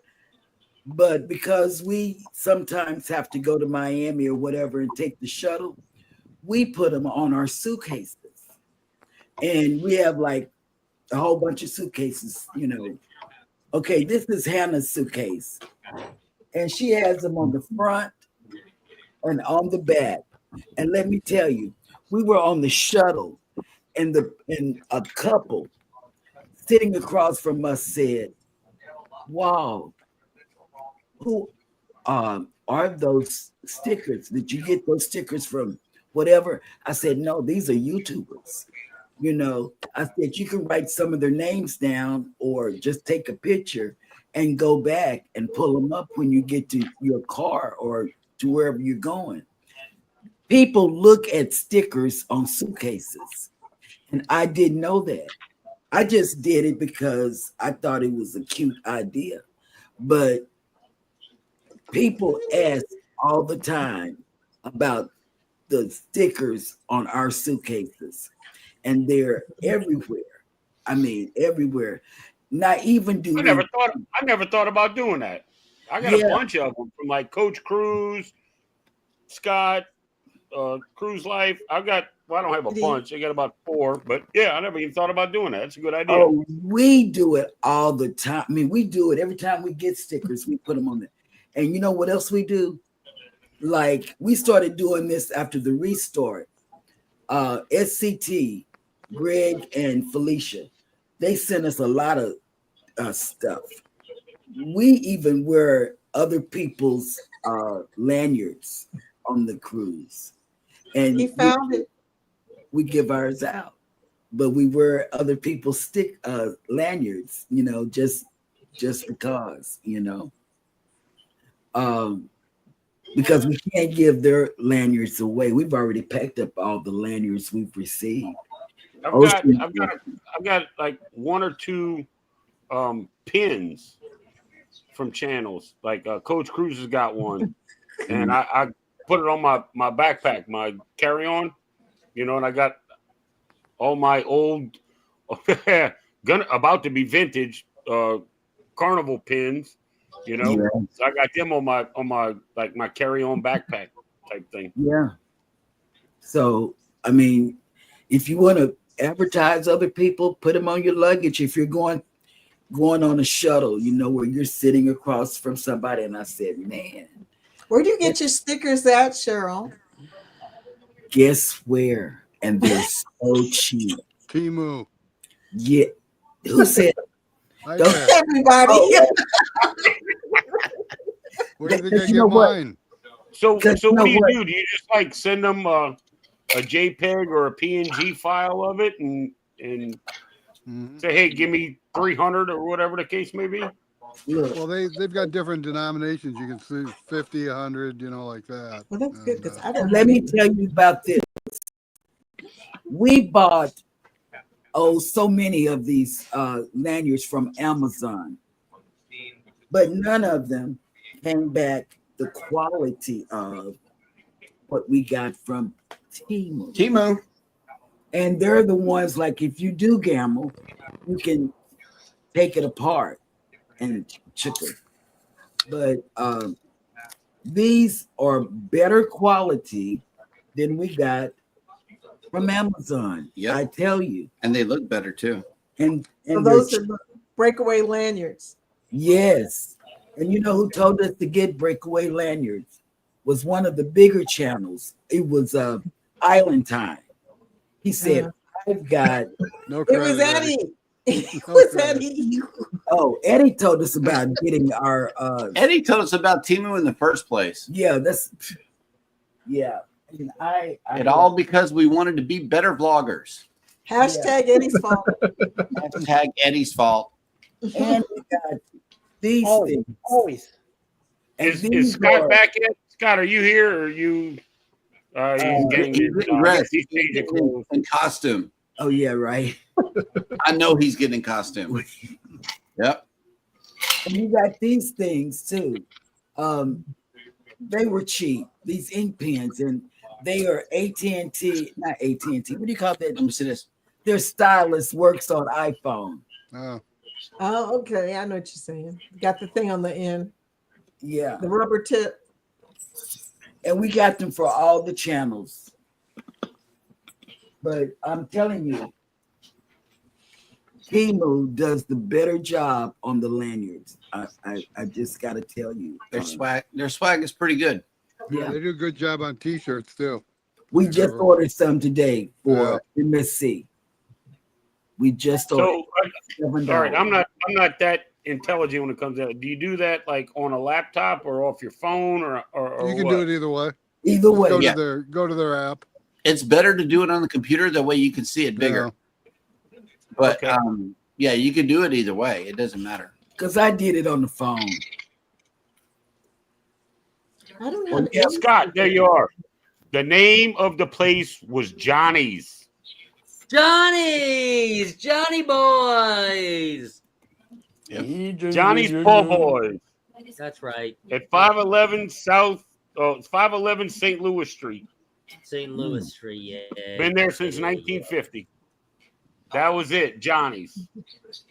but because we sometimes have to go to Miami or whatever and take the shuttle, we put them on our suitcases. And we have like a whole bunch of suitcases, you know. Okay, this is Hannah's suitcase. And she has them on the front and on the back. And let me tell you, we were on the shuttle, and a couple sitting across from us said, "Wow, who are those stickers? Did you get those stickers from whatever?" I said, "No, these are YouTubers." You know, I said, "You can write some of their names down or just take a picture and go back and pull them up when you get to your car or to wherever you're going." People look at stickers on suitcases, and I didn't know that. I just did it because I thought it was a cute idea. But people ask all the time about the stickers on our suitcases, and they're everywhere. I mean, everywhere. Not even do I never thought about doing that. I got a bunch of them from like Coach Cruz, Scott, Cruise Life. I don't have a bunch. I got about 4, but yeah, I never even thought about doing that. That's a good idea. Oh, we do it all the time. I mean, we do it every time we get stickers, we put them on there. And you know what else we do? Like, we started doing this after the restart. SCT, Greg and Felicia, they sent us a lot of stuff. We even wear other people's lanyards on the cruise. And he found it. We give ours out, but we wear other people's lanyards, you know, just because, you know, because we can't give their lanyards away. We've already packed up all the lanyards we've received. I've got like 1 or 2 pins from channels. Like Coach Cruz has got one, and I put it on my backpack, my carry-on, you know, and I got all my old about to be vintage carnival pins, you know. Yeah. So I got them on my like my carry-on backpack type thing. Yeah. So I mean, if you want to advertise other people, put them on your luggage. If you're going on a shuttle, you know, where you're sitting across from somebody. And I said, man, where do you get your stickers at, Cheryl? Guess where? And they're so cheap. Timu. Yeah. Who said? Everybody. Oh. Where do you think I get mine? So what do you do? Do you just like send them a JPEG or a PNG file of it and say, hey, give me 300 or whatever the case may be? Well, they've got different denominations. You can see 50, 100, you know, like that. Well, that's good. Let me tell you about this. We bought so many of these lanyards from Amazon, but none of them came back the quality of what we got from Timu. And they're the ones, like, if you do gamble, you can take it apart and chip it. But these are better quality than we got from Amazon. Yeah, I tell you. And they look better too. And so those are the breakaway lanyards. Yes. And you know who told us to get breakaway lanyards? Was one of the bigger channels. It was Island Time. He said, I've got no credit. It was Eddie. It was Eddie. Oh, Eddie told us about getting our Eddie told us about Timu in the first place. Yeah, I it all because we wanted to be better vloggers. Hashtag Eddie's fault. Hashtag Eddie's fault. And we got these things. Always. Is Scott back yet? Scott, are you here or are you he's getting in costume? Oh yeah, right. I know he's getting in costume. Yep. And you got these things too. They were cheap, these ink pens, and they are AT&T, not AT&T. What do you call that? Let me see this. Their stylus works on iPhone. Oh, okay. I know what you're saying. Got the thing on the end. Yeah. The rubber tip. And we got them for all the channels. But I'm telling you, Temu does the better job on the lanyards. I just got to tell you, Their swag is pretty good. Yeah, they do a good job on T-shirts too. We just ordered some today for MSC. We just ordered. So, all right, I'm not that intelligent when it comes to. Do you do that like on a laptop or off your phone or You can what? do it either way. Either way, Go to their app. It's better to do it on the computer. That way you can see it bigger. But yeah, you can do it either way. It doesn't matter. Because I did it on the phone. I don't know. Scott, there you are. The name of the place was Johnny's. Johnny Boys. Johnny's Po' Boys. That's right. At 511 South, 511 St. Louis Street. St. Louis Street, yeah. Been there since 1950. That was it, Johnny's.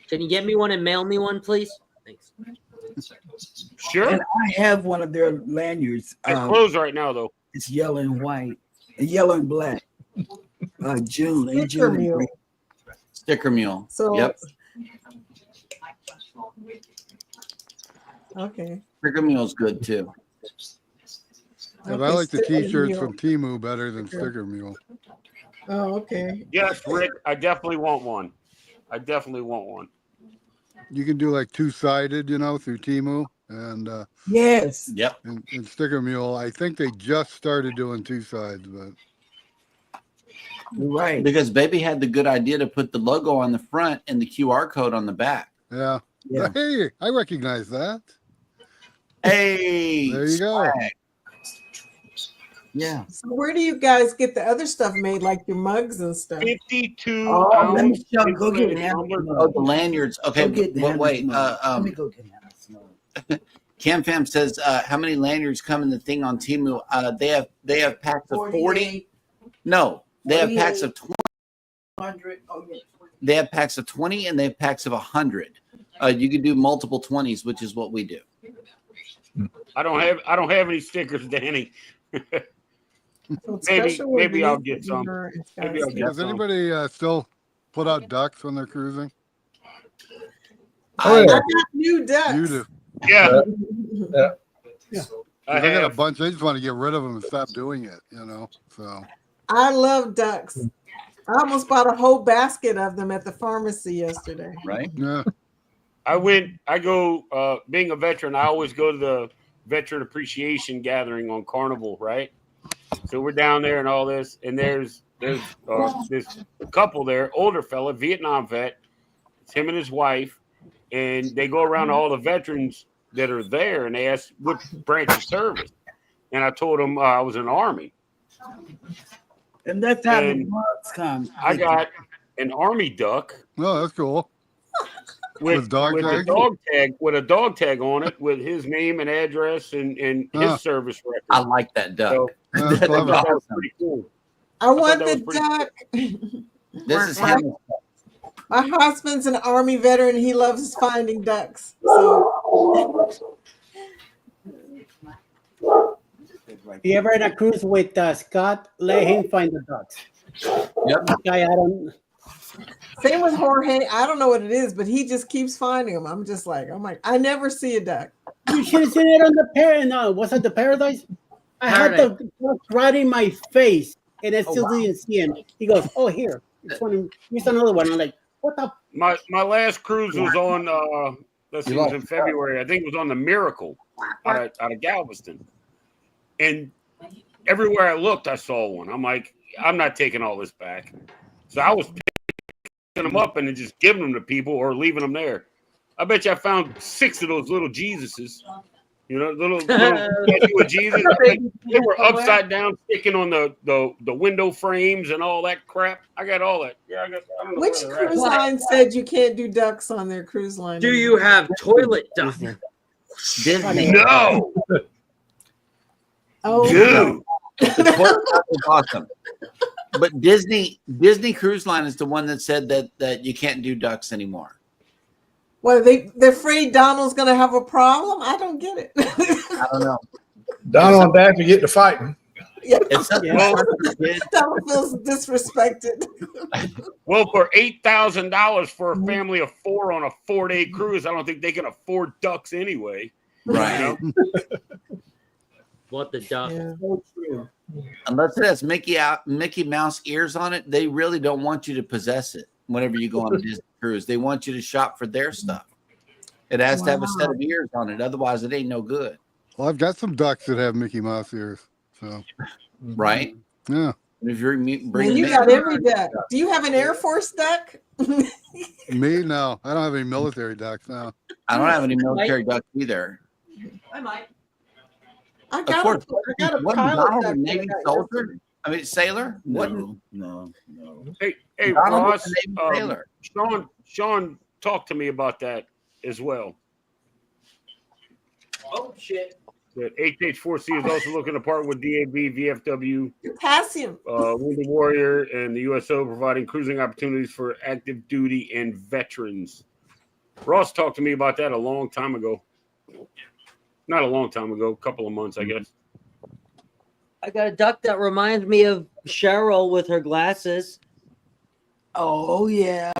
Can you get me one and mail me one, please? Thanks. Sure. And I have one of their lanyards. It's closed right now, though. It's yellow and white, yellow and black. June and Sticker June. mule. Sticker mule. So Yep. Okay. Sticker mule's good too. Yeah, but I like the T-shirts from Temu better than Sticker Mule. Oh, okay. Yes, Rick, I definitely want one. You can do like two-sided, through Temu, and yes, yep. And Sticker Mule. I think they just started doing two sides, but right, because Baby had the good idea to put the logo on the front and the QR code on the back. yeah. Hey, I recognize that. Hey, there you go. Yeah. So where do you guys get the other stuff made, like your mugs and stuff? 52 Oh, let me go get it. Oh, the lanyards. Okay, wait. Let me go get it. Cam Fam says, how many lanyards come in the thing on Temu? They have packs of 40. No, they have packs of 20. 100. Oh, yeah. They have packs of 20 and they have packs of 100. You can do multiple 20s, which is what we do. I don't have any stickers, Danny. maybe I'll get some. Maybe I'll get Does some. anybody still put out ducks when they're cruising? I got new ducks. You do. Yeah. I got a bunch. I just want to get rid of them and stop doing it, So I love ducks. I almost bought a whole basket of them at the pharmacy yesterday. Right? Yeah. Being a veteran, I always go to the Veteran Appreciation Gathering on Carnival, right? So we're down there and all this, and there's this couple there, older fella, Vietnam vet. It's him and his wife, and they go around to all the veterans that are there, and they ask what branch of service. And I told them I was in the Army. And that's how the mugs come. I got an Army duck. Oh, that's cool. With a dog tag on it with his name and address and his service record. I like that duck. So, That's that clever. was pretty cool. I want that the was pretty duck. This is him. My husband's an Army veteran. He loves finding ducks. So If you ever had a cruise with Scott, let him find the ducks. Yep. Guy, I don't. same with Jorge. I don't know what it is, but he just keeps finding them. I'm just like, I never see a duck. You should have seen it on the No, was it the Paradise? I had the duck right in my face, and I still didn't see him. He goes, "Oh, here, here's another one." I'm like, "What the?" My last cruise was on. It was in February. I think it was on the Miracle out of Galveston, and everywhere I looked, I saw one. I'm like, I'm not taking all this back. So I was picking them up and then just giving them to people or leaving them there. I bet you I found 6 of those little Jesuses. Little statue of Jesus. They were upside down, sticking on the window frames and all that crap. I got all that. Yeah, I don't know. Which cruise line said you can't do ducks on their cruise line? Do you have toilet duck? Disney. No. Oh, Dude. The toilet duck is awesome. But Disney Cruise Line is the one that said that you can't do ducks anymore. Well, they're afraid Donald's going to have a problem. I don't get it. I don't know. Donald and Daffy get to fighting. Yeah. It's something Well, for kids. Stella feels disrespected. Well, for $8,000 for a family of 4 on a 4-day cruise, I don't think they can afford ducks anyway. Right. You know? What the duck? So true. Unless it has Mickey Mouse ears on it, they really don't want you to possess it whenever you go on a Disney cruise. They want you to shop for their stuff. It has to have a set of ears on it. Otherwise, it ain't no good. Well, I've got some ducks that have Mickey Mouse ears. So, right? Yeah. If you're Man, bringing you got every duck. Do you have an Air Force duck? Me? No. I don't have any military ducks now. I don't have any military ducks either. I might. I Of got course. a What, pilot Donald duck. a Navy soldier? I mean, sailor? No. Hey, Donald was Ross, a Navy sailor. Sean talked to me about that as well. Oh shit! That HH4C is also looking to partner with DAB, VFW, Potassium. Wounded Warrior, and the USO, providing cruising opportunities for active duty and veterans. Ross talked to me about that a long time ago. Not a long time ago, a couple of months, I guess. I got a duck that reminds me of Cheryl with her glasses. Oh yeah.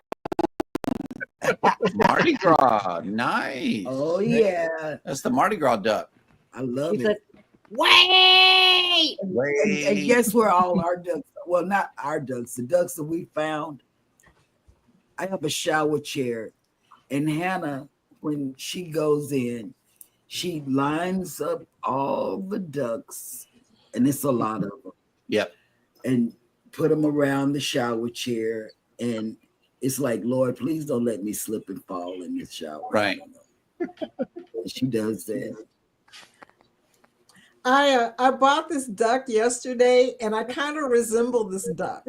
Mardi Gras. Nice. Oh yeah. That's the Mardi Gras duck. I love She it. said, "Wait!" And guess where all our ducks? Well, not our ducks. The ducks that we found. I have a shower chair, and Hannah, when she goes in, she lines up all the ducks, and it's a lot of them. Yep. And put them around the shower chair, and it's like, Lord, please don't let me slip and fall in this shower. Right. She does that. I bought this duck yesterday, and I kind of resemble this duck.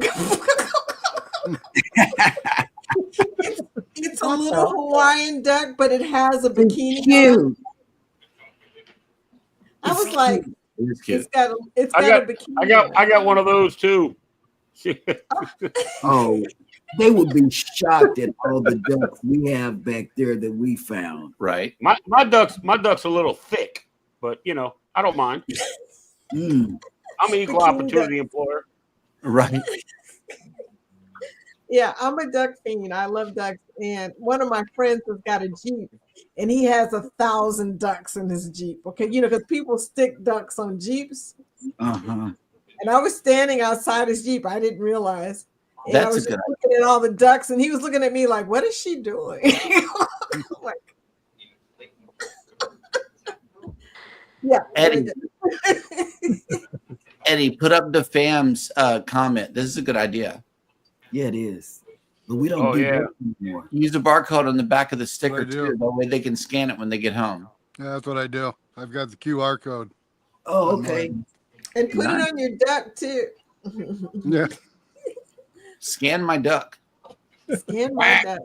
It's a little Hawaiian duck, but it has a bikini on. I was like, it's got a bikini. I got one of those too. Oh, they would be shocked at all the ducks we have back there that we found. Right. My duck's a little thick, but you know, I don't mind. I'm an equal opportunity employer. Right. Yeah, I'm a duck fiend. I love ducks. And one of my friends has got a Jeep, and he has 1,000 ducks in his Jeep. Okay, you know, because people stick ducks on Jeeps. Uh-huh. And I was standing outside his Jeep. I didn't realize. And That's I was a good just looking at all the ducks, and he was looking at me like, "What is she doing?" Like, yeah. Eddie, put up the fam's comment. This is a good idea. Yeah, it is. But we don't do that anymore. Use the barcode on the back of the sticker I do. too. That way they can scan it when they get home. Yeah, that's what I do. I've got the QR code. Oh, okay. And put it on your duck too. Yeah. Scan my duck. Scan my duck.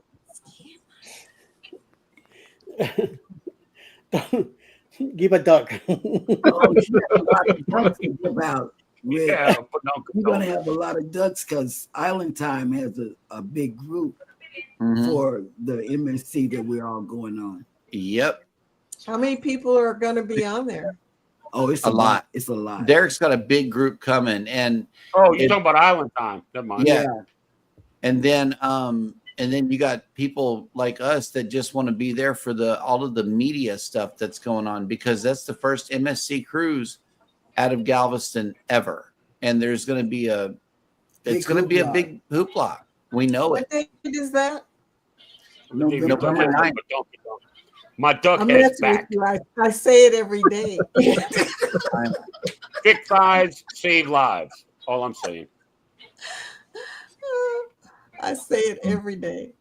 Give a duck. Oh, you have a lot of ducks to give out. Rick. Yeah, You're going to have a lot of ducks because Island Time has a big group for the MSC that we're all going on. Yep. How many people are going to be on there? Oh, it's A lot. It's a lot. Derek's got a big group coming, and you're talking about Island Time. Never mind. yeah. And then you got people like us that just want to be there for all of the media stuff that's going on, because that's the first MSC cruise out of Galveston ever, and there's going to be a big hoopla. We know What it. date is that? November 9th. My duck I'm has messing with back. you. I say it every day. Thick thighs save lives. All I'm saying. I say it every day.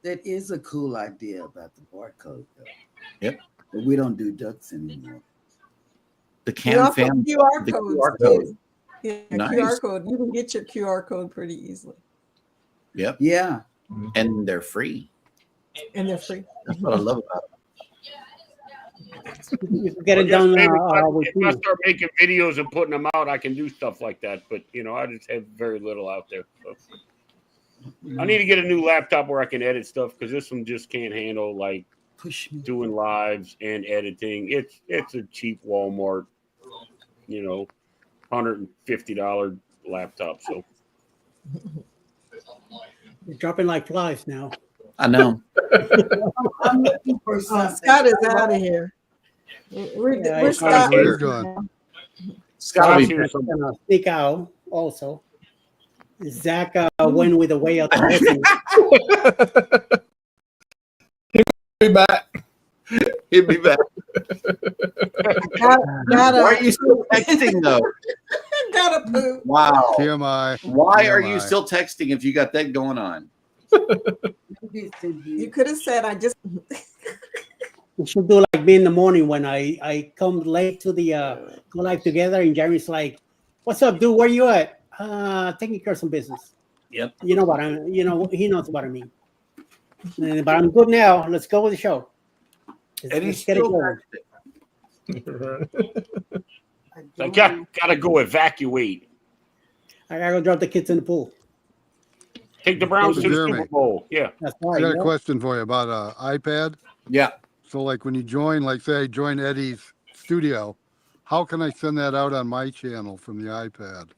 That is a cool idea about the barcode, though. Yep. But we don't do ducks anymore. The You Cam also Fam. QR the codes QR too. code. Yeah, Nice. QR code. You can get your QR code pretty easily, Yep. Yeah. And they're free. and they're free. That's what I love about it. Get it Well, done. yes, maybe With if I you. start making videos and putting them out, I can do stuff like that. But you know, I just have very little out there. So. I need to get a new laptop where I can edit stuff, because this one just can't handle like doing lives and editing. It's a cheap Walmart, you know, $150 laptop. So You're dropping like flies now. I know. I'm looking for something. Scott is out of here. We're Scott's Scott. gone. Scott's here. here. Gonna sneak out also. Zach went with the way of the blessing. Be back. He'll be back. Gotta, Why are you still texting though? gotta poop. Wow. TMI. Why are you TMI. still texting if you got that going on? You could have said, I just. We should do like me in the morning when I come late to the go live together, and Jeremy's like, "What's up, dude? Where you at? Taking care of some business." Yep. You know what I mean. You know he knows what I mean. But I'm good now. Let's go with the show. Eddie's Let's get it still going. I gotta go evacuate. I gotta go drop the kids in the pool. Take the Browns to the Jeremy. Super Bowl. Yeah. That's I right. got a yeah. question for you about iPad. Yeah. So like when you join, like say I join Eddie's studio, how can I send that out on my channel from the iPad?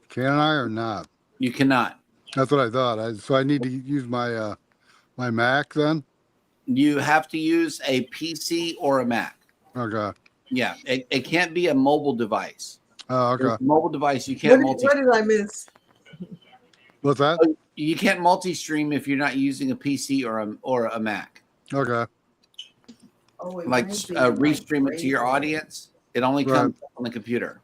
Can I or not? You cannot. That's what I thought. So I need to use my my Mac then? You have to use a PC or a Mac. Okay. Yeah. It can't be a mobile device. Oh, okay. With a mobile device, you can't What did I miss? What's that? You can't multi-stream if you're not using a PC or a Mac. Okay. Oh, it Like might be restream it to your audience. It only Right. comes on the computer.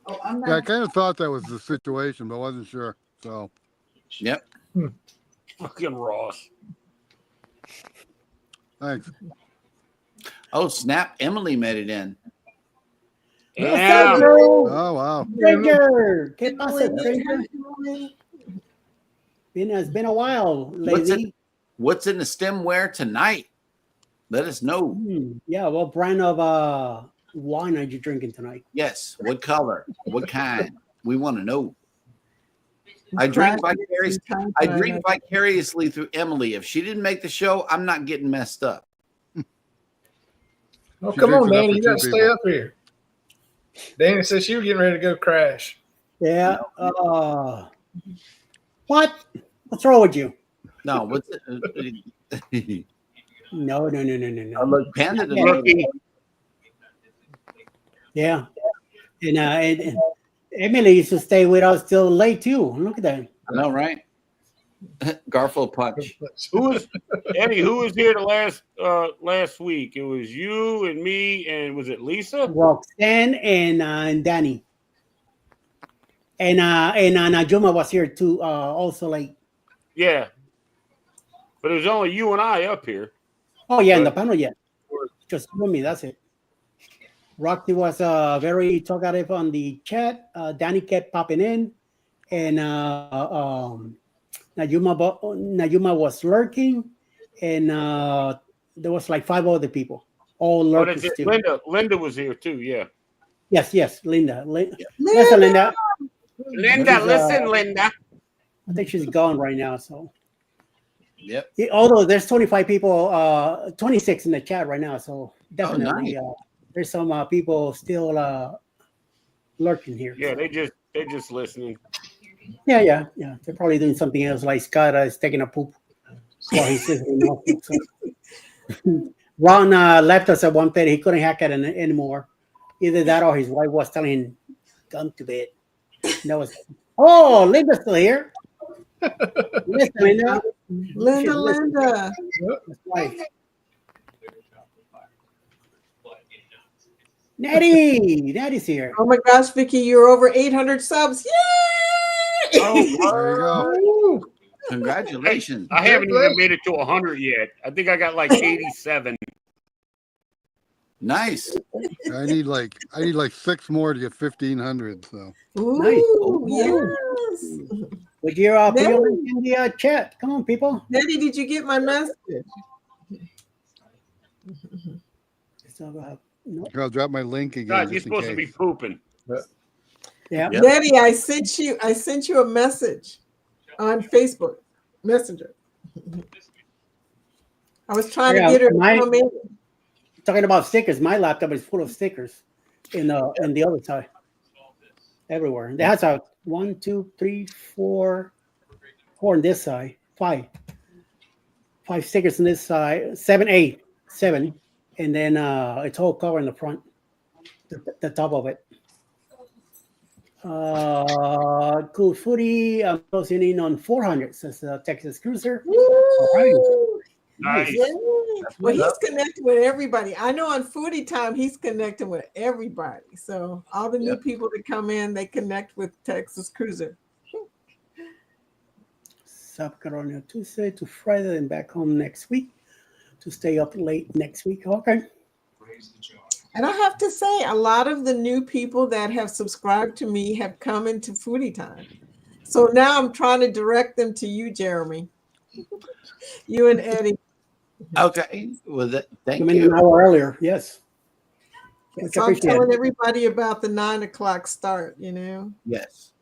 Oh, I'm Yeah, I not. kind of thought that was the situation, but wasn't sure. So Yep. Fucking Ross. thanks. Oh, snap. Emily made it in. Yeah. Oh wow. Stranger, ¿qué pasa, stranger? It's been a while, lady. What's in the stemware tonight? Let us know. Yeah, what brand of wine are you drinking tonight? Yes. What color? What kind? We want to know. I drink vicariously through Emily. If she didn't make the show, I'm not getting messed up. Oh, She come on, drinks enough Danny. for You two got to stay people. up here. Danny said she was getting ready to go crash. Yeah. What? What's wrong with you? No, what's it? No. I look Panda Yeah. today. Yeah. And Emily used to stay with us till late too. Look at that. I know, right? Garfield punch. Who was Eddie? Who was here the last week? It was you and me, and was it Lisa? Roxanne and Danny. And Najuma was here too. Also, like. Yeah, but it was only you and I up here. Oh yeah, in the panel, yeah. Just with me. That's it. Roxy was very talkative on the chat. Danny kept popping in, and Najuma was lurking, and there was like 5 other people, all Oh, lurkers that's it. too. Linda was here too. Yeah. Yes, Linda. Listen, Linda. Linda, listen, Linda. I think she's gone right now. So, Yep. although there's 25 people, 26 in the chat right now, so definitely nice. there's some people still lurking here. Yeah, they just listening. Yeah. They're probably doing something else. Like Scott is taking a poop while he's listening. So. Ron left us at 1:30. He couldn't hack it anymore. Either that or his wife was telling him, "Come to bed." Oh, Linda's still here. Listen, Linda. Linda. That's right. Natty's here. Oh my gosh, Vicky, you're over 800 subs. Yay! There you go. Congratulations. I haven't even made it to 100 yet. I think I got like 87. Nice. I need like 6 more to get 1,500. So Ooh, yes. Would you put your link in the chat? Come on, people. Nettie, did you get my message? I'll drop my link again. God, you're just in supposed to be case. pooping. Yeah. Yep. Nettie, I sent you a message on Facebook Messenger. I was trying to get her to come in. Talking about stickers, my laptop is full of stickers in the other side. everywhere. That's a 1, 2, 3, 4 on this side, 5 stickers on this side, 7, 8, 7, and then it's all covered in the front, the top of it. Cool Footy. I'm closing in on 400. Says Texas Cruiser. All right. Nice. Yeah. Well, he's connected with everybody. I know on Foodie Time, he's connected with everybody. So all the new people that come in, they connect with Texas Cruiser. South Carolina Tuesday to Friday and back home next week to stay up late next week. Okay. And I have to say, a lot of the new people that have subscribed to me have come into Foodie Time. So now I'm trying to direct them to you, Jeremy. You and Eddie. Okay. Well, thank Come in you. an hour earlier. Yes. So I'm telling everybody about the 9 o'clock start, you know? Yes.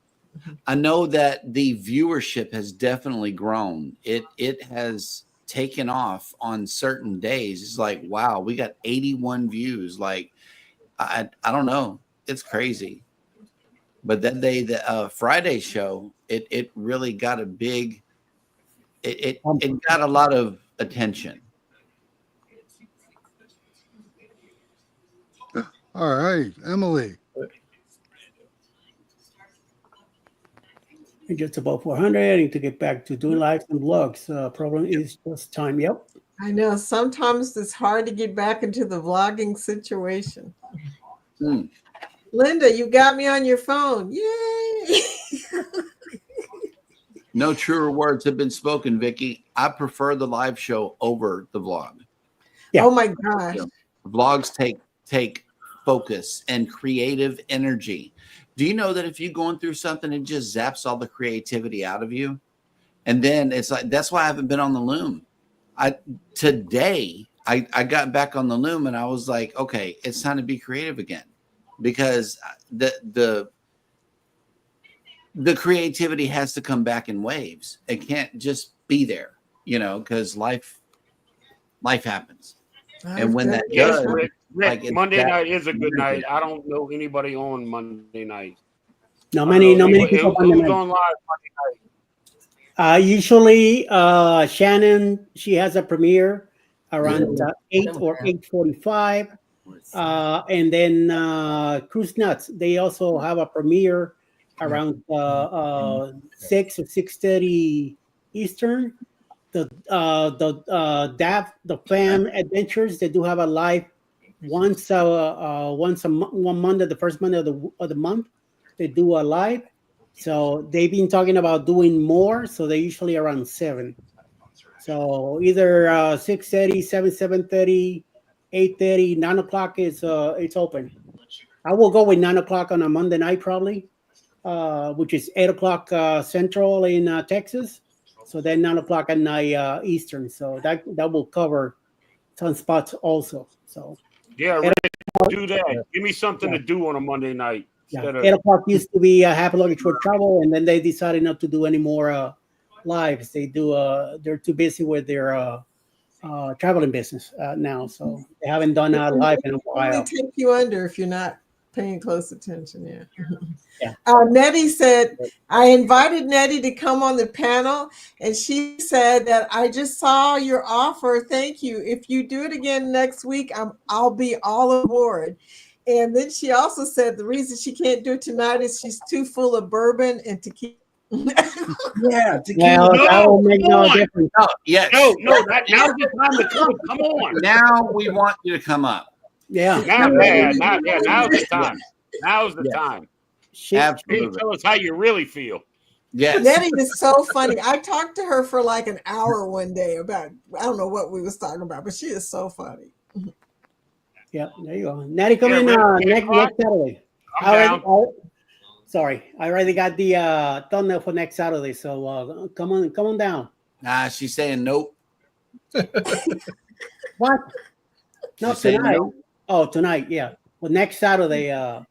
I know that the viewership has definitely grown. It has taken off on certain days. It's like, wow, we got 81 views. Like, I don't know. It's crazy. But that day, the Friday show, it really got a big, it got a lot of attention. All right, Emily. Just about 400. I need to get back to doing lives and vlogs. Problem is just time. Yep. I know sometimes it's hard to get back into the vlogging situation. Linda, you got me on your phone. Yay! No truer words have been spoken, Vicky. I prefer the live show over the vlog. Yeah. Oh my gosh. You know, vlogs take focus and creative energy. Do you know that if you're going through something, it just zaps all the creativity out of you? And then it's like, that's why I haven't been on the loom. Today I got back on the loom and I was like, okay, it's time to be creative again, because the creativity has to come back in waves. It can't just be there, you know, because life happens. And when that does, Rick, like Monday night is a good night. I don't know anybody on Monday night. No many people on Who's the on live Monday night? Usually, Shannon, she has a premiere around 8 or 8:45, and then Cruise Nuts, they also have a premiere around 6 or 6:30 Eastern. The Fam Adventures, they do have a live one Monday, the first Monday of the month. They do a live. So they've been talking about doing more. So they're usually around 7. So either 6:30, 7:30, 8:30, 9 o'clock is it's open. I will go with 9 o'clock on a Monday night probably, which is 8 o'clock Central in Texas. So then 9 o'clock at night Eastern. So that will cover some spots also. So Yeah, Rick, do that. Give me something to do on a Monday night. yeah, 8 o'clock used to be half a luggage for travel, and then they decided not to do any more lives. They do they're too busy with their traveling business now, so they haven't done a live in a while. They take you under if you're not paying close attention. Yeah. Yeah. Nettie said, I invited Nettie to come on the panel, and she said that I just saw your offer. Thank you. If you do it again next week, I'll be all aboard. And then she also said the reason she can't do it tonight is she's too full of bourbon and tequila. Yeah, tequila. Well, that will make no difference. No, yes. No, now's the time to come. Come on. Now we want you to come up. Yeah. Now's the time. Now's the time. Absolutely. Tell us how you really feel. Yes. Nettie is so funny. I talked to her for like an hour one day about, I don't know what we was talking about, but she is so funny. Yeah, there you go. Natty, come in next Saturday. I already got the thumbnail for next Saturday. So come on down. Nah, she's saying nope. What? Not tonight. No. Oh, tonight, yeah. Well, next Saturday. Hold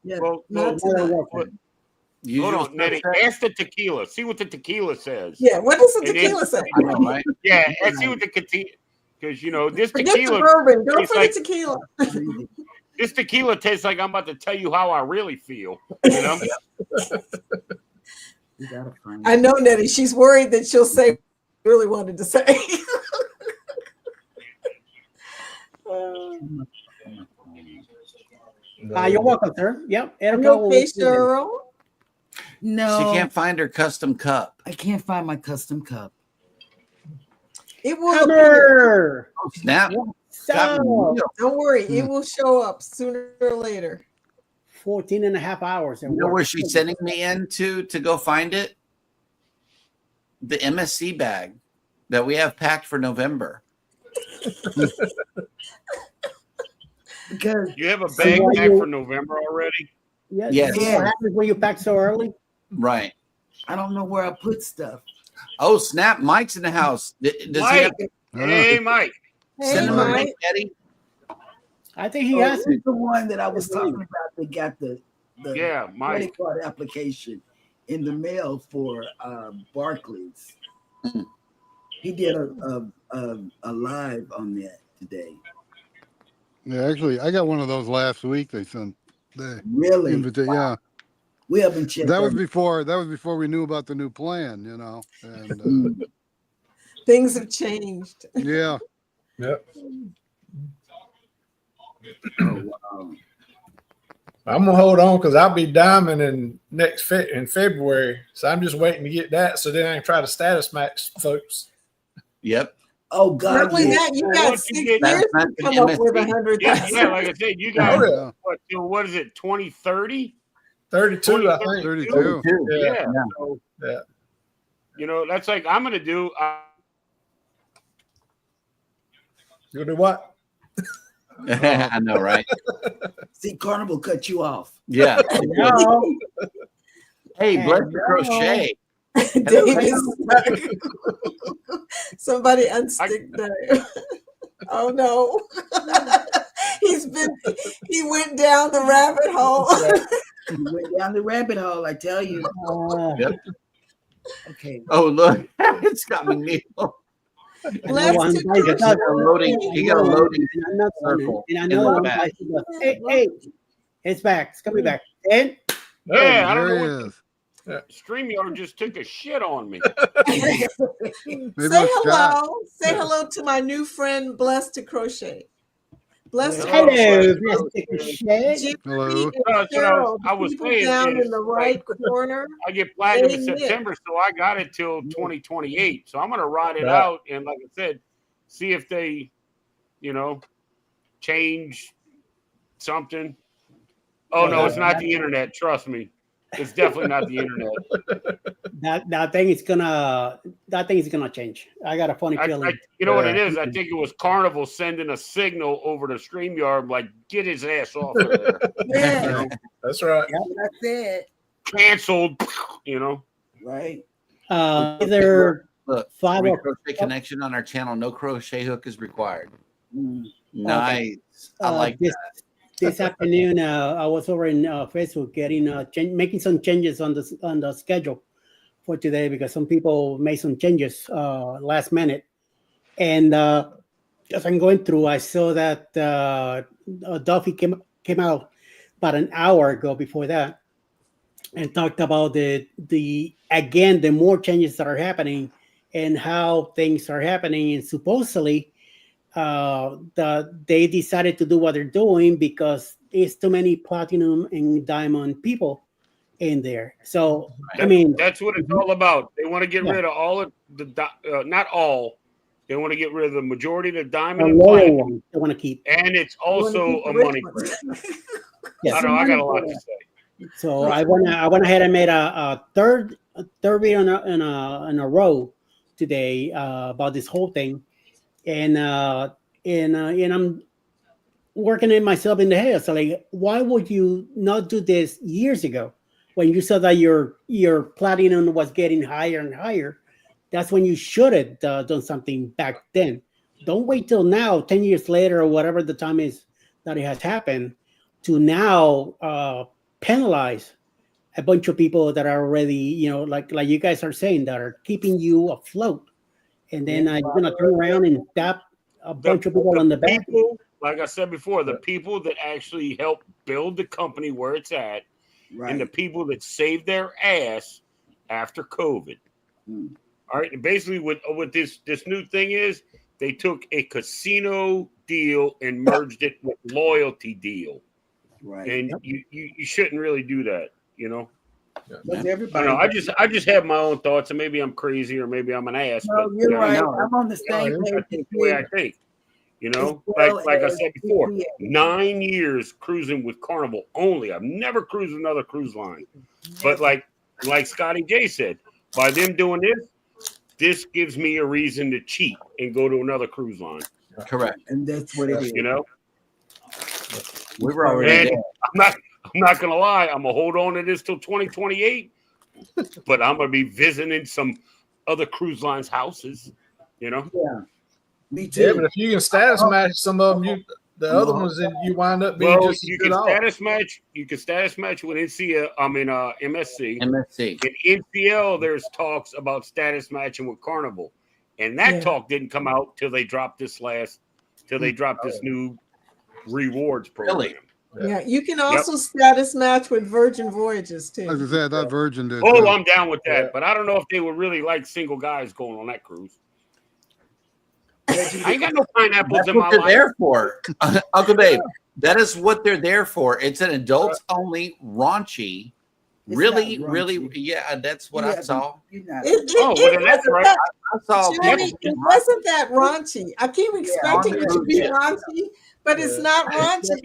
on, Nettie. Ask the tequila. See what the tequila says. Yeah, what does the tequila say? I know, right? Yeah, and see what the tequila. Because you know this Forget tequila. the bourbon. Don't it's forget like, tequila. This tequila tastes like I'm about to tell you how I really feel. You know? I know, Nettie. She's worried that she'll say what she really wanted to say. You're welcome, sir. Yep. You okay, Cheryl? No, She can't find her custom cup. I can't find my custom cup. It will appear. Oh, snap. So, don't worry, it will show up sooner or later. 14 and a half hours. You know where she's sending me into to go find it? The MSC bag that we have packed for November. Because you have a bag packed for November already? Yes. What happens when you pack so early? Right. I don't know where I put stuff. Oh, snap. Mike's in the house. Does Mike. he have Hey, Mike. Send him a link, Eddie. I think he has the one that I was talking about. They got the Mike. credit card application in the mail for Barclays. He did a live on that today. Yeah, actually, I got one of those last week. They sent the Really? Wow. Yeah. We haven't checked. That was before we knew about the new plan, you know. And Things have changed. yeah. Yep. Oh, wow. I'm gonna hold on because I'll be diamond in in February, so I'm just waiting to get that, so then I can try to status match folks. Yep. Oh God! Not only that, you got 6 years to come up with 100,000. Yeah, like I said, you got what is it, 2030? 32, I think. 32. Yeah. So, you know, that's like I'm gonna do. You do what? I know, right? See, Carnival cut you off. Yeah. No. Hey, bless the crochet. David, somebody unstick that. Oh no. He went down the rabbit hole. He went down the rabbit hole, I tell you. Yep. Okay. Oh, look. It's got me. He got a loading circle. And I know hey, it's back. It's coming back. And I don't know what StreamYard just took a shit on me. Say hello. Say hello to my new friend, Blessed to Crochet. Blessed to Hello, Crochet. Blessed to Crochet. Hello. Cheryl, I was people saying down is, in the right corner. I get platinum in Amen. September, so I got it till 2028. So I'm gonna ride it out, and like I said, see if they, you know, change something. Oh no, it's not the internet. Trust me, it's definitely not the internet. That thing is gonna change. I got a funny feeling. You know what it is? I think it was Carnival sending a signal over to StreamYard, like, get his ass off of there. Yeah. You know? That's right. Yeah, that's it. Canceled. You know. Right. Either Look, 5 or crochet connection on our channel. No crochet hook is required. Mm. Nice. I like this, that. This afternoon, I was over in Facebook making some changes on the schedule for today because some people made some changes last minute. And as I'm going through, I saw that Duffy came out about an hour ago before that and talked about the more changes that are happening and how things are happening. And supposedly, they decided to do what they're doing because there's too many platinum and diamond people in there. So that's what it's all about. They want to get rid of all of the not all. They want to get rid of the majority of the diamond and platinum. One they want to keep, and it's also a money grab. Yes. I know. I got a lot to say. So I went ahead and made a third video in a row today about this whole thing. And I'm working it myself in the head. So like, why would you not do this years ago when you saw that your platinum was getting higher and higher? That's when you should have done something back then. Don't wait till now, 10 years later or whatever the time is that it has happened, to now penalize a bunch of people that are already, like you guys are saying, that are keeping you afloat. And then you're gonna turn around and tap a bunch of people on the back. like I said before, the people that actually help build the company where it's at, and the people that saved their ass after COVID. All right, and basically what this new thing is, they took a casino deal and merged it with loyalty deal. Right. And you shouldn't really do that, you know. But I everybody, don't know. I just have my own thoughts, and maybe I'm crazy or maybe I'm an ass. no, But you're right. know, I'm on the same page. that's the way I think. You know, As well like I as said before, CPA. 9 years cruising with Carnival only. I've never cruised another cruise line. But like Scotty J said, by them doing this gives me a reason to cheat and go to another cruise line. Correct. And that's what it is. You know? We were already and there. I'm not gonna lie, I'm gonna hold on to this till 2028, but I'm gonna be visiting some other cruise lines' houses, you know? Yeah. Me too. Yeah, but if you can status match some of them, the other ones that you wind up being just you as good can off. status match. You can status match with MSC. MSC. In NCL, there's talks about status matching with Carnival, and that talk didn't come out till they dropped this new rewards program. Really? Yeah, you can also status match with Virgin Voyages too. I was gonna say, I thought Virgin did. Oh, too. I'm down with that, but I don't know if they would really like single guys going on that cruise. I ain't got no pineapples That's in what my they're life. there for, Uncle Dave. That is what they're there for. It's an adults only raunchy. It's Really, not really, raunchy. yeah. That's what I saw. You're not. Then that's right. I saw. Jeremy, it wasn't that raunchy. I keep expecting on it the to be cruise, raunchy, but it's not raunchy.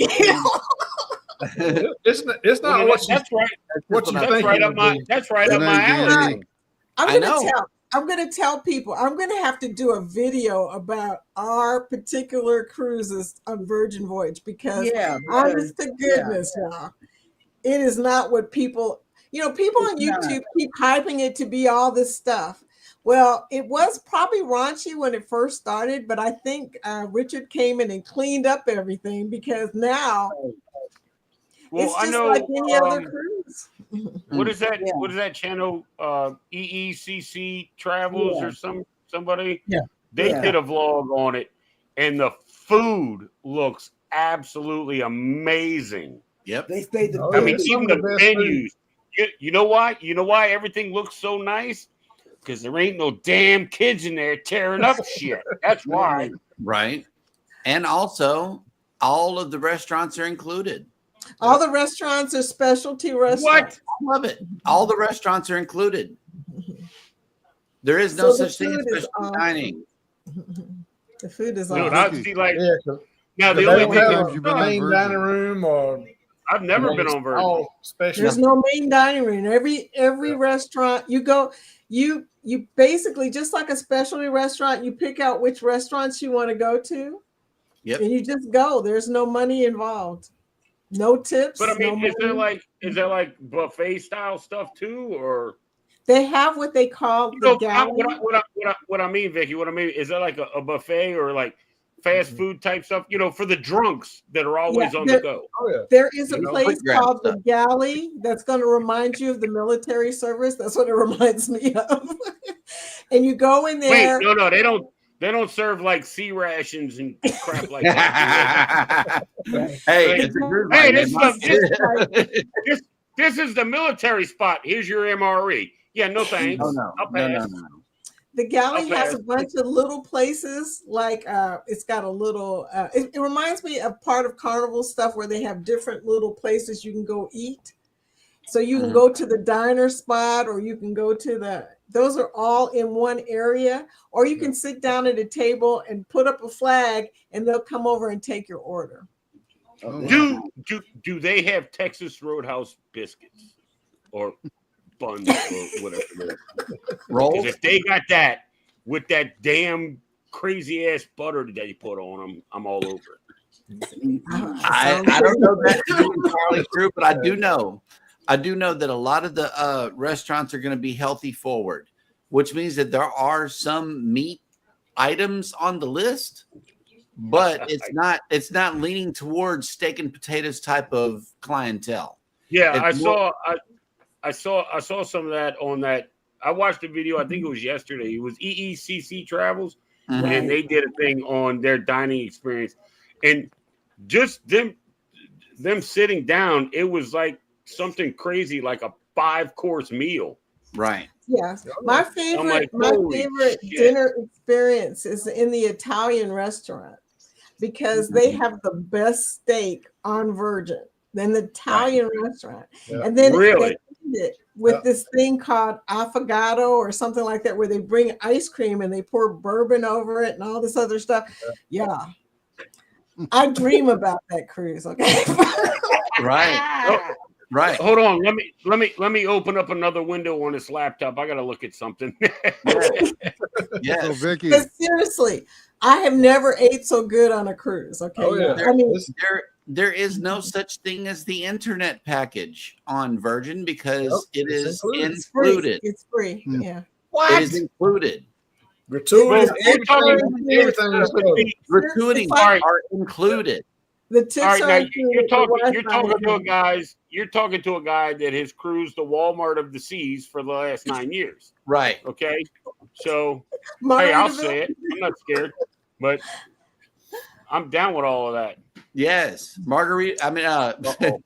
It's not Well, what you that's right. what you That's think right it up would my be. that's right up my alley. I'm gonna tell people I'm gonna have to do a video about our particular cruises on Virgin Voyage because honest to goodness, y'all, it is not what people people on YouTube keep hyping it to be all this stuff. Well, it was probably raunchy when it first started, but I think Richard came in and cleaned up everything because now it's I just know, like any other cruise. What is that? What is that channel? EECC Travels or somebody? Yeah. They did a vlog on it, and the food looks absolutely amazing. Yep. They say the I mean, food is even some of the the best menus. You know why? You know why everything looks so nice? Because there ain't no damn kids in there tearing up shit. That's why. Right. And also, all of the restaurants are included. All the restaurants are specialty restaurants. I love it. All the restaurants are included. There is no So the such thing as food is specialty awesome. dining. The food is Dude, awesome. I see like now They the only don't thing have you've a been on main Virgin. dining room or I've never been on Virgin. all special. There's no main dining room. Every restaurant you go, you basically just like a specialty restaurant, you pick out which restaurants you want to go to. Yep. And you just go. There's no money involved. No tips. But I mean, no is there money. like buffet style stuff too, or They have what they call the galley. what I mean, Vicky? What I mean is that like a buffet or like fast food type stuff? You know, for the drunks that are always on the go. There is a You know, place quick grab called stuff. the galley that's going to remind you of the military service. That's what it reminds me of. And you go in there. Wait, no, they don't. They don't serve like sea rations and crap like that. Hey, it's a cruise hey, line. this, They must- this is the military spot. Here's your MRE. Yeah, no thanks. No. I'll pass. The galley I'll has pass. a bunch of little places, like it's got a little. It reminds me of part of Carnival stuff where they have different little places you can go eat. So you can go to the diner spot, or you can go to the. Those are all in one area, or you can sit down at a table and put up a flag, and they'll come over and take your order. Do they have Texas Roadhouse biscuits or buns or whatever? Rolls? Because if they got that with that damn crazy ass butter that they put on them, I'm all over it. I don't know that to be entirely true, but I do know that a lot of the restaurants are going to be healthy forward, which means that there are some meat items on the list, but it's not leaning towards steak and potatoes type of clientele. Yeah, It's I saw some of that on that. I watched a video. I think it was yesterday. It was EECC Travels, and they did a thing on their dining experience. And just them sitting down, it was like something crazy, like a 5-course meal. Right. Yeah. My favorite, holy shit. dinner experience is in the Italian restaurant because they have the best steak on Virgin. Then the Italian restaurant. Yeah. And then Really? they end it with this thing called affogato or something like that, where they bring ice cream and they pour bourbon over it and all this other stuff. Yeah. I dream about that cruise. Okay. Right. Right. Hold on. Let me open up another window on this laptop. I gotta look at something. Yes. So Vicky, But seriously, I have never ate so good on a cruise. Okay. Oh, yeah. I mean, There is no such thing as the internet package on Virgin because it is included. It's free. Yeah. It is included. Gratuities, Well, everything is covered. Gratuities are included. The tips All right, are now included, you're the talking Wi-Fi to a guy. You're talking to a guy that has cruised the Walmart of the seas for the last 9 years. Right. Okay. So hey, I'll say it. I'm not scared, but I'm down with all of that. Yes. Margarita. I mean,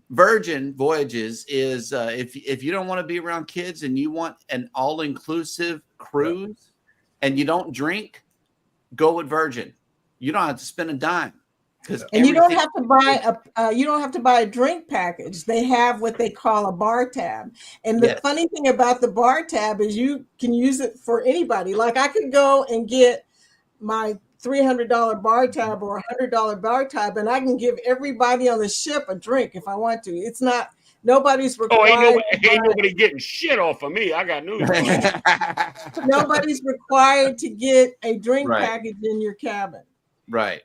Virgin Voyages is if you don't want to be around kids and you want an all-inclusive cruise and you don't drink, go with Virgin. You don't have to spend a dime. And you don't have to buy a drink package. They have what they call a bar tab. And the funny thing about the bar tab is you can use it for anybody. Like I could go and get my $300 bar tab or $100 bar tab, and I can give everybody on the ship a drink if I want to. It's not nobody's required. Ain't nobody getting shit off of me. I got news. Nobody's required to get a drink Right. package in your cabin. Right.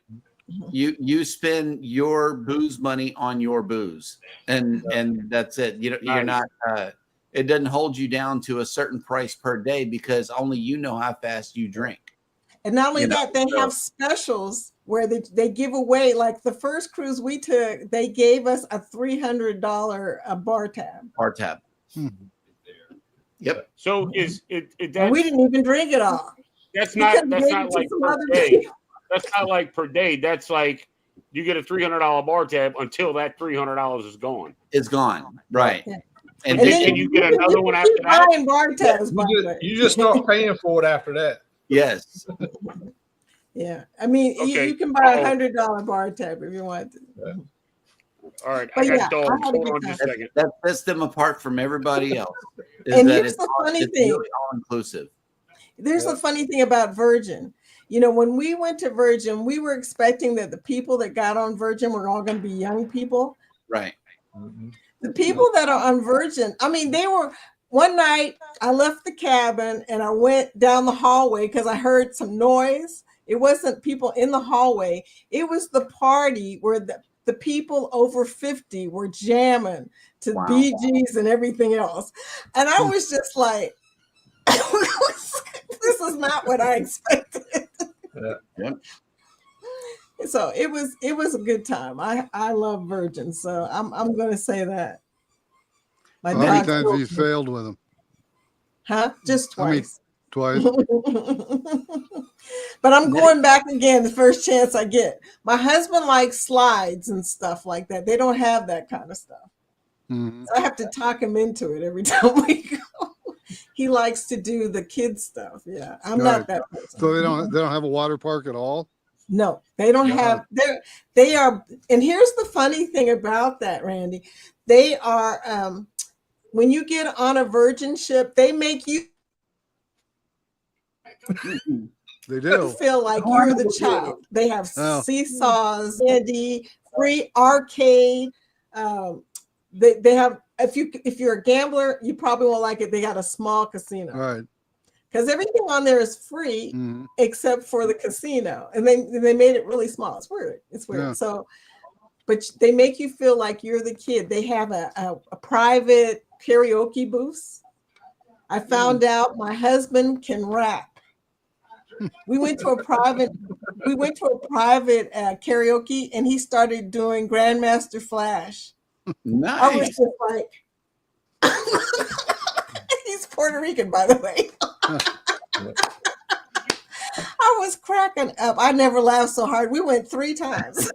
You spend your booze money on your booze, and that's it. You're not. It doesn't hold you down to a certain price per day because only you know how fast you drink. And not only that, they have specials where they give away. Like the first cruise we took, they gave us a $300 bar tab. Bar tab. Yep. So is it? And we didn't even drink it all. That's We not. could've That's gave not it to like some per other day. people. That's not like per day. That's like you get a $300 bar tab until that $300 is gone. It's gone. Right. Yeah. And then you get another one after that. Buying bar tabs, by the way. You just start paying for it after that. Yes. Yeah, I mean, Okay. you can buy a $100 bar tab if you want to. All right, But I got yeah, dogs. I had a Hold good on time. just a second. That sets them apart from everybody else. And here's the funny thing. Really all inclusive. There's the funny thing about Virgin. You know, when we went to Virgin, we were expecting that the people that got on Virgin were all going to be young people. Right. The people that are on Virgin, I mean, they were. One night, I left the cabin and I went down the hallway because I heard some noise. It wasn't people in the hallway. It was the party where the people over 50 were jamming to Bee Gees and everything else. And I was just like, this is not what I expected. Yeah. So it was a good time. I love Virgin, so I'm going to say that. My How many dog times told have you me. sailed with them? Huh? Just How many- twice. Twice. But I'm going back again the first chance I get. My husband likes slides and stuff like that. They don't have that kind of stuff. Mhm. So I have to talk him into it every time we go. He likes to do the kids stuff. Yeah, I'm not Right. that person. So they don't have a water park at all? No, they don't have. They are. And here's the funny thing about that, Randy. They are. When you get on a Virgin ship, they make you They do. feel like you're the child. They have Oh. seesaws, candy, free arcade. They have. If you're a gambler, you probably won't like it. They got a small casino. Right. Because everything on there is free Mhm. except for the casino, and they made it really small. It's weird. It's weird. Yeah. So, but they make you feel like you're the kid. They have a private karaoke booth. I found out my husband can rap. We went to a private karaoke, and he started doing Grandmaster Flash. I was Nice. just like, he's Puerto Rican, by the way. I I was cracking up. I never laughed so hard. We went 3 times.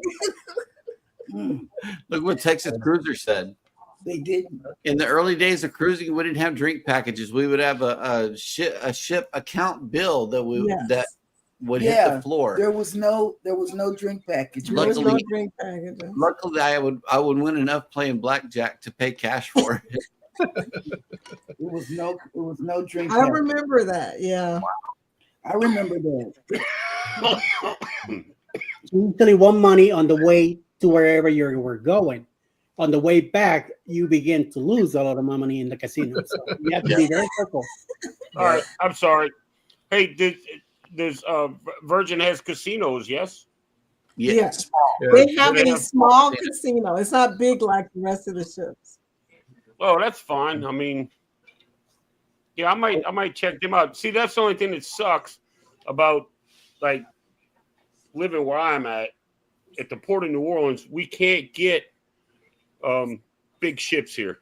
Look what Texas Cruiser said. They didn't. In the early days of cruising, we didn't have drink packages. We would have a ship account bill that would hit the floor. There was no drink package. There was no drink package. Luckily, I would win enough playing blackjack to pay cash for it. It was no drink I package. remember that. Yeah. I remember that. Usually won money on the way to wherever you were going. On the way back, you begin to lose a lot of money in the casino. So you have to be very careful. All right, I'm sorry. Hey, there's Virgin has casinos, yes? Yes. They have a small casino. It's not big like the rest of the ships. Oh, that's fine. I mean, yeah, I might check them out. See, that's the only thing that sucks about like living where I'm at the Port of New Orleans. We can't get big ships here.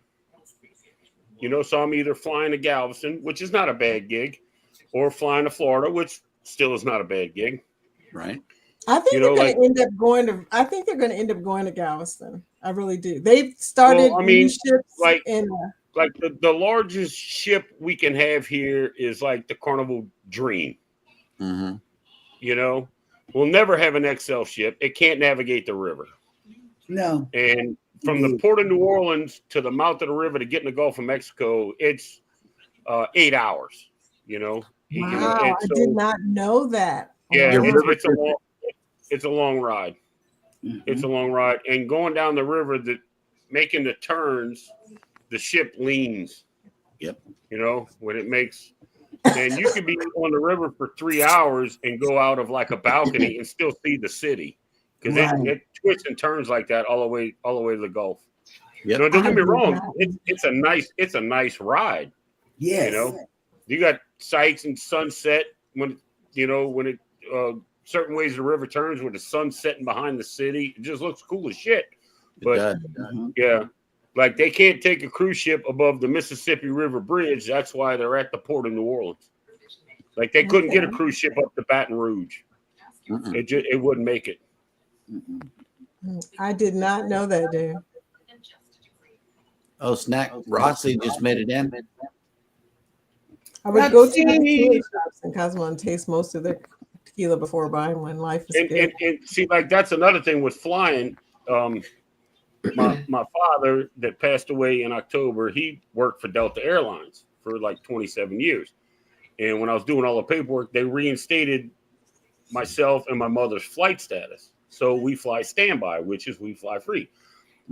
You know, so I'm either flying to Galveston, which is not a bad gig, or flying to Florida, which still is not a bad gig. Right. I think they're going to end up going to. I think they're going to end up going to Galveston. I really do. They've started new ships like like the largest ship we can have here is like the Carnival Dream. Mm-hmm. You know, we'll never have an XL ship. It can't navigate the river. No. And from the Port of New Orleans to the mouth of the river to get in the Gulf of Mexico, it's 8 hours. You know. Wow, I did not know that. Yeah, Wow. it's a long ride. Mm-hmm. It's a long ride, and going down the river, making the turns, the ship leans. Yep. You know, when it makes, and you could be on the river for 3 hours and go out of like a balcony and still see the city because it twists and turns like that all the way to the Gulf. Yep. You know, don't get me wrong. It's a nice ride. Yes. You know, you got sights and sunset when it certain ways the river turns with the sun setting behind the city. It just looks cool as shit. But yeah, like they can't take a cruise ship above the Mississippi River Bridge. That's why they're at the Port of New Orleans. Like they couldn't get a cruise ship up to Baton Rouge. It wouldn't make it. I did not know that, dude. Oh, snack! Rossi just made it in. I would go to the tequila shops in Cosmo and taste most of their tequila before buying one. Life is good. And see, like that's another thing with flying. My father that passed away in October, he worked for Delta Airlines for like 27 years. And when I was doing all the paperwork, they reinstated myself and my mother's flight status. So we fly standby, which is we fly free.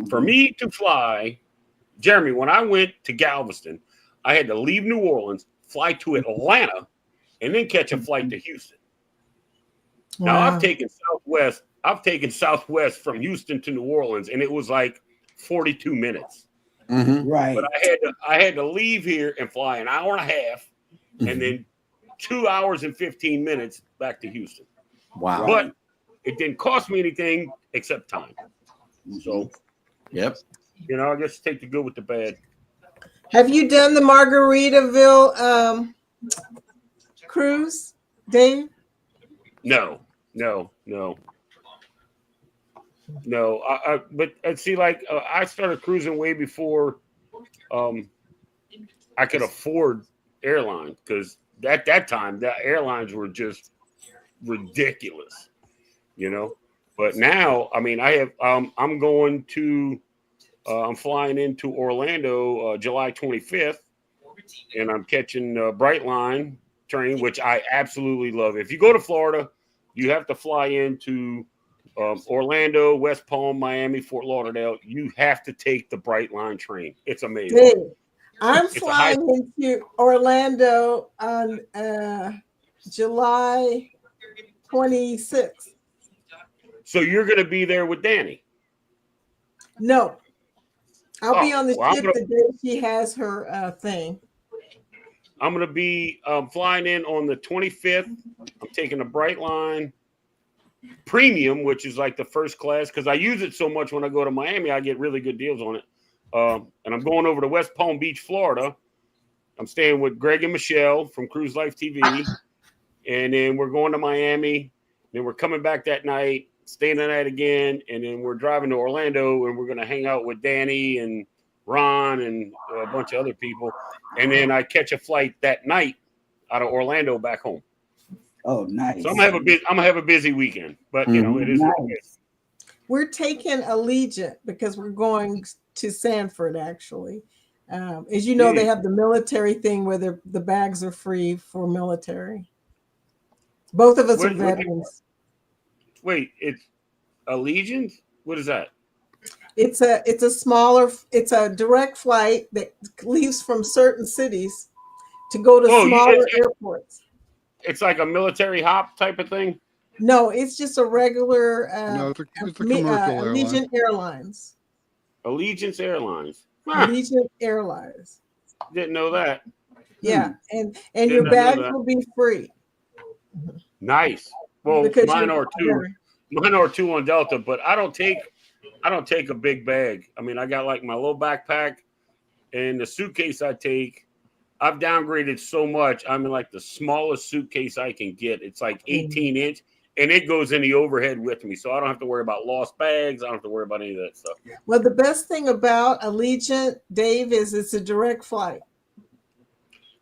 For me to fly, Jeremy, when I went to Galveston, I had to leave New Orleans, fly to Atlanta, and then catch a flight to Houston. Now I've taken Southwest from Houston to New Orleans, and it was like 42 minutes. Mm-hmm. Right. But I had to leave here and fly an hour and a half, and then 2 hours and 15 minutes back to Houston. Wow. But it didn't cost me anything except time. So, yep. You know, I guess take the good with the bad. Have you done the Margaritaville cruise, Dave? No. But see, like I started cruising way before I could afford airlines because at that time the airlines were just ridiculous, you know. But now, I mean, I'm flying into Orlando July 25th, and I'm catching Brightline train, which I absolutely love. If you go to Florida, you have to fly into Orlando, West Palm, Miami, Fort Lauderdale. You have to take the Brightline train. It's amazing. Dave, I'm flying into Orlando on July 26th. So you're going to be there with Danny? No. I'll be on the well, ship the day she has her thing. I'm going to be flying in on the 25th. I'm taking a Brightline Premium, which is like the first class, because I use it so much when I go to Miami. I get really good deals on it. And I'm going over to West Palm Beach, Florida. I'm staying with Greg and Michelle from Cruise Life TV. and then we're going to Miami. Then we're coming back that night, staying the night again, and then we're driving to Orlando, and we're going to hang out with Danny and Ron and a bunch of other people. And then I catch a flight that night out of Orlando back home. Oh, nice. So I'm gonna have a busy weekend, but you know it is. Nice. What it is. We're taking Allegiant because we're going to Sanford, actually. As you know, they have the military thing where the bags are free for military. Both of us are veterans. Wait, it's Allegiance? What is that? It's a direct flight that leaves from certain cities to go to smaller airports. It's like a military hop type of thing. No, it's just a regular No, it's a commercial Allegiant Airlines. Allegiance Airlines. Huh. Allegiant Airlines. Didn't know that. Yeah, and your bags will be free. Nice. Well, Because mine you're are too. Mine are two on Delta, but I don't take a big bag. I mean, I got like my little backpack and the suitcase I take. I've downgraded so much. I'm in like the smallest suitcase I can get. It's like 18 inch, and it goes in the overhead with me. So I don't have to worry about lost bags. I don't have to worry about any of that stuff. Well, the best thing about Allegiant, Dave, is it's a direct flight.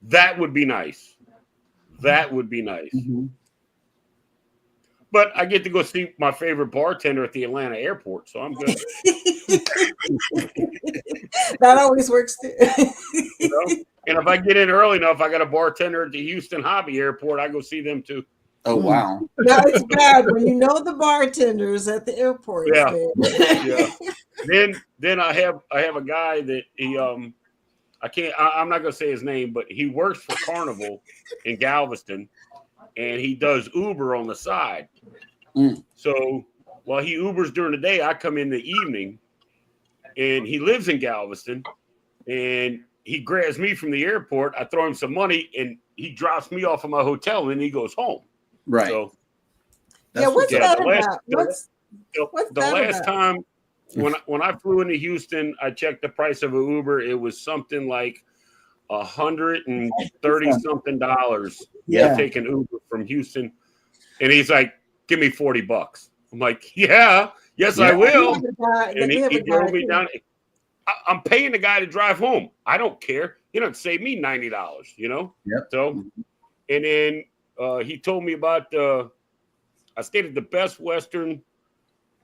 That would be nice. That would be nice. Mm-hmm. But I get to go see my favorite bartender at the Atlanta airport, so I'm good. That always works too. You know? And if I get in early enough, I got a bartender at the Houston Hobby Airport. I go see them too. Oh wow! No, it's bad when you know the bartenders at the airport. Yeah, yeah. Then I have a guy that I'm not gonna say his name, but he works for Carnival in Galveston, and he does Uber on the side. So while he Ubers during the day, I come in the evening, and he lives in Galveston, and he grabs me from the airport. I throw him some money, and he drops me off at my hotel, and he goes home. Right. So, what's that about? The last time when I flew into Houston, I checked the price of an Uber. It was something like $130 something to take an Uber from Houston, and he's like, "Give me $40." I'm like, "Yeah, yes, I will." And he drove me down. I'm paying the guy to drive home. I don't care. He doesn't save me $90. You know. Yep. So, and then he told me about I stayed at the Best Western.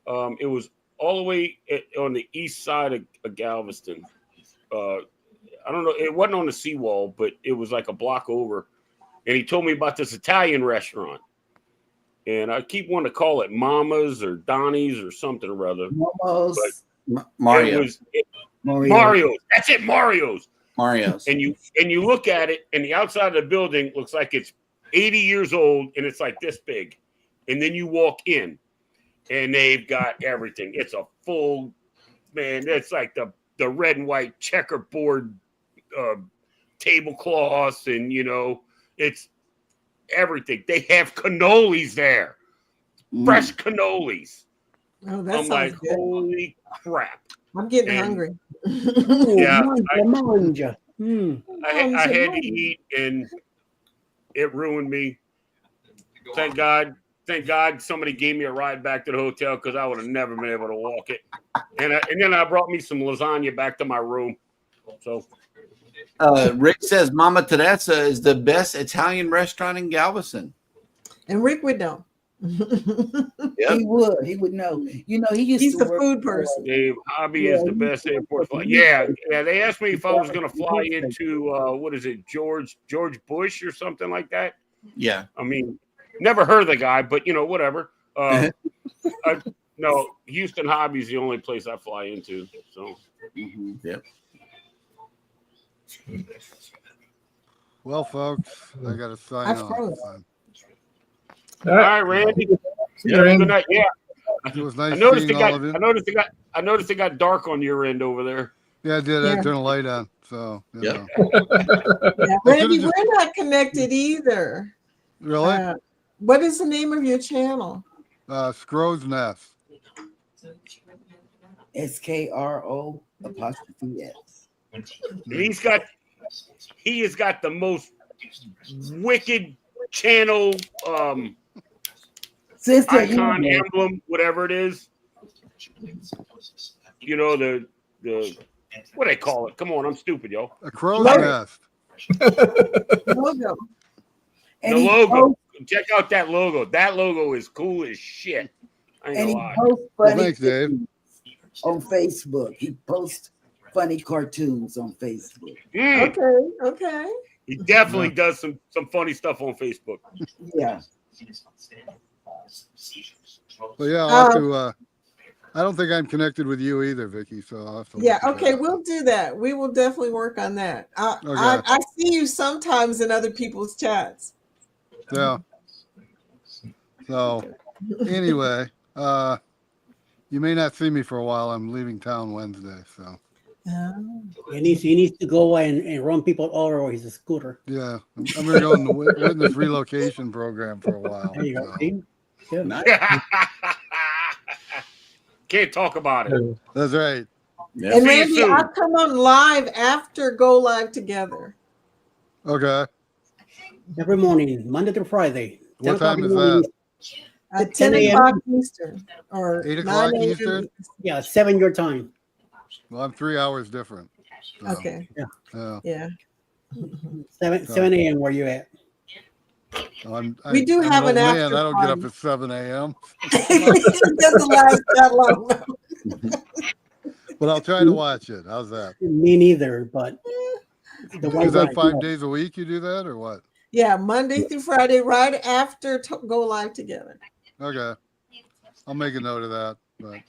It was all the way on the east side of Galveston. I don't know. It wasn't on the seawall, but it was like a block over. And he told me about this Italian restaurant. And I keep wanting to call it Mama's or Donnie's or something or other. Mario's. Mario's. That's it, Mario's. Mario's. And you look at it, and the outside of the building looks like it's 80 years old, and it's like this big. And then you walk in, and they've got everything. It's a full, man, it's like the red and white checkerboard tablecloths, and, you know, it's everything. They have cannolis there. Fresh cannolis. Oh, that I'm sounds like, good. holy crap. I'm getting hungry. Yeah, I I had to eat, and it ruined me. Thank God somebody gave me a ride back to the hotel, because I would have never been able to walk it. And then I brought me some lasagna back to my room. So Rick says Mama Teresa is the best Italian restaurant in Galveston. And Rick would know. He would know. You know, he's the food person. Dave, Hobby is the best airport flight. Yeah. They asked me if I was going to fly into what is it, George Bush or something like that. Yeah. I mean, never heard of the guy, but you know, whatever. No, Houston Hobby is the only place I fly into. So, Yep. Well, folks, I got to sign off. All right, Randy. Yeah, Good night. Yeah. It was nice I noticed seeing all of you. I noticed it got dark on your end over there. Yeah, I did. I turned the light on. So, yeah. Yeah, Randy, we're not connected either. Really? What is the name of your channel? Scrow's Nest. SKRO''S. He has got the most wicked channel Sister, icon, emblem, whatever it is. You know, the what do they call it? Come on, I'm stupid, yo. A crow's Logo. nest. Logo. And The he logo. posts, Check out that logo. That logo is cool as shit. I ain't and gonna he lie. posts Well, funny thanks, Dave. things on Facebook. He posts funny cartoons on Facebook. Okay. He definitely does some funny stuff on Facebook. Yeah. But yeah, I'll have to. I don't think I'm connected with you either, Vicky. So I'll have to. Yeah, look at okay, that. we'll do that. We will definitely work on that. Okay. I see you sometimes in other people's chats. Yeah. So anyway, you may not see me for a while. I'm leaving town Wednesday, so He needs to go and run people over with his scooter. yeah, I'm going to go in the witness relocation program for a while. There you go. So. See? Yeah. Nice. Can't talk about it. That's right. Yeah. And See you Randy, soon. I'll come on live after Go Live Together. Okay. Every morning, Monday through Friday. What 10 o'clock time in is the morning. that? At 10 10 a.m. o'clock Eastern or 8 o'clock 9 a.m. Eastern? Yeah, 7 your time. Well, I'm 3 hours different. So, Okay. yeah. Yeah. 7 a.m. where you at? We do I'm have an an old man. after I don't get up party. at 7 a.m. It doesn't last that long. But I'll try to watch it. How's that? Me neither, but the Is white that rice, 5 no. days a week you do that or what? Yeah, Monday through Friday, right after Go Live Together. Okay. I'll make a note of that. But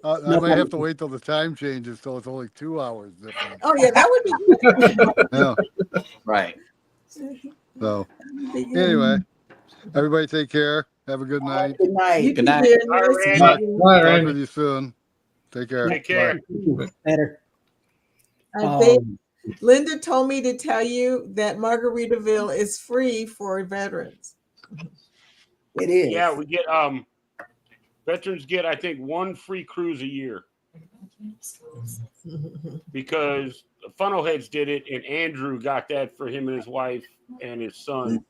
I No might have to problem. wait till the time changes till it's only 2 hours different. Oh yeah, that would be good. Yeah. Right. So anyway, everybody take care. Have a good night. Good night. You Good too, night. dear. All Nice right, to Randy. meet you. All right, Talk Randy. with you soon. Take care. Take care. Better. Linda told me to tell you that Margaritaville is free for veterans. It is. Yeah, we get veterans get I think one free cruise a year because the Funnelheads did it and Andrew got that for him and his wife and his son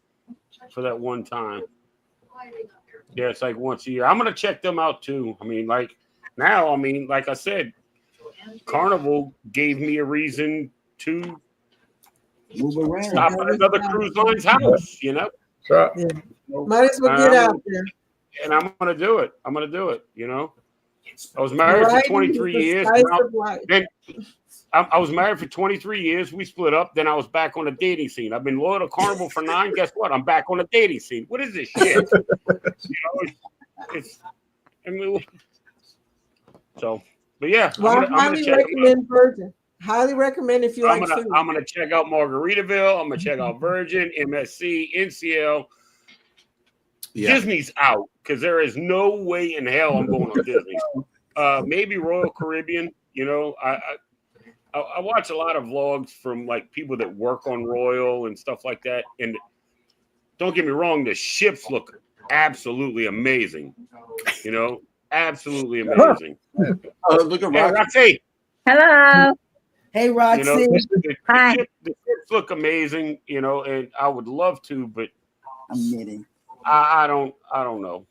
for that one time. Yeah, it's like once a year. I'm gonna check them out too. I mean, like now, like I said, Carnival gave me a reason to Move around. stop at another cruise line's house, you know? Right. Yeah. Might as well get out there. And I'm gonna do it. You know. I was married Right for 23 into the years. spice of life. Then I was married for 23 years. We split up. Then I was back on the dating scene. I've been loyal to Carnival for 9. Guess what? I'm back on the dating scene. What is this shit? But yeah. Well, I I'm gonna highly check them out. recommend Virgin. Highly recommend if you I'm like gonna food. I'm gonna check out Margaritaville. I'm gonna check out Virgin, MSC, NCL. Yeah. Disney's out because there is no way in hell I'm going on Disney. Maybe Royal Caribbean. You know, I watch a lot of vlogs from like people that work on Royal and stuff like that. And don't get me wrong, the ships look absolutely amazing. You know, absolutely amazing. Look at Hey, Rocky. Roxy. Hello. Hey, You Roxy. know, the Hi. ships look amazing. You know, and I would love to, but I'm knitting. I don't know.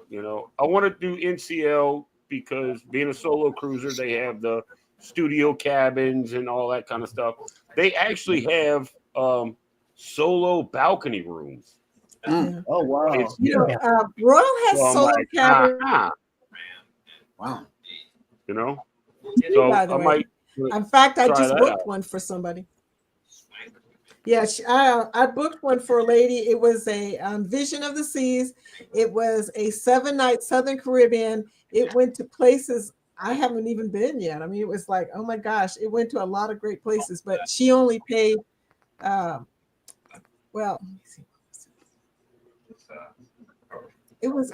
You know, I want to do NCL because being a solo cruiser, they have the studio cabins and all that kind of stuff. They actually have solo balcony rooms. Oh, wow. You know, Royal has So I'm solo like, cabin. Wow. You know, so By the I way. might. In fact, I try just that booked out. one for somebody. Yeah, I booked one for a lady. It was a Vision of the Seas. It was a 7-night Southern Caribbean. It went to places I haven't even been yet. I mean, it was like, oh my gosh, it went to a lot of great places. But she only paid, well, let me see. It was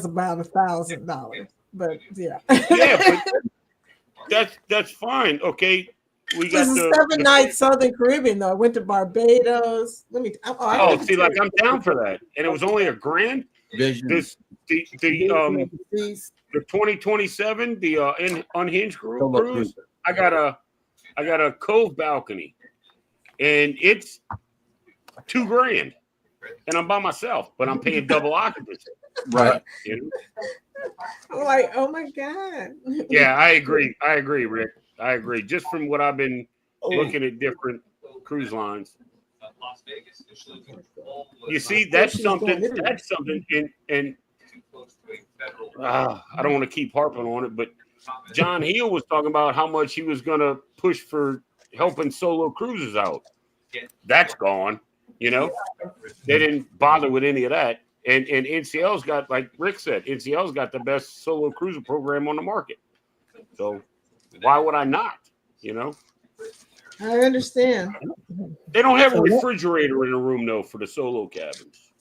about $1,000. But yeah, Yeah, but that's fine. Okay, we it got was a the 7-night Southern Caribbean though. I went to Barbados. Oh, see, like I'm down for that, and it was only $1,000. Vision. The 2027 the unhinged cruise. I got a cove balcony, and it's $2,000, and I'm by myself, but I'm paying double occupancy. Right. You know? I'm like, oh my God. Yeah, I agree. I agree, Rick. I agree. Just from what I've been looking at different cruise lines. You see, that's something. That's something. And I don't want to keep harping on it, but John Heel was talking about how much he was going to push for helping solo cruises out. That's gone. You know, they didn't bother with any of that. And NCL's got, like Rick said, NCL's got the best solo cruiser program on the market. So why would I not? You know, I understand. they don't have a refrigerator in a room though for the solo cabins.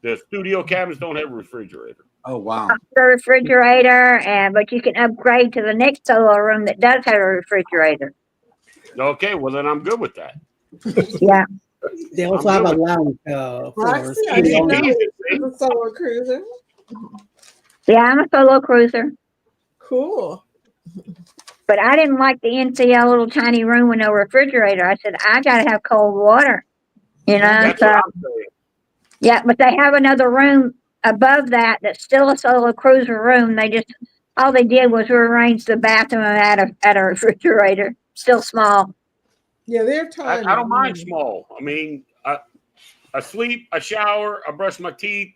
The studio cabins don't have a refrigerator. Oh wow. The refrigerator, but you can upgrade to the next solo room that does have a refrigerator. Okay, well then I'm good with that. Yeah. They also have a lounge for Roxy, I didn't know speed it was a solo cruiser. Yeah, I'm a solo cruiser. Cool. But I didn't like the NCL little tiny room with no refrigerator. I said, I got to have cold water. You know? That's So, what I'm saying. yeah, but they have another room above that that's still a solo cruiser room. All they did was rearrange the bathroom at a refrigerator. Still small. Yeah, they're tiny. I don't mind small. I mean, I sleep, I shower, I brush my teeth.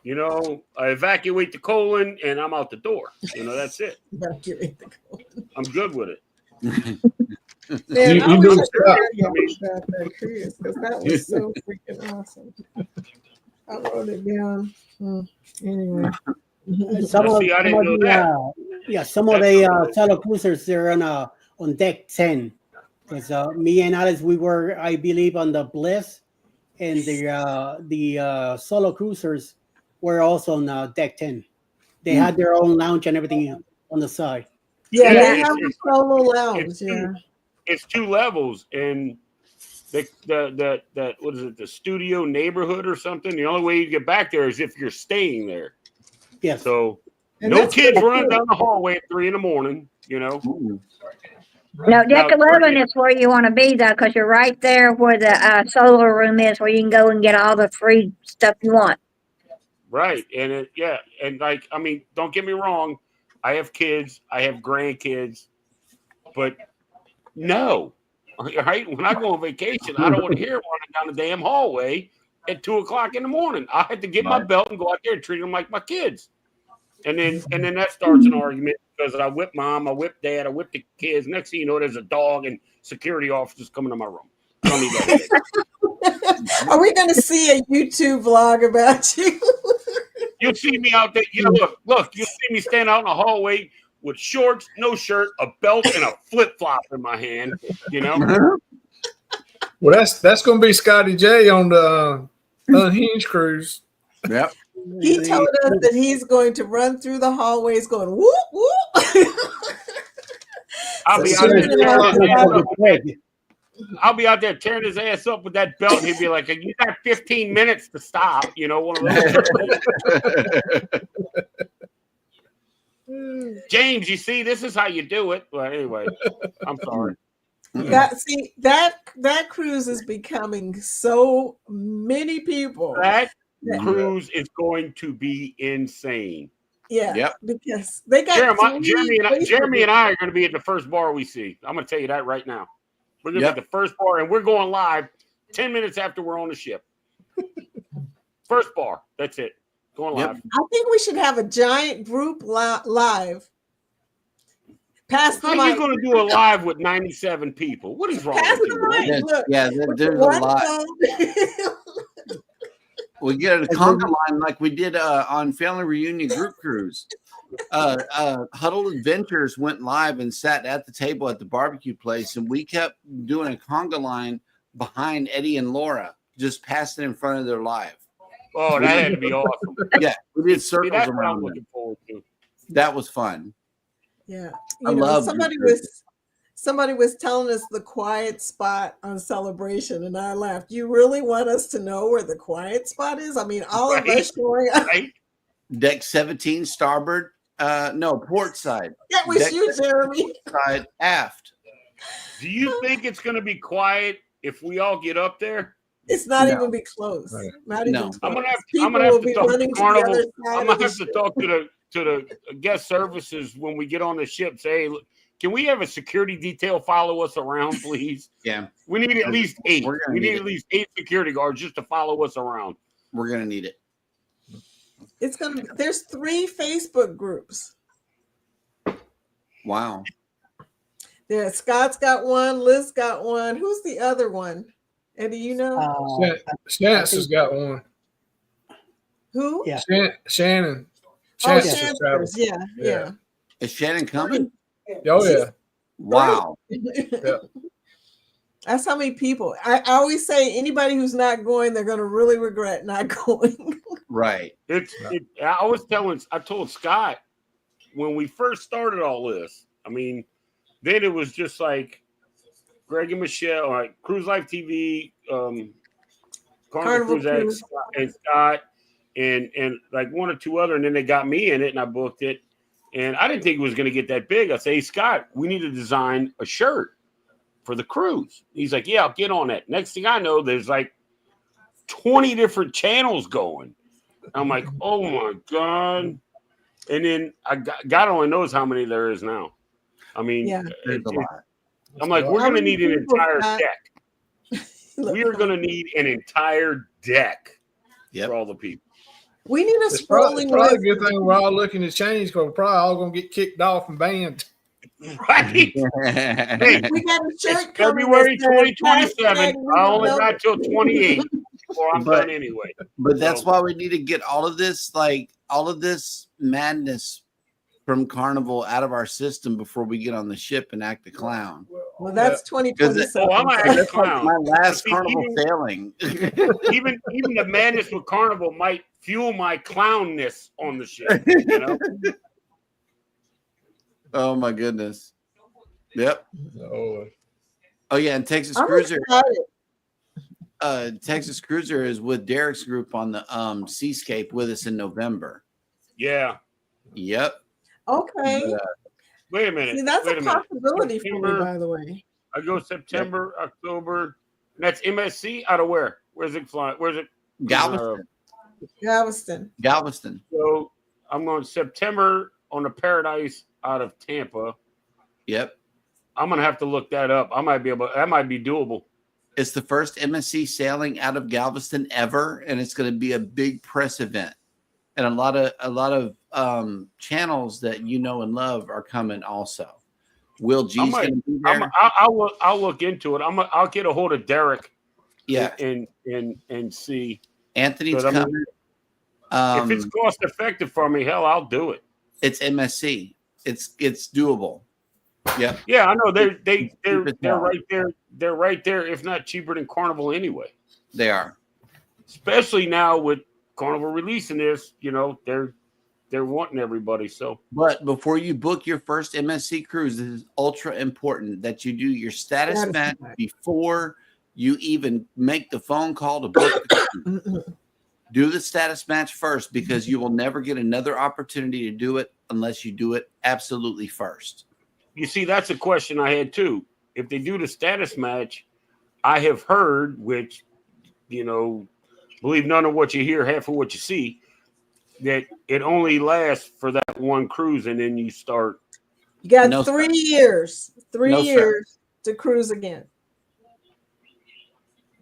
You know, I evacuate the colon, and I'm out the door. You know, that's it. Evacuate the colon. I'm good with it. Man, I you wish do I stuff. could tell you about that cruise because that was so freaking awesome. I wrote it down. Anyway. Some of, See, I some didn't of know the that. some of the solo cruisers they're on deck 10. Because me and Alice, we were, I believe, on the Bliss, and the solo cruisers were also on deck 10. They had their own lounge and everything on the side. Yeah, Yeah, they have a solo lounge. It's 2 levels, and the what is it? The studio neighborhood or something. The only way you get back there is if you're staying there. Yes. So And no that's kids pretty running cool. down the hallway at 3 a.m. You know. No, deck Now, 11 is where you want to be, though, because you're right there where the solo room is, where you can go and get all the free stuff you want. Right. And and like, I mean, don't get me wrong. I have kids, I have grandkids, but no, right? When I go on vacation, I don't want to hear running down the damn hallway at 2:00 in the morning. I had to get my belt and go out there and treat them like my kids. And then that starts an argument because I whip mom, I whip dad, I whip the kids. Next thing you know, there's a dog and security officers coming to my room. I don't need that shit. Are we going to see a YouTube vlog about you? You'll see me out there. You know, look, you'll see me stand out in the hallway with shorts, no shirt, a belt, and a flip flop in my hand. You know. Well, that's going to be Scotty J on the Unhinged cruise. Yep. He told us that he's going to run through the hallways going whoop whoop. I'll be out there. I'll be out there tearing his ass up with that belt, and he'd be like, "You got 15 minutes to stop." You know, one of those. James, you see, this is how you do it. Well, anyway, I'm sorry. That cruise is becoming so many people. That cruise is going to be insane. Yeah. Yep. Because they got Jeremy and I are going to be at the first bar we see. I'm going to tell you that right now. We're going to be at the first bar, and we're going live 10 minutes after we're on the ship. First bar. That's it. Going live. I think we should have a giant group live. Pass the How mic. are you going to do a live with 97 people? What is wrong Pass with the you? mic. Yes, Look, yeah, there's a lot. We get a conga line like we did on Family Reunion Group Cruise. Huddle Adventures went live and sat at the table at the barbecue place, and we kept doing a conga line behind Eddie and Laura, just passing in front of their live. Oh, that had to be awesome. Yeah, we did circles that's what I'm around them. looking forward to. That was fun. Yeah. I love somebody was telling us the quiet spot on Celebration, and I laughed. You really want us to know where the quiet spot is? I mean, all of us showing up. Right? Deck 17, starboard. No, port side. That was Deck you, Jeremy. Side, aft. Do you think it's going to be quiet if we all get up there? It's not No. even be close. Right. Not No. even close. I'm gonna have People to will be talk to running to the Carnival. other side I'm of gonna the have to ship. talk to the guest services when we get on the ship. Say, look, can we have a security detail follow us around, please? Yeah. We need at least 8. We're gonna We need need it. at least 8 security guards just to follow us around. We're gonna need it. It's gonna. There's 3 Facebook groups. Wow. There, Scott's got one. Liz got one. Who's the other one? Eddie, you know? Chance has got one. Who? Yeah. Shannon. Oh, Chance has got one. Chancellors. Yeah. Is Shannon coming? Oh yeah. Wow. Yeah. That's how many people. I always say anybody who's not going, they're going to really regret not going. Right. I told Scott when we first started all this. I mean, then it was just like Greg and Michelle, like Cruise Life TV, Carnival Cruise X, and Scott, and like 1 or 2 other, and then they got me in it, and I booked it, and I didn't think it was going to get that big. I say, hey, Scott, we need to design a shirt for the cruise. He's like, yeah, I'll get on that. Next thing I know, there's like 20 different channels going. I'm like, oh my God. And then God only knows how many there is now. I mean, I'm like, we're going to need an entire deck. We are going to need an entire deck for all the people. We need a It's probably scrolling a good thing we're all looking to change because we're probably all going to get kicked off and banned. Right. Hey, we got a shirt coming February that says 2027. I only got till 28 before I'm But- done anyway. But that's So- why we need to get all of this madness from Carnival out of our system before we get on the ship and act the clown. Well, that's 2027. I'm gonna act the clown. My last See, Carnival even- sailing. even the madness with Carnival might fuel my clownness on the ship. You know? Oh my goodness. Yep. Oh yeah, and Texas I'm Cruiser. excited. Texas Cruiser is with Derek's group on the Seascape with us in November. Yeah. Yep. Okay. But, Wait a minute. See, that's wait a minute. possibility for me, September- by the way. I go September, October. And that's MSC out of where? Where's it flying? Where's it? Galveston. Galveston. Galveston. So I'm going September on the Paradise out of Tampa. Yep. I'm gonna have to look that up. That might be doable. It's the first MSC sailing out of Galveston ever, and it's going to be a big press event. And a lot of channels that you know and love are coming also. Will G's going to be there. I'll look into it. I'll get a hold of Derek. Yeah. And see. Anthony's 'Cause, I mean, coming. if it's cost effective for me, hell, I'll do it. It's MSC. It's doable. Yep. Yeah, I know they're hell. right there. They're right there, if not cheaper than Carnival anyway. They are. Especially now with Carnival releasing this, you know, they're wanting everybody. So, But before you book your first MSC cruise, it is ultra important that you do your status match before you even make the phone call to book the cruise. Do the status match first, because you will never get another opportunity to do it unless you do it absolutely first. you see, that's a question I had too. If they do the status match, I have heard, which, you know, believe none of what you hear, half of what you see, that it only lasts for that one cruise, and then you start. You got No, 3 years. 3 No, sir. years to cruise again.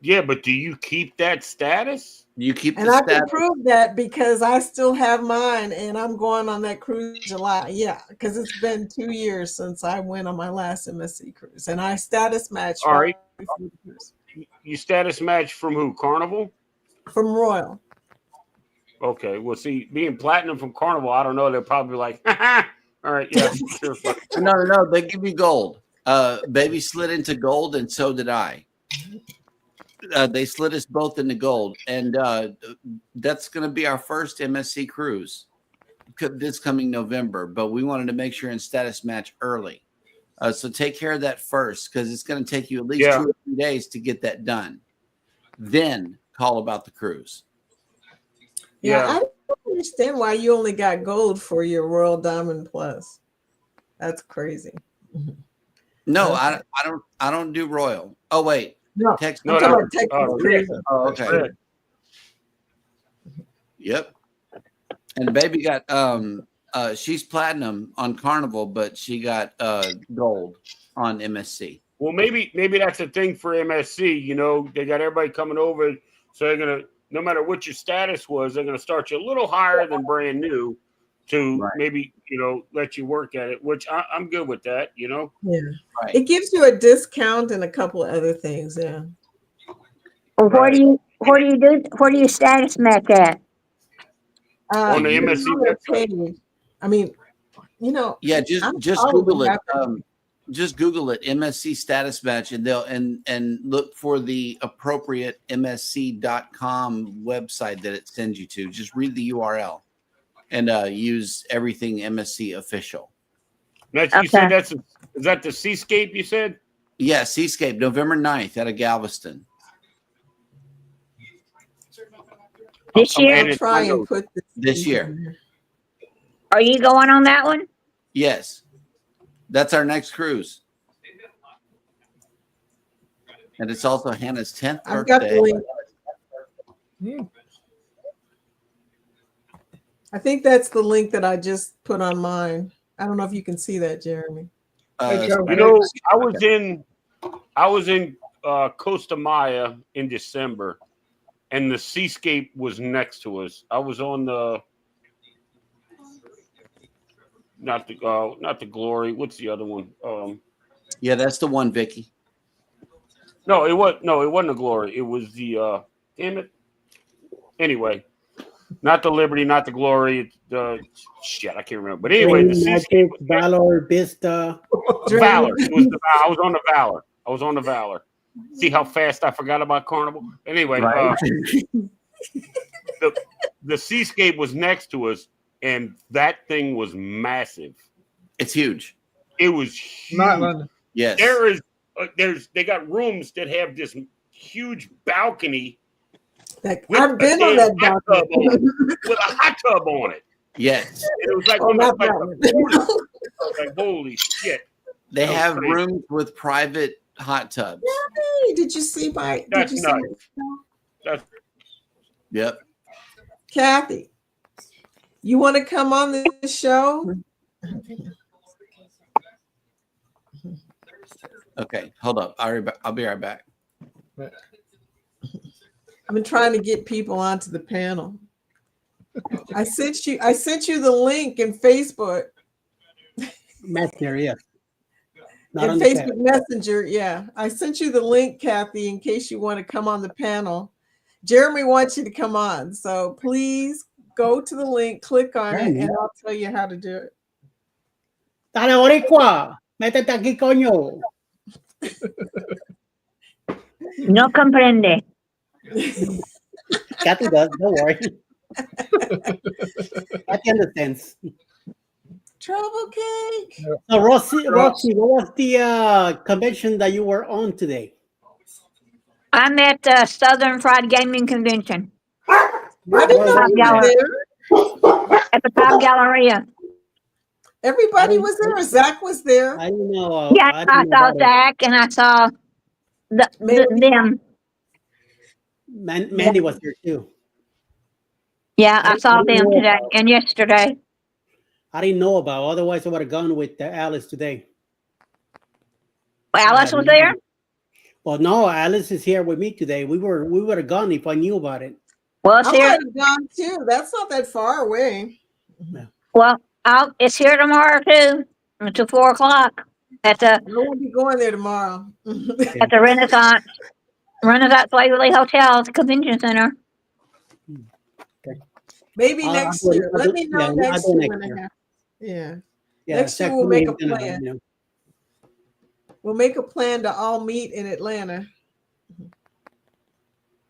Yeah, but do you keep that status? You keep And I can prove that because I still have mine, and I'm going on that cruise in July. Yeah, because it's been 2 years since I went on my last MSC cruise, and I status matched. All right. before the cruise. You status match from who? Carnival? From Royal. Okay. Well, see, being platinum from Carnival, I don't know. They're probably like, all right, yeah, sure. No. They give you gold. Baby slid into gold, and so did I. They slid us both into gold, and that's going to be our first MSC cruise this coming November. But we wanted to make sure and status match early, so take care of that first, because it's going to take you at least 2 or 3 days to get that done. Then call about the cruise. Yeah, I don't understand why you only got gold for your Royal Diamond Plus. That's crazy. No, I don't do Royal. Oh wait, No, Tex. I'm talking about Texas Cruises. Oh, okay. Yep. And baby got she's platinum on Carnival, but she got gold on MSC. Well, maybe that's a thing for MSC. You know, they got everybody coming over, so they're gonna, no matter what your status was, they're gonna start you a little higher than brand new to maybe, you know, let you work at it. Which I'm good with that. You know. Yeah. Right. It gives you a discount and a couple of other things. Yeah. Well, where do you status match at? On the you MSC know their website. page. I mean, you know. Yeah, just probably Google it. happy. Just Google it, MSC status match, and they'll and look for the appropriate MSC.com website that it sends you to. Just read the URL and use everything MSC official. That's you said is that the Seascape you said? Yeah, Seascape, November 9th out of Galveston. This year? I'll try and put this year. Are you going on that one? Yes. That's our next cruise. And it's also Hannah's 10th I've got birthday. the link. I think that's the link that I just put on mine. I don't know if you can see that, Jeremy. You know, I was in Costa Maya in December, and the Seascape was next to us. I was on the not the Glory. What's the other one? Yeah, that's the one, Vicky. No, it wasn't the Glory. It was the damn it. Anyway, not the Liberty, not the Glory. The shit, I can't remember. But anyway, the Seascape was Valor, Vista. Valor. It was I was on the Valor. I was on the Valor. See how fast I forgot about Carnival? Anyway, the Seascape was next to us, and that thing was massive. It's huge. It was huge. Yes. They got rooms that have this huge balcony. I've been on that balcony with a hot tub on it. Yes. And it was like, like holy shit. They That was have crazy. rooms with private hot tubs. Hey, did you see my? That's Did you nuts. see? Yep. Kathy, you want to come on the show? Okay, hold up. I'll be right back. I've been trying to get people onto the panel. I sent you the link in Facebook. Messenger, yeah. Not In on the Facebook chat. Messenger, yeah. I sent you the link, Kathy, in case you want to come on the panel. Jeremy wants you to come on. So please go to the link, click on it, and I'll tell you how to do it. Dale, Boricua, métete aquí, coño. No comprende. Kathy does, don't worry. Kathy understands. Trouble cake. So, Rosie, what was the convention that you were on today? I'm at Southern Fried Gaming Convention. I didn't know you were there. At the Top Galleria. Everybody was there. Zach was there. I didn't know. Yeah, I saw Zach and I saw them. Mandy was there too. Yeah, I saw them today and yesterday. I didn't know about. Otherwise, I would have gone with Alice today. Alice was there. Well, no, Alice is here with me today. We would have gone if I knew about it. Well, it's I here. might have gone too. That's not that far away. Well, it's here tomorrow too, until 4:00 at the. I won't be going there tomorrow. At the Renaissance Waverly Hotel Convention Center. Maybe next year. Let me know next year when I have. Yeah. Next year we'll make a plan. We'll make a plan to all meet in Atlanta.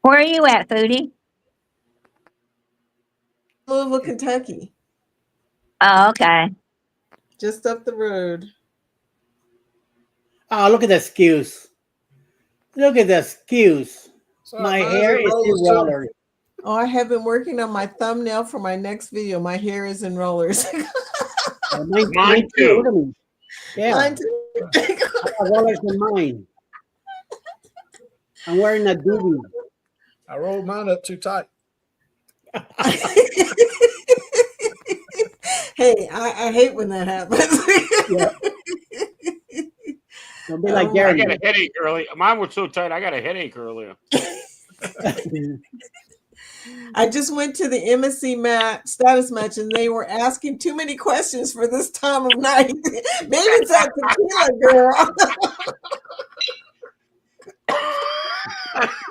Where are you at, Foodie? Louisville, Kentucky. Oh, okay. Just up the road. Oh, look at the excuse. Look at the excuse. My hair is in rollers. Oh, I have been working on my thumbnail for my next video. My hair is in rollers. Mine too. Yeah. Mine too. I have rollers in mine. I'm wearing a doobie. I rolled mine up too tight. Hey, I hate when that happens. Don't be like I Jeremy. got a headache early. Mine was so tight. I got a headache earlier. I just went to the MSC status match and they were asking too many questions for this time of night. Maybe it's that tequila girl.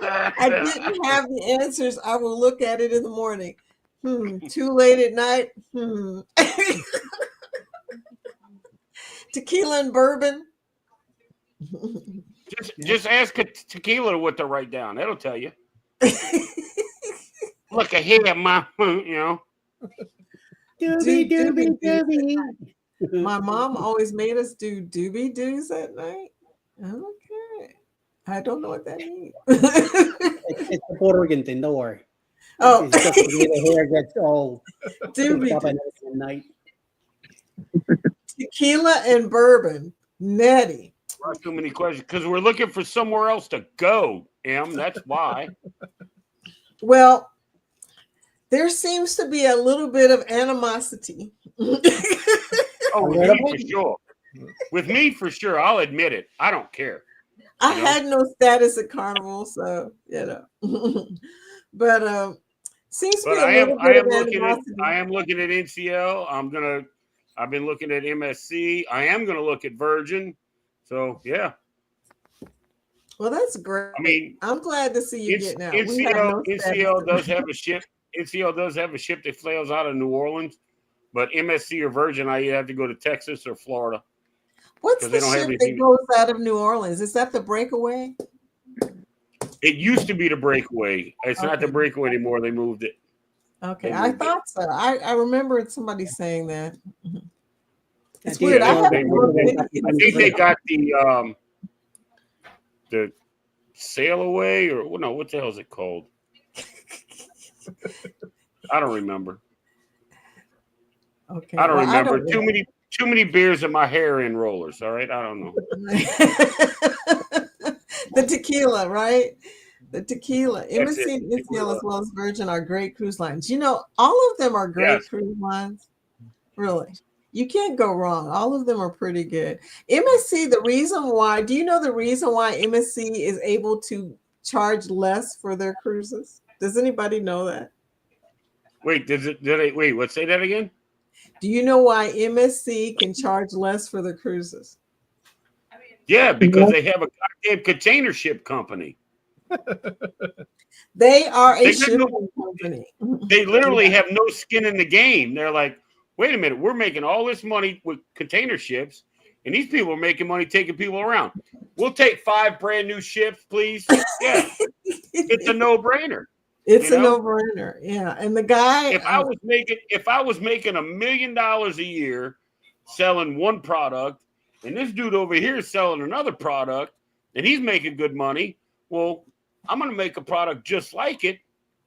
I didn't have the answers. I will look at it in the morning. Too late at night. Tequila and bourbon. Just ask tequila what to write down. That'll tell you. Look ahead, my, you know. Doobie. My mom always made us do doobie doos at night. Okay. I don't know what that means. It's a Puerto Rican thing, don't worry. Oh. It's just the hair gets all Doobie up at night. Tequila and bourbon. Nettie. Not too many questions because we're looking for somewhere else to go, Em. That's why. Well, there seems to be a little bit of animosity. Oh, with me for sure. With me for sure. I'll admit it. I don't care. I had no status at Carnival, so you know. But seems to be a little bit of animosity. I am looking at NCL. I've been looking at MSC. I am gonna look at Virgin. So yeah. Well, that's great. I mean, I'm glad to see you getting out. NCL does have a ship. NCL does have a ship that flails out of New Orleans, but MSC or Virgin, I either have to go to Texas or Florida. What's the ship that goes out of New Orleans? Is that the Breakaway? It used to be the Breakaway. It's not the Breakaway anymore. They moved it. Okay, I thought so. I remember somebody saying that. It's Yeah, weird. I think they got the Sail Away, or no, what the hell is it called? I don't remember. Okay, I don't remember. Too many beers in my hair in rollers. All right, I don't know. The tequila, right? The tequila. That's MSC it, and NCL as well as Virgin are great cruise lines. You know, all of them are great cruise lines. Really. You can't go wrong. All of them are pretty good. MSC, the reason why, do you know the reason why MSC is able to charge less for their cruises? Does anybody know that? Wait, what? Say that again? Do you know why MSC can charge less for their cruises? Yeah, because they have a goddamn container ship company. They are a shipping company. They literally have no skin in the game. They're like, wait a minute, we're making all this money with container ships, and these people are making money taking people around. We'll take 5 brand new ships, please. Yeah, it's a no-brainer. It's a no-brainer. Yeah, and the guy. If I was making $1 million a year selling one product, and this dude over here is selling another product, and he's making good money, well, I'm going to make a product just like it,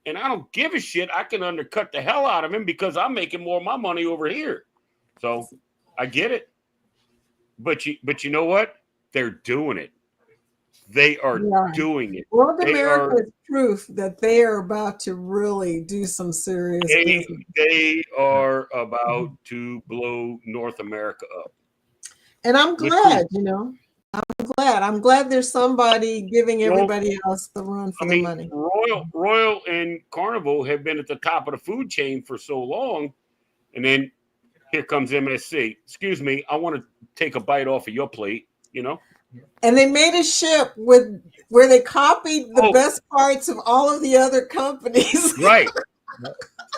and I don't give a shit. I can undercut the hell out of him because I'm making more of my money over here. So I get it. But you know what? They're doing it. They are doing it. World America is proof that they are about to really do some serious business. They are about to blow North America up. And I'm glad, I'm glad there's somebody giving everybody else the run for the money. Royal and Carnival have been at the top of the food chain for so long, and then here comes MSC. Excuse me, I want to take a bite off of your plate, And they made a ship where they copied the best parts of all of the other companies. Right.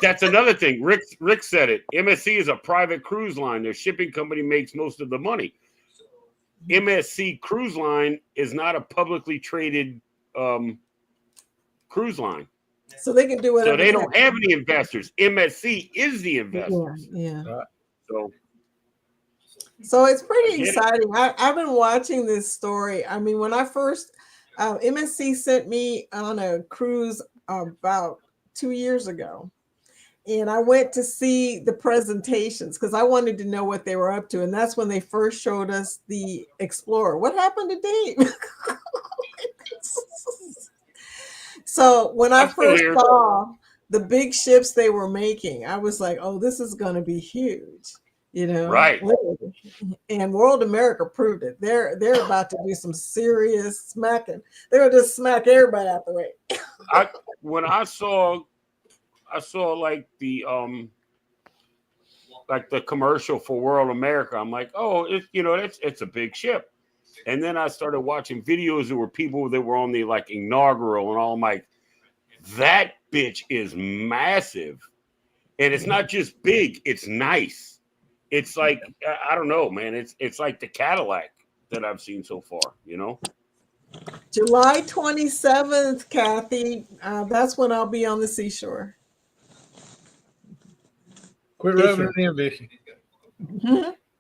That's another thing. Rick said it. MSC is a private cruise line. Their shipping company makes most of the money. MSC Cruise Line is not a publicly traded cruise line. So they can do whatever. So they don't have any investors. MSC is the investor. Yeah. So it's pretty exciting. I've been watching this story. I mean, when I first, MSC sent me on a cruise about 2 years ago. And I went to see the presentations because I wanted to know what they were up to. And that's when they first showed us the Explorer. What happened to Dave? So when I I'm still first here. saw the big ships they were making, I was like, oh, this is going to be huge, Right. literally. And World America proved it. They're about to do some serious smacking. They'll just smack everybody out the way. When I saw like the commercial for World America, I'm like, oh, it's a big ship. And then I started watching videos. There were people that were on the like inaugural, and all. I'm like, that bitch is massive, and it's not just big; it's nice. It's like I don't know, man. It's like the Cadillac that I've seen so far. July 27th, Kathy. That's when I'll be on the seashore. Quit rubbing it in, Vicky.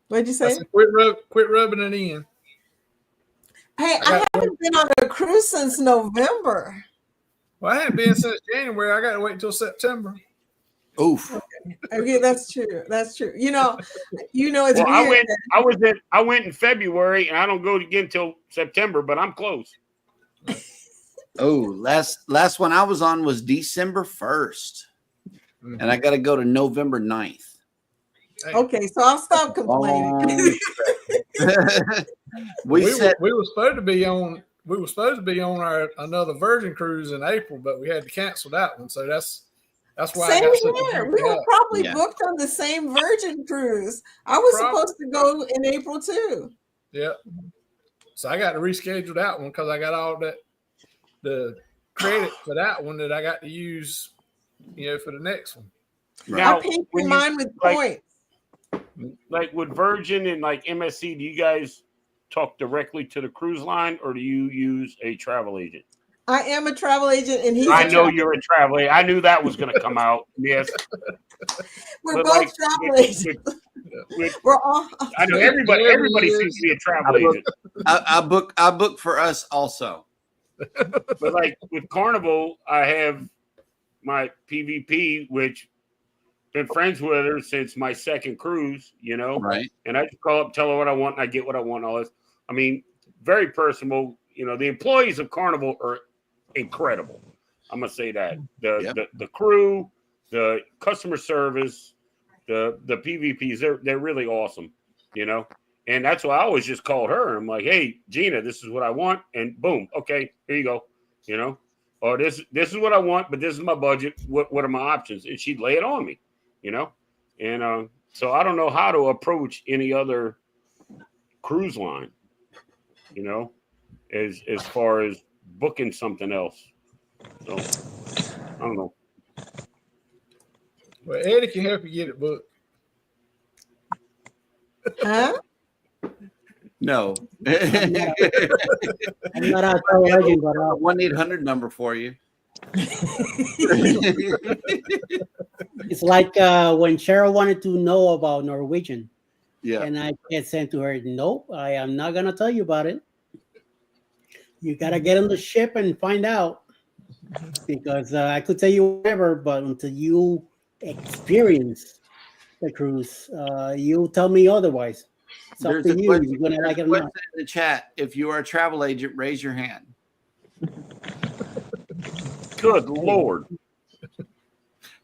What'd you say? I said, quit rubbing it in. Hey, I haven't been on a cruise since November. Well, I haven't been since January. I got to wait until September. Oof. Okay, that's true. That's true. It's Well, weird. I went in February, and I don't go again until September, but I'm close. Oh, last one I was on was December 1st. And I got to go to November 9th. Okay, so I'll stop complaining. we were supposed to be on our another Virgin cruise in April, but we had to cancel that one. So that's why Same I got such a here. big We were gap. probably booked on the same Virgin cruise. I was Probably. supposed to go in April too. Yeah. So I got to reschedule that one because I got all the credit for that one that I got to use, for the next one. Now, I paid for mine with points. Like with Virgin and like MSC, do you guys talk directly to the cruise line, or do you use a travel agent? I am a travel agent, and he's. I know you're a travel agent. I knew that was going to come out. Yes, we're both travel agents. We're all. I know everybody seems to be a travel agent. I book for us also. But like with Carnival, I have my PVP, which been friends with her since my second cruise, Right. And I just call up, tell her what I want, and I get what I want. All this. I mean, very personable. The employees of Carnival are incredible. I'm gonna say that the crew, the customer service, the PVPs, they're really awesome. And that's why I always just called her. I'm like, hey, Gina, this is what I want, and boom, okay, here you go. Or this is what I want, but this is my budget. What are my options? And she'd lay it on me. And so I don't know how to approach any other cruise line, as far as booking something else. So I don't know. Well, Eddie can help you get it booked. Huh? No. I'm not a travel agent, but 1-800 number for you. it's like when Cheryl wanted to know about Norwegian. Yeah. And I said to her, nope, I am not going to tell you about it. You got to get on the ship and find out. Because I could tell you whatever, but until you experience the cruise, you tell me otherwise. It's up There's to a you. question, You're going to like it or question not. in the chat. If you are a travel agent, raise your hand. Good Lord.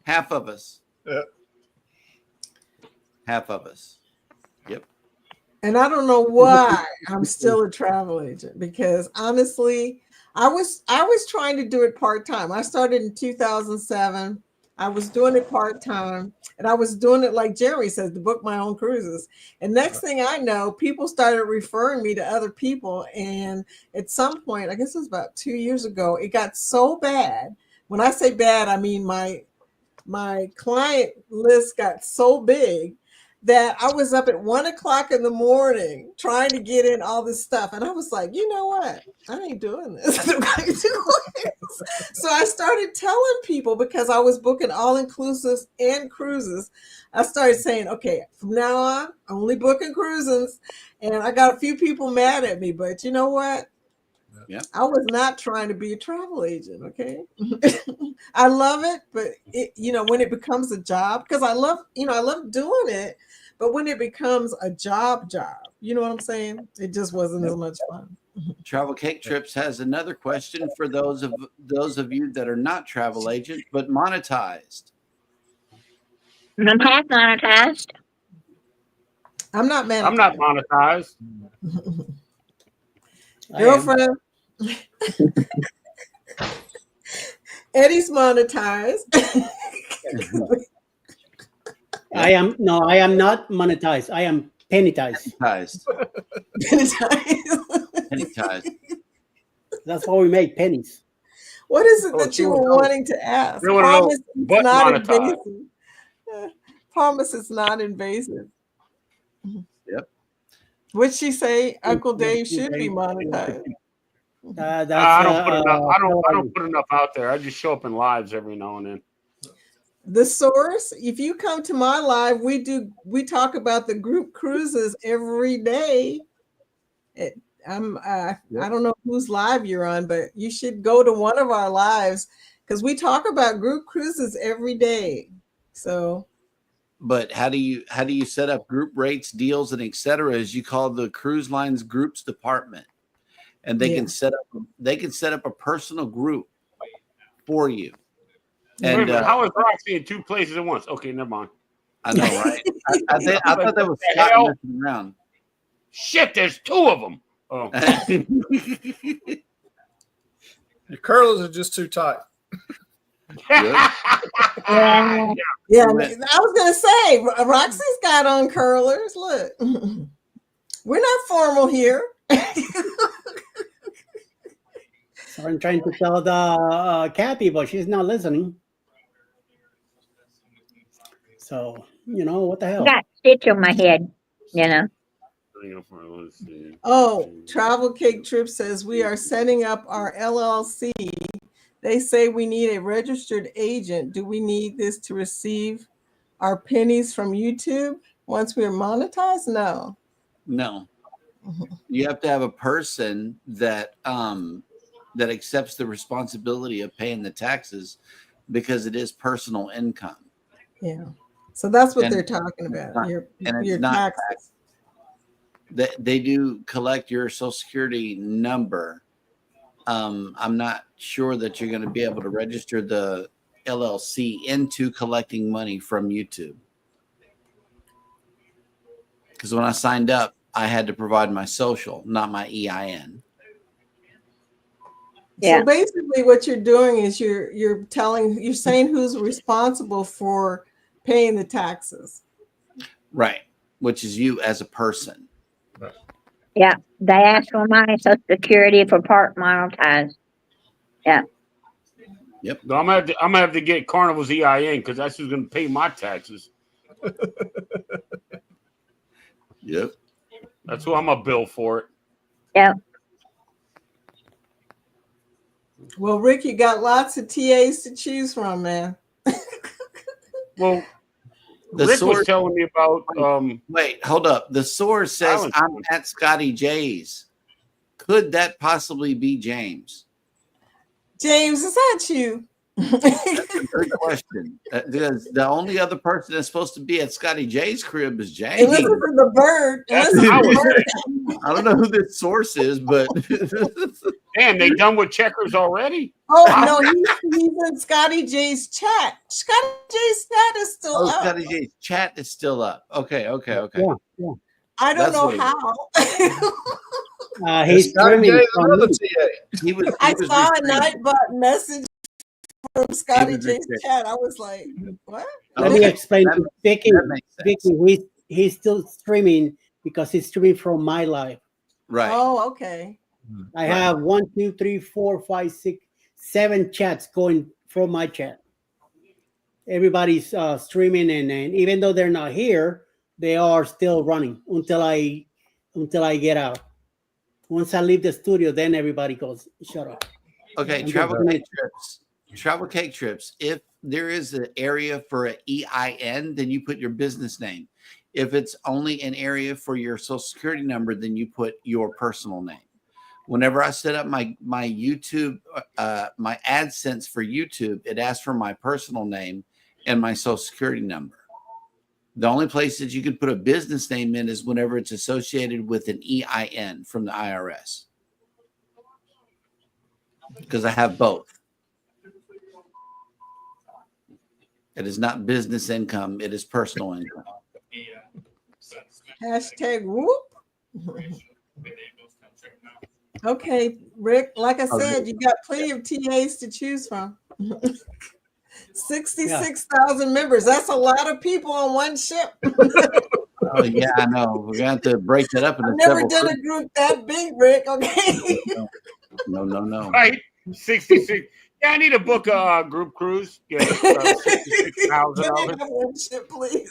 Half of us. Yeah. Half of us. Yep. And I don't know why I'm still a travel agent, because honestly, I was trying to do it part-time. I started in 2007. I was doing it part-time, and I was doing it like Jeremy says, to book my own cruises. And next thing I know, people started referring me to other people. And at some point, I guess it was about 2 years ago, it got so bad. When I say bad, I mean my client list got so big that I was up at 1 o'clock in the morning trying to get in all this stuff. And I was like, you know what? I ain't doing this. So I started telling people, because I was booking all-inclusives and cruises, I started saying, okay, from now on, I'm only booking cruises. And I got a few people mad at me, but you know what? Yeah. I was not trying to be a travel agent, okay? I love it, but when it becomes a job, because I love doing it, but when it becomes a job, You know what I'm saying? It just wasn't as much fun. Travel Cake Trips has another question for those of you that are not travel agent but monetized. I'm half monetized. I'm not monetized. I'm not monetized. Girlfriend. Eddie's monetized. I am not monetized. I am penitized. Penitized. That's how we make pennies. What is it that you were wanting to ask? You wanna know Promise it's what not monetized? invasive. Promise it's not invasive. Yep. What'd she say? Uncle Dave should be monetized. I don't put enough. I don't put enough out there. I just show up in lives every now and then. The source, if you come to my live, we talk about the group cruises every day. I don't know whose live you're on, but you should go to one of our lives because we talk about group cruises every day. So But how do you set up group rates, deals, and etc.? As you call the cruise lines groups department, and they can set up a personal group for you. Wait a And minute, how is Roxy in 2 places at once? Okay, never mind. I know, right? I thought that was What the Scott hell? messing around. Shit, there's 2 of them. Oh. Your curlers are just too tight. yeah, I was gonna say Roxy's got on curlers. Look, we're not formal here. So I'm trying to tell the Kathy, but she's not listening. So, what the hell? Got stitch on my head, you know. Oh, Travel Cake Trip says we are setting up our LLC. They say we need a registered agent. Do we need this to receive our pennies from YouTube once we're monetized? No. No. You have to have a person that that accepts the responsibility of paying the taxes because it is personal income. Yeah. So that's what And they're talking about. Your it's not taxes. They do collect your social security number. I'm not sure that you're going to be able to register the LLC into collecting money from YouTube. Because when I signed up, I had to provide my social, not my EIN. So basically what you're doing is you're saying who's responsible for paying the taxes. Right. Which is you as a person. Yeah, they ask for my Social Security for part monetized. Yeah. Yep. No, I'm gonna have to get Carnival's EIN because that's who's gonna pay my taxes. Yep. That's who I'm gonna bill for it. Yeah. Well, Rick, you got lots of TAs to choose from, man. Well, The Rick source was telling me about. Wait, hold up. The source says Island I'm at Scotty J's. Could that possibly be James? James, is that you? That's a good question. Because the only other person that's supposed to be at Scotty J's crib is James. And listen to the bird. And listen to the bird. I don't know who this source is, but damn, they done with checkers already? Oh no, he's in Scotty J's chat. Scotty J's chat is still up. Scotty J's chat is still up. Okay. Yeah. I don't That's know what it how. He's Scotty streaming J's from another me. TA. I saw a Nightbot message from Scotty was J's restricted. chat. I was like, what? Let me explain to Vicky. that makes sense. Vicky, he's still streaming because he's streaming from my live. Right. Oh, okay. I have 1, 2, 3, 4, 5, 6, 7 chats going from my chat. Everybody's streaming, and even though they're not here, they are still running until I get out. Once I leave the studio, then everybody goes, shut up. Okay, I'm Travel just- Cake Trips. Travel Cake Trips. If there is an area for an EIN, then you put your business name. If it's only an area for your social security number, then you put your personal name. Whenever I set up my YouTube, my AdSense for YouTube, it asks for my personal name and my social security number. The only place that you could put a business name in is whenever it's associated with an EIN from the IRS. Because I have both. It is not business income, it is personal income. Hashtag whoop. Okay, Rick, like I said, you got plenty of TAs to choose from. 66,000 members. That's a lot of people on one ship. Oh, yeah, I know. We're going to have to break that up into I've never several done a group that big, Rick. Okay. No. Right, 66. Yeah, I need to book a group cruise. Yeah, $66,000. One ship, please.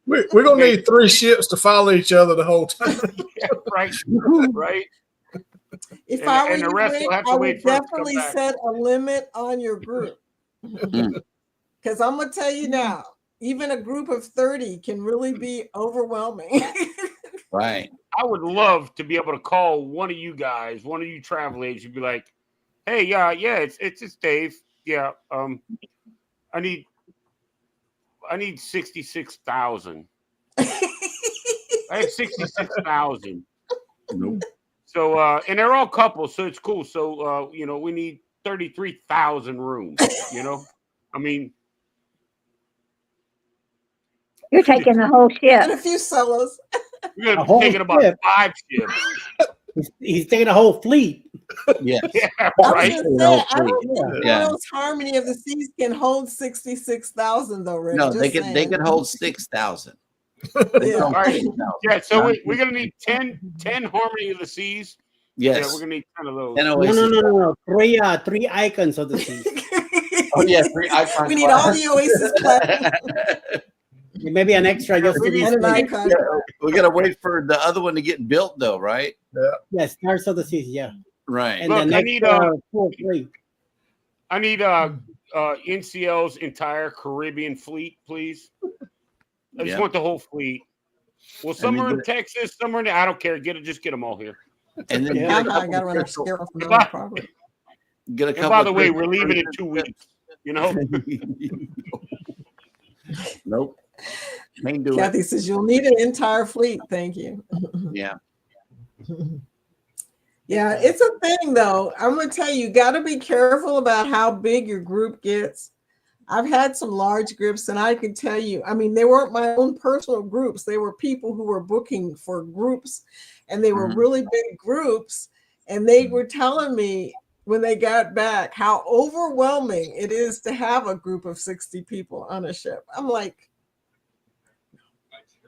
We're going to need 3 ships to follow each other the whole time. Yeah, right, right. If I were and the you, rest Rick, will have to I wait would for us to come definitely back. set a limit on your group. Because I'm going to tell you now, even a group of 30 can really be overwhelming. Right. I would love to be able to call one of you guys, one of you travel agents, and be like, "Hey, yeah, it's Dave. Yeah, I need 66,000. I have 66,000. Nope. So, and they're all couples, so it's cool. So, we need 33,000 rooms. I mean, You're taking the whole ship. And a few solos. we're A gonna whole be taking about ship. 5 ships. He's taking a whole fleet. Yes. Yeah, I was right. going to say, I don't think Yeah. Royals Harmony of the Seas can hold 66,000 though, Rick. No, Just they saying. could hold 6,000. Yeah. All right. Yeah, so we're gonna need 10 Harmony of the Seas. Yes. Yeah, we're gonna need 10 of those. No. 3 icons of the sea. Oh, yeah, 3 icons. We need all the Oasis class. Maybe an extra just to be And an safe. icon. We got to wait for the other one to get built, though, right? Yeah, Stars of the Seas, yeah. Right. And Look, the next 2 or 3. I need NCL's entire Caribbean fleet, please. I just Yeah. want the whole fleet. Well, some And are then in Texas, some are in. I don't care. Just get them all here. And then I got to run our scale from And the by, property. get a and couple. by the of way, trips. we're leaving in 2 weeks. Nope. Can't do Kathy it. says you'll need an entire fleet. Thank you. Yeah. Yeah, it's a thing though. I'm gonna tell you, got to be careful about how big your group gets. I've had some large groups, and I can tell you, I mean, they weren't my own personal groups. They were people who were booking for groups, and they were really big groups. And they were telling me when they got back how overwhelming it is to have a group of 60 people on a ship. I'm like,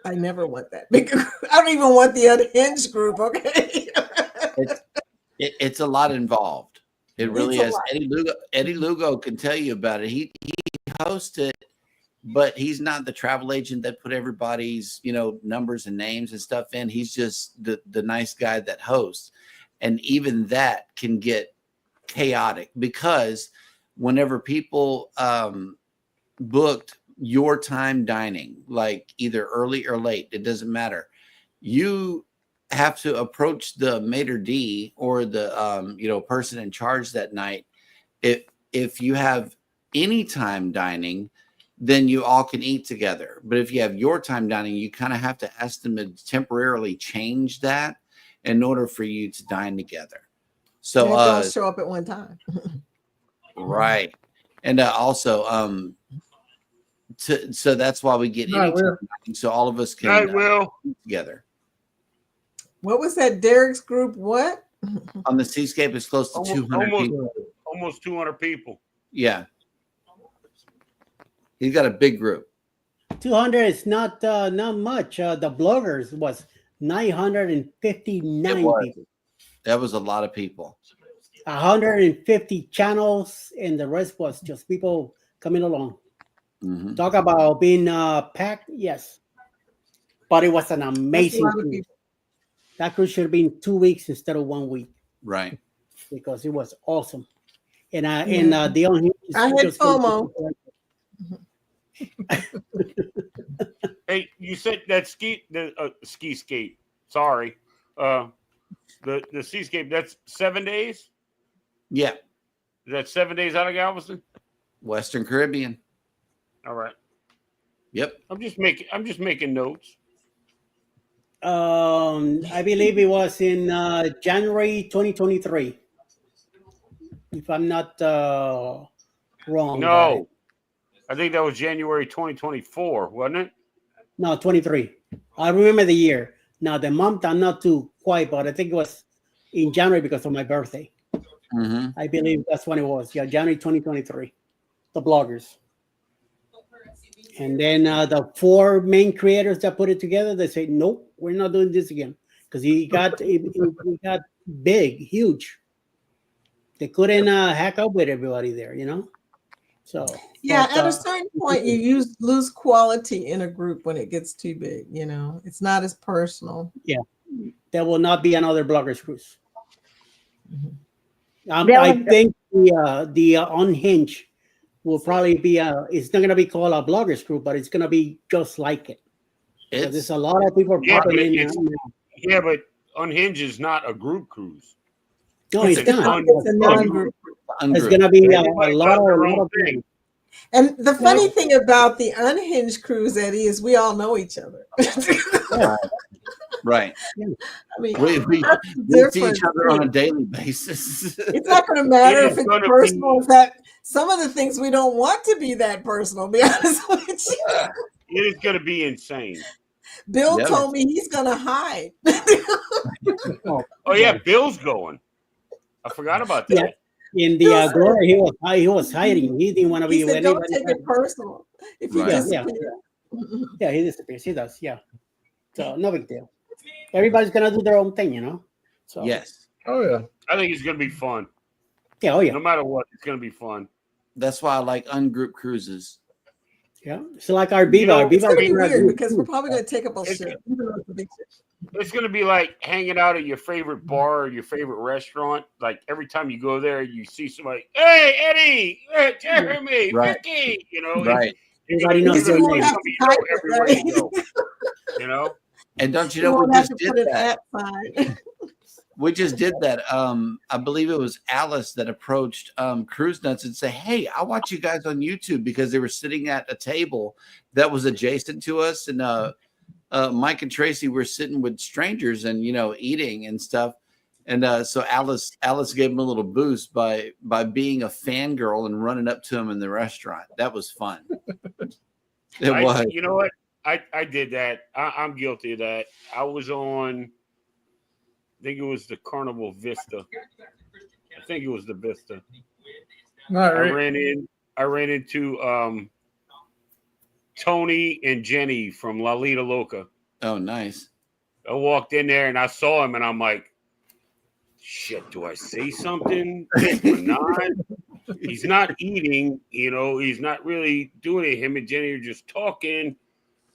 I never want that big. I don't even want the unhinged group. Okay. It's a lot involved. It really It's a is. lot. Eddie Lugo can tell you about it. He hosts it, but he's not the travel agent that put everybody's numbers and names and stuff in. He's just the nice guy that hosts, and even that can get chaotic because whenever people booked your time dining, like either early or late, it doesn't matter. You have to approach the maitre d' or the person in charge that night. If you have any time dining, then you all can eat together. But if you have your time dining, you kind of have to ask them to temporarily change that in order for you to dine together. So don't show up at one time. right. And also so that's why we get any time dining, so all of us can eat together. What was that? Derek's group? What? On the Seascape, it's close to 200 people. Almost 200 people. Yeah. He's got a big group. 200 is not much. The bloggers was 959 people. That was a lot of people. 150 channels, and the rest was just people coming along. Mm-hmm. Talk about being packed, yes. But it was an amazing cruise. That cruise should have been 2 weeks instead of 1 week. Right. Because it was awesome. And I the only had FOMO. Hey, you said that skiscape. Sorry, the Seascape. That's 7 days. Yeah. Is that 7 days out of Galveston? Western Caribbean. All right. Yep. I'm just making notes. I believe it was in January 2023, if I'm not wrong. about it. No, I think that was January 2024, wasn't it? No, 23. I remember the year. Now the month I'm not too quite, but I think it was in January because of my birthday. Mm-hmm. I believe that's when it was. Yeah, January 2023. The bloggers. And then the four main creators that put it together, they say, nope, we're not doing this again. Because he got big, huge. They couldn't hack up with everybody there, you know? So Yeah, but, at a certain point, you lose quality in a group when it gets too big. You know, it's not as personal. yeah, there will not be another bloggers cruise. There I was- think the Unhinged will probably be it's not going to be called a bloggers group, but it's going to be just like it. Because there's a lot of people Yeah, popping but in. yeah, but Unhinged is not a group cruise. No, it's not. It's a non-group. There's going to be a Everybody lot does their of own thing. And the funny thing about the unhinged cruise, Eddie, is we all know each other. Right. I mean, We that's see each different. other on a daily basis. It's not going to matter It if is it's gonna personal. If that some of the things we don't want to be that personal. Be honest with you. It is going to be insane. Bill Yep. told me he's going to hide. Oh yeah, Bill's going. I forgot about that. Yeah. In the glory, he was hiding. He didn't want to be He with said, "Don't anybody. take it personal if you Right. disappear." Yeah, he disappears. He does. Yeah. So no big deal. Everybody's gonna do their own thing, you know. So Yes. Oh yeah. I think it's going to be fun. yeah, oh yeah, No matter what, it's going to be fun. That's why I like ungroup cruises. yeah. It's like our Biva. You know, Our It's Biva going to be was weird good, because too. we're probably going to take up a It's- ship. Even though it's a big ship. It's going to be like hanging out at your favorite bar or your favorite restaurant. Like every time you go there, you see somebody, hey, Eddie, hey, Jeremy, Right. Vicky, you know. Right. Everybody You're knows going your to name. see somebody you know everywhere you go. You know? And don't you You know we won't have just to did put an that? at sign. We just did that. I believe it was Alice that approached Cruise Nuts and said, "Hey, I watch you guys on YouTube," because they were sitting at a table that was adjacent to us, and Mike and Tracy were sitting with strangers and eating and stuff. And so Alice gave him a little boost by being a fangirl and running up to him in the restaurant. That was fun. It was. You know what? I did that. I'm guilty of that. I was on, I think it was the Carnival Vista. I think it was the Vista. Not I really. ran into Tony and Jenny from La Lita Loca. Oh, nice. I walked in there and I saw him and I'm like, shit, do I say something or not? He's not eating, he's not really doing it. Him and Jenny are just talking.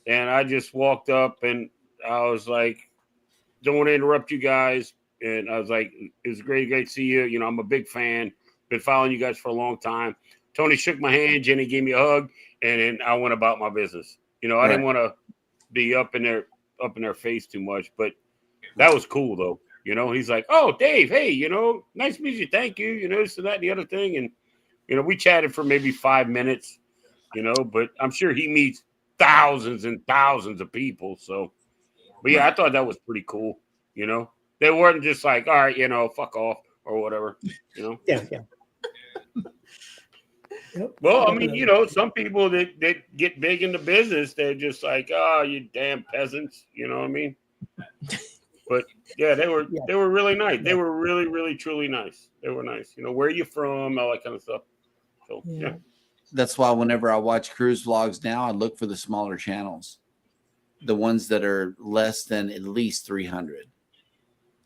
And I just walked up and I was like, don't want to interrupt you guys. And I was like, it was great to see you. I'm a big fan. Been following you guys for a long time. Tony shook my hand. Jenny gave me a hug. And then I went about my business. I didn't want to be up in their face too much. But that was cool, though. He's like, oh, Dave, hey, nice to meet you. Thank you. This and that and the other thing. And, we chatted for maybe 5 minutes, but I'm sure he meets thousands and thousands of people. So, but yeah, I thought that was pretty cool. They weren't just like, all right, fuck off or whatever, Yeah, yeah. Yep. Well, I mean, some people that get big in the business, they're just like, oh, you damn peasants. You know what I mean? But yeah, they were really nice. They were really, really, truly nice. They were nice. Where are you from? All that kind of stuff. So yeah. That's why whenever I watch cruise vlogs now, I look for the smaller channels, the ones that are less than at least 300.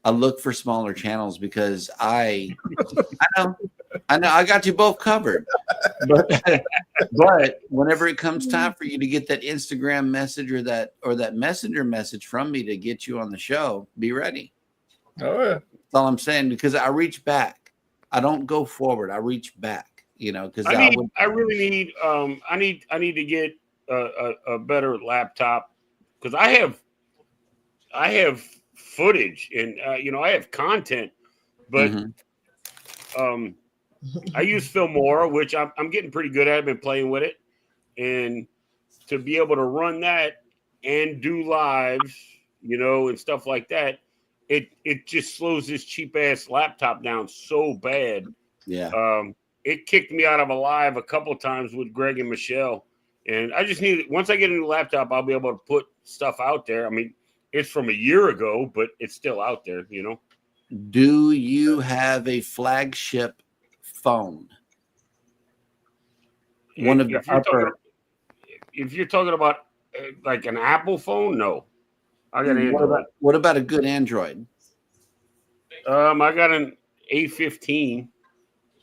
I look for smaller channels because I know I got you both covered. But whenever it comes time for you to get that Instagram message or that messenger message from me to get you on the show, be ready. Oh yeah. That's all I'm saying, because I reach back. I don't go forward. I reach back. Because I really need I need to get a better laptop, because I have footage and I have content, but I use Filmora, which I'm getting pretty good at. I've been playing with it, and to be able to run that and do lives, you know, and stuff like that, it just slows this cheap ass laptop down so bad. Yeah. It kicked me out of a live a couple times with Greg and Michelle. And I just need, once I get a new laptop, I'll be able to put stuff out there. I mean, it's from a year ago, but it's still out there, you know. Do you have a flagship phone? One of the upper. If you're talking about like an Apple phone, no. I got an Android. What about a good Android? I got an A15.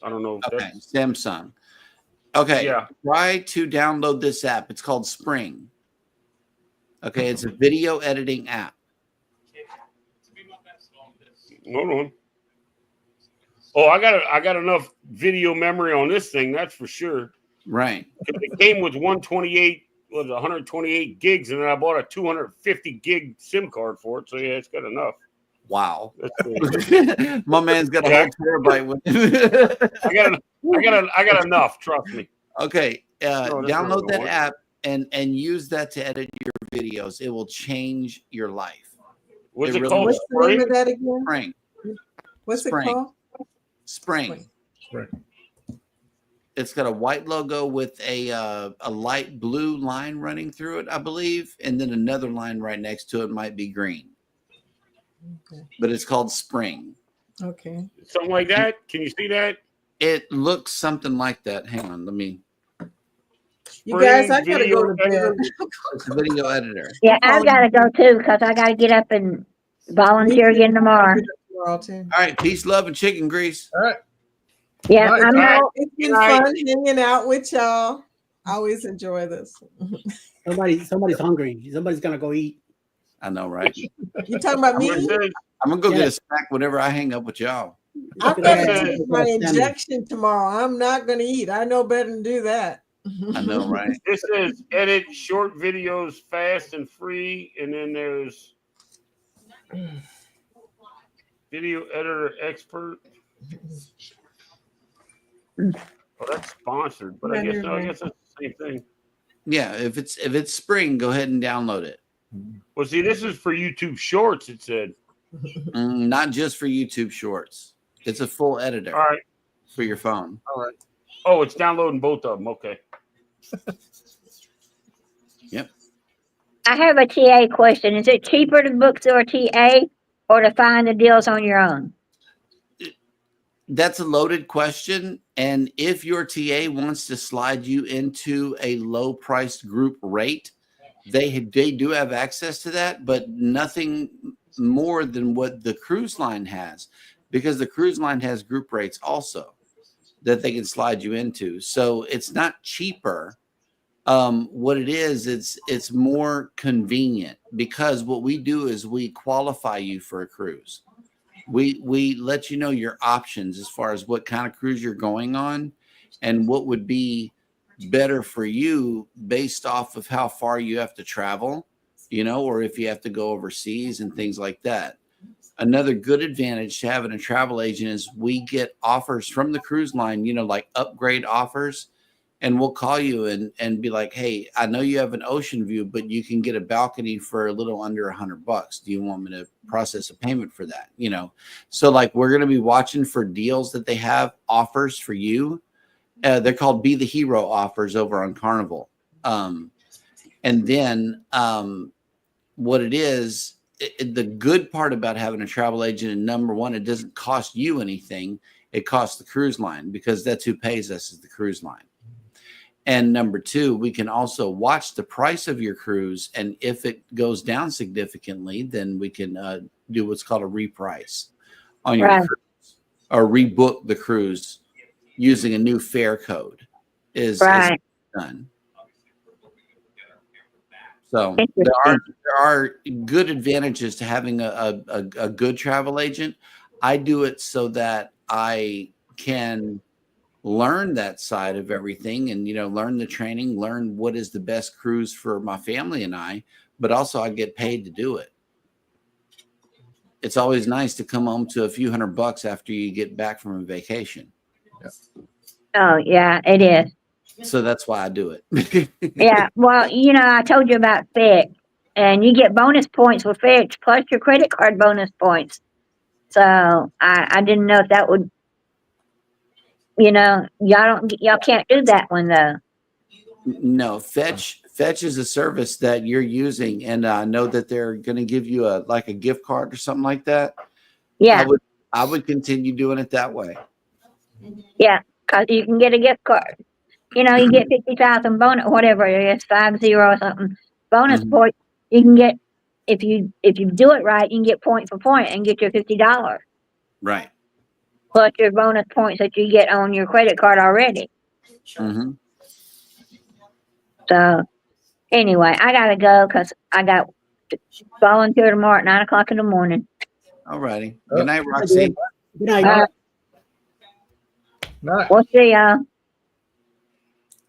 I don't know. If Okay, Samsung. Okay, Yeah. try to download this app. It's called Spring. Okay, it's a video editing app. Hold on. Oh, I got enough video memory on this thing, that's for sure. Right. It came with 128 gigs, and then I bought a 250 gig SIM card for it. So yeah, it's got enough. Wow. That's My man's got a whole terabyte with it. I got enough, trust me. Okay. Download that one. app and use that to edit your videos. It will change your life. What's it really called? will. What's the name of that again? Spring. What's Spring. it called? Spring. It's got a white logo with a light blue line running through it, I believe, and then another line right next to it might be green. Okay. But it's called Spring. Okay. Something like that. Can you see that? It looks something like that. Hang on, let me. You guys, I gotta go to bed. It's a video editor. Yeah, I've got to go too because I got to get up and volunteer again tomorrow. All right, peace, love, and chicken grease. All right. Yeah, Right. I'm not. It's been fun hanging out with y'all. I always enjoy this. Somebody's hungry. Somebody's gonna go eat. I know, right? You talking about me? I'm gonna go get a snack whenever I hang up with y'all. I'm gonna take my injection tomorrow. I'm not gonna eat. I know better than do that. I know, right? This says edit short videos fast and free, and then there's video editor expert. Well, that's sponsored, but I guess that's the same thing. Yeah, if it's Spring, go ahead and download it. Well, see, this is for YouTube Shorts. It said Not just for YouTube Shorts. It's a full editor. All right. For your phone. All right. Oh, it's downloading both of them. Okay. Yep. I have a TA question. Is it cheaper to book through a TA or to find the deals on your own? That's a loaded question. And if your TA wants to slide you into a low priced group rate, they do have access to that, but nothing more than what the cruise line has, because the cruise line has group rates also that they can slide you into. So it's not cheaper. What it is, it's more convenient, because what we do is we qualify you for a cruise. We let you know your options as far as what kind of cruise you're going on and what would be better for you based off of how far you have to travel, you know, or if you have to go overseas and things like that. Another good advantage to having a travel agent is we get offers from the cruise line, you know, like upgrade offers. And we'll call you and be like, hey, I know you have an ocean view, but you can get a balcony for a little under $100. Do you want me to process a payment for that? You know, so like we're going to be watching for deals that they have offers for you. They're called Be the Hero offers over on Carnival. And then what it is, the good part about having a travel agent, and number one, it doesn't cost you anything. It costs the cruise line, because that's who pays us, is the cruise line. And number two, we can also watch the price of your cruise. And if it goes down significantly, then we can do what's called a reprice on your cruise, or rebook the cruise using a new fare code is done. So there are good advantages to having a good travel agent. I do it so that I can learn that side of everything, and, you know, learn the training, learn what is the best cruise for my family and I, but also I get paid to do it. It's always nice to come home to a few $100 after you get back from a vacation. Oh yeah, it is. So that's why I do it. Yeah, well, I told you about Fitch, and you get bonus points with Fitch plus your credit card bonus points. So I didn't know if that would, y'all can't do that one though. No, Fetch is a service that you're using, and I know that they're going to give you a gift card or something like that. Yeah, I would continue doing it that way. yeah, because you can get a gift card. You get 50,000 bonus, whatever it is, 50 or something bonus point. You can get if you do it right, you can get point for point and get your $50 Right. plus your bonus points that you get on your credit card already. Mm-hmm. So anyway, I gotta go because I got to volunteer tomorrow at 9 o'clock in the morning. All righty. Good night, Roxy. Good night. We'll see y'all.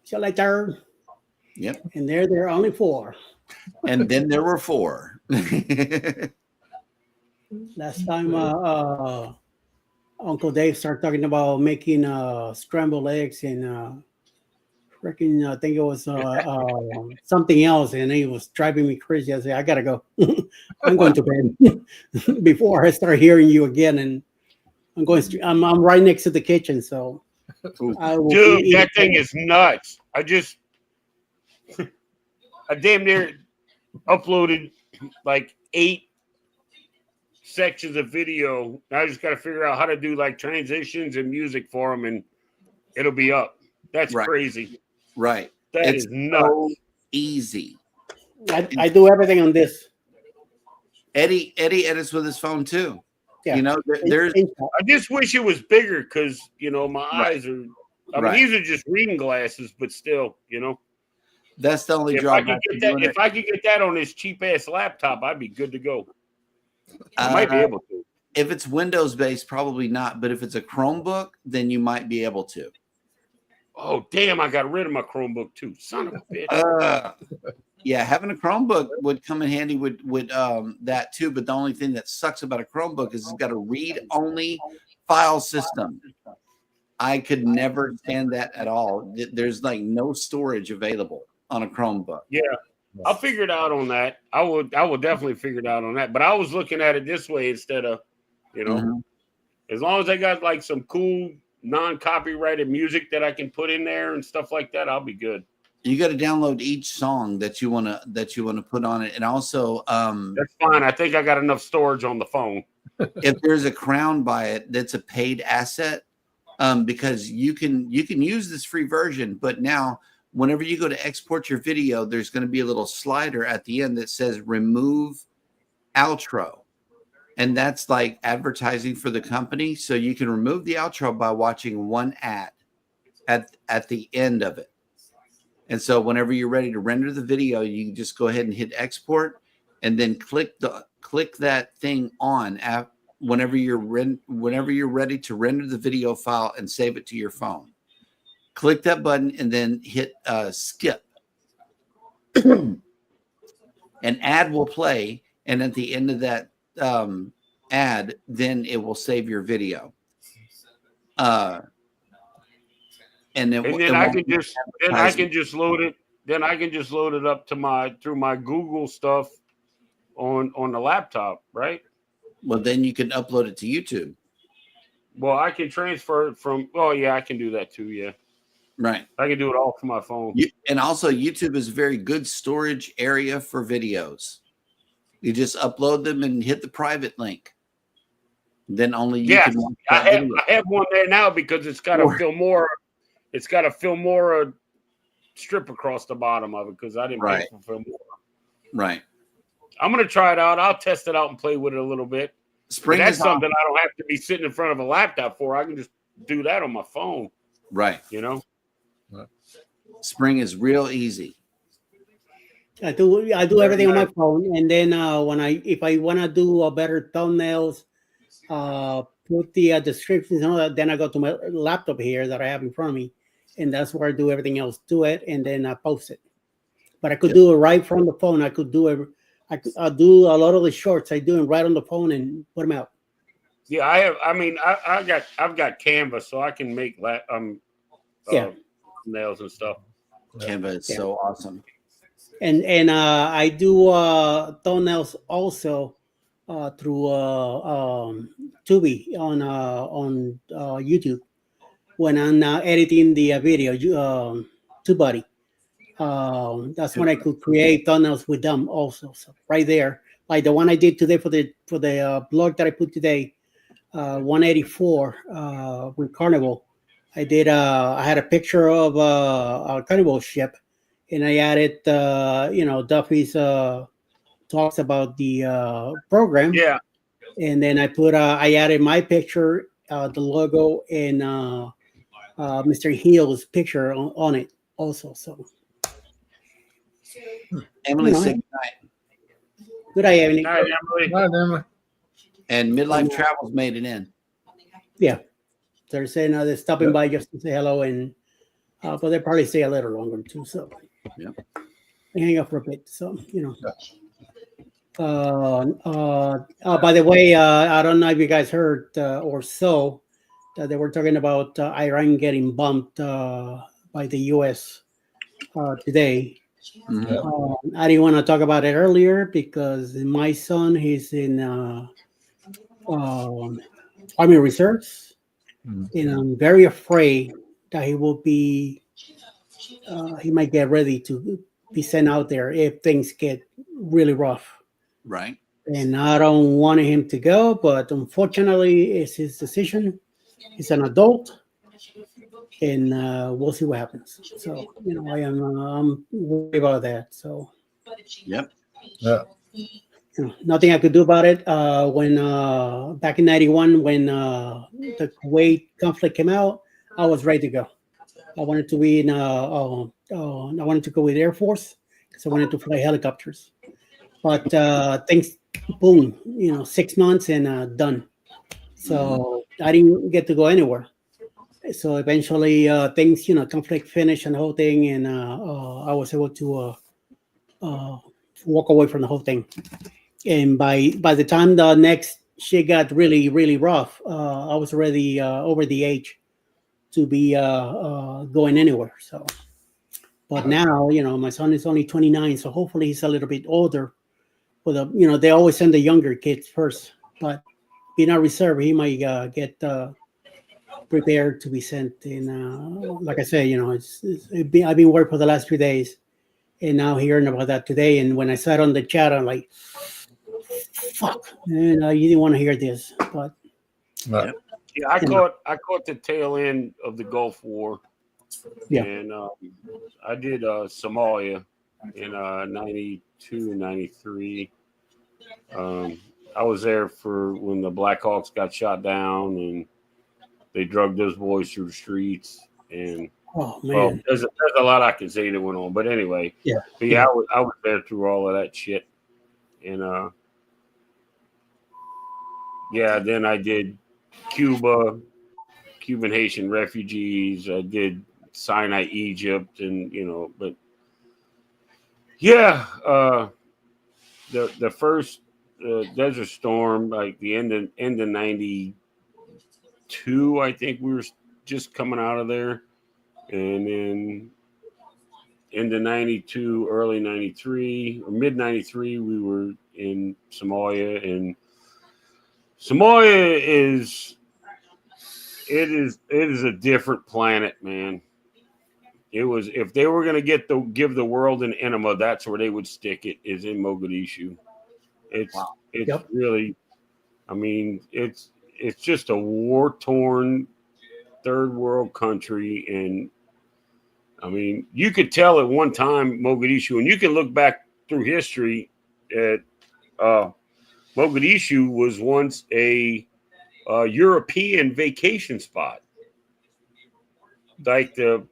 See you later. Yep. And there are only 4. And then there were 4. Last time Uncle Dave started talking about making scrambled eggs and freaking I think it was something else, and he was driving me crazy. I said, I gotta go. I'm going to bed before I start hearing you again. And I'm going. I'm right next to the kitchen, so I will dude, that thing is nuts. I damn near uploaded like 8 sections of video. I just got to figure out how to do like transitions and music for them, and it'll be up. That's crazy. Right. That is nuts. So easy. I do everything on this. Eddie edits with his phone too. Yeah. There's. I just wish it was bigger because my eyes are. I mean, these are just reading glasses, but still, That's the only if drawback. if I could get that on this cheap ass laptop, I'd be good to go. I might be able to. If it's Windows based, probably not. But if it's a Chromebook, then you might be able to. Oh damn! I got rid of my Chromebook too. Son of a bitch. Yeah, having a Chromebook would come in handy with that too. But the only thing that sucks about a Chromebook is it's got a read-only file system. I could never stand that at all. There's like no storage available on a Chromebook. Yeah, I'll figure it out on that. I will definitely figure it out on that. But I was looking at it this way instead of, as long as I got like some cool non-copyrighted music that I can put in there and stuff like that, I'll be good. You got to download each song that you want to put on it, and also that's fine. I think I got enough storage on the phone. If there's a crown by it, that's a paid asset, because you can use this free version, but now whenever you go to export your video, there's going to be a little slider at the end that says remove outro. And that's like advertising for the company. So you can remove the outro by watching one ad at the end of it. And so whenever you're ready to render the video, you can just go ahead and hit export and then click that thing on whenever you're ready to render the video file and save it to your phone. Click that button and then hit skip. An ad will play, and at the end of that ad, then it will save your video. And then I can just load it. Then I can just load it up to through my Google stuff on the laptop, right? Well, then you can upload it to YouTube. Well, I can transfer it from. Oh yeah, I can do that too. Yeah. Right. I can do it all from my phone. And also, YouTube is a very good storage area for videos. You just upload them and hit the private link. Then only you can watch that video. I have one there now because it's got a Filmora. It's got a Filmora strip across the bottom of it because I didn't pay for Filmora. Right. I'm gonna try it out. I'll test it out and play with it a little bit. That's something I don't have to be sitting in front of a laptop for. I can just do that on my phone. Right. Spring is real easy. I do everything on my phone, and then if I want to do a better thumbnails, put the descriptions and all that, then I go to my laptop here that I have in front of me, and that's where I do everything else to it, and then I post it. But I could do it right from the phone. I could do it. I do a lot of the shorts. I do them right on the phone and put them out. Yeah, I have. I mean, I've got Canva, so I can make thumbnails and stuff. Canva is so awesome. And I do thumbnails also through Tubi on YouTube when I'm editing the video. TubeBuddy. That's when I could create thumbnails with them also. So right there, like the one I did today for the blog that I put today, 184 with Carnival. I did. I had a picture of a Carnival ship, and I added, Duffy's talks about the program. Yeah. And then I added my picture, the logo, and Mr. Heel's picture on it also. So Emily said good night. Good night, Emily. Night, Emily. Night, Emily. And Midlife Travels made it in. Yeah. They're saying they're stopping by just to say hello, and but they'll probably stay a little longer too. So they hang out for a bit. So by the way, I don't know if you guys heard or so that they were talking about Iran getting bumped by the U.S. Today. I didn't want to talk about it earlier because my son, he's in Army Reserves. And I'm very afraid that he will be, he might get ready to be sent out there if things get really rough. Right. And I don't want him to go, but unfortunately, it's his decision. He's an adult, and we'll see what happens. So, I'm worried about that. So, yeah. Nothing I could do about it. When back in '91, when the Kuwait conflict came out, I was ready to go. I wanted to be in. I wanted to go with Air Force because I wanted to fly helicopters. But things, boom, 6 months and done. So I didn't get to go anywhere. So eventually, things, conflict finished and the whole thing, and I was able to walk away from the whole thing. And by the time the next shit got really, really rough, I was already over the age to be going anywhere. So, but now, my son is only 29, so hopefully he's a little bit older. For they always send the younger kids first, but being a reserve, he might get prepared to be sent. And like I say, I've been working for the last 3 days, and now hearing about that today. And when I sat on the chat, I'm like, fuck, man, you didn't want to hear this, but yeah, I caught the tail end of the Gulf War. Yeah. And I did Somalia in 92, 93. I was there for when the Black Hawks got shot down and they drugged those boys through the streets. And oh man, well, there's a lot I can say that went on, but anyway, but I was there through all of that shit. And then I did Cuban Haitian refugees. I did Sinai, Egypt, and but the first Desert Storm, like the end of 92, I think we were just coming out of there, and then into 92, early 93 or mid 93, we were in Somalia, and Somalia is a different planet, man. It was, if they were going to give the world an enema, that's where they would stick it, is in Mogadishu. It's really, I mean, it's just a war-torn third world country. And I mean, you could tell at one time Mogadishu, and you can look back through history at Mogadishu was once a European vacation spot, like the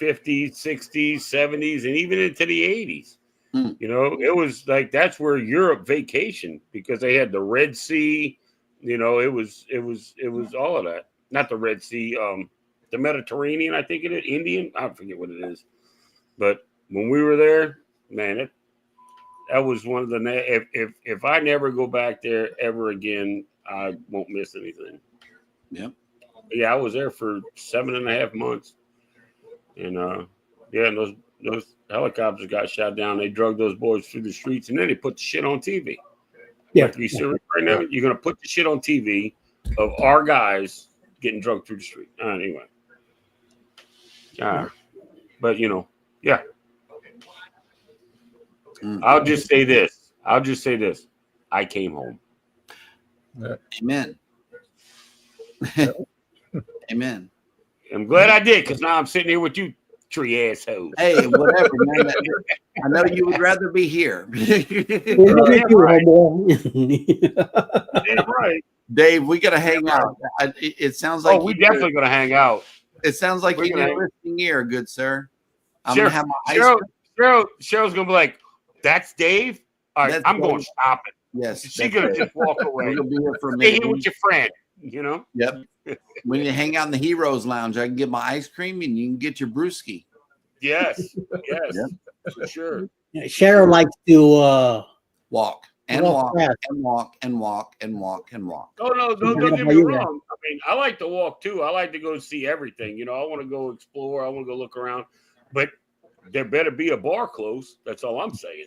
50s, 60s, 70s, and even into the 80s. It was like that's where Europe vacationed because they had the Red Sea. It was all of that. Not the Red Sea, the Mediterranean. I think it is Indian. I forget what it is. But when we were there, man, that was one of the. If I never go back there ever again, I won't miss anything. Yep. Yeah, I was there for 7.5 months. And yeah, and those helicopters got shot down. They drug those boys through the streets, and then they put the shit on TV. Yeah. Like, to be serious right now, you're gonna put the shit on TV of our guys getting drugged through the street. Anyway, but yeah. I'll just say this. I came home. Amen. Amen. I'm glad I did, because now I'm sitting here with you three assholes. Hey, whatever, man. I know you would rather be here. Right. Dave, we gotta hang out. It sounds like we definitely gonna hang out. It sounds like you need a listening ear, good sir. I'm gonna have my Cheryl's gonna be like, "That's Dave. All right, I'm going shopping." Yes, she's gonna just walk away. We'll be here for a Stay minute. here with your friend. Yep. When you hang out in the Heroes Lounge, I can get my ice cream and you can get your brewski. Yes, for sure. Cheryl likes to walk and walk and walk and walk and walk and walk. Oh no, don't get me wrong. I mean, I like to walk too. I like to go see everything. I want to go explore. I want to go look around. But there better be a bar close. That's all I'm saying.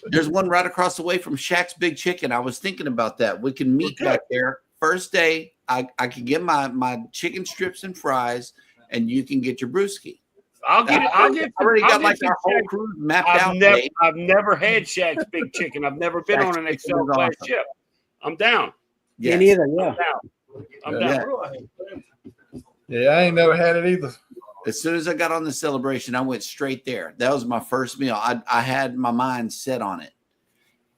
There's one right across the way from Shaq's Big Chicken. I was thinking about that. We can meet back there. First day, I can get my chicken strips and fries, and you can get your brewski. I'll get. I already got like our whole cruise mapped out. I've never had Shaq's Big Chicken. I've never been on an Excel class ship. I'm down. Me neither. Yeah. I'm down. Yeah, I ain't never had it either. As soon as I got on the Celebration, I went straight there. That was my first meal. I had my mind set on it.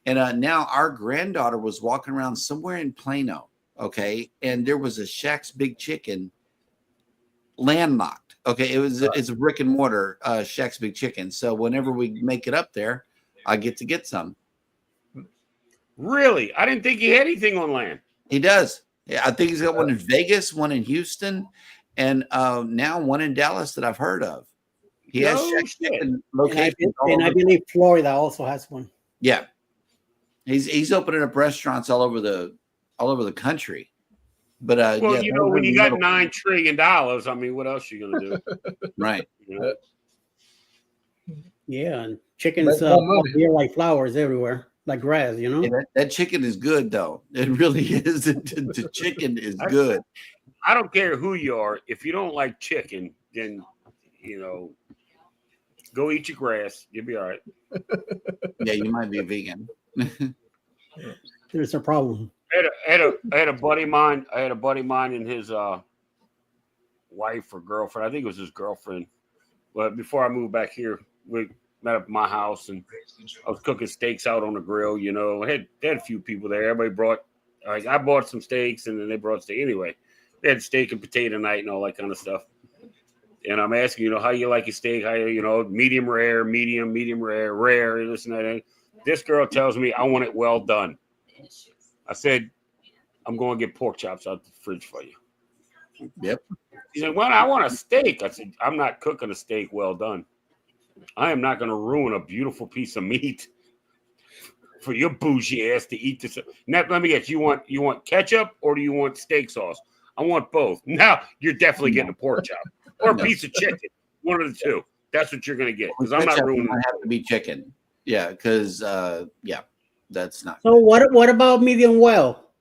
And now our granddaughter was walking around somewhere in Plano, okay? And there was a Shaq's Big Chicken landlocked, okay? It's a brick and mortar Shaq's Big Chicken. So whenever we make it up there, I get to get some. Really? I didn't think he had anything on land. He does. Yeah, I think he's got one in Vegas, one in Houston, and now one in Dallas that I've heard of. He has Shaq's Chicken locations. And I believe Florida also has one. Yeah. He's opening up restaurants all over the country. But well, when you got $9 trillion, I mean, what else are you gonna do? Right. Yeah, and chickens here like flowers everywhere, like grass, Yeah, that chicken is good though. It really is. The chicken is good. I don't care who you are. If you don't like chicken, then go eat your grass. You'll be all right. Yeah, you might be a vegan. There's a problem. I had a buddy of mine. I had a buddy of mine and his wife or girlfriend. I think it was his girlfriend. But before I moved back here, we met up at my house and I was cooking steaks out on the grill. They had a few people there. Everybody brought. I bought some steaks and then they brought steak. Anyway, they had steak and potato night and all that kind of stuff. And I'm asking, how you like your steak? How medium rare, medium rare, rare, this and that. And this girl tells me I want it well done. I said, I'm going to get pork chops out the fridge for you. Yep. She said, well, I want a steak. I said, I'm not cooking a steak well done. I am not going to ruin a beautiful piece of meat for your bougie ass to eat this. Now, let me guess, you want ketchup or do you want steak sauce? I want both. Now you're definitely getting a pork chop or a piece of chicken. One of the two. That's what you're going to get because I'm not ruining it. Have to be chicken. Yeah, because that's not. So what about medium well?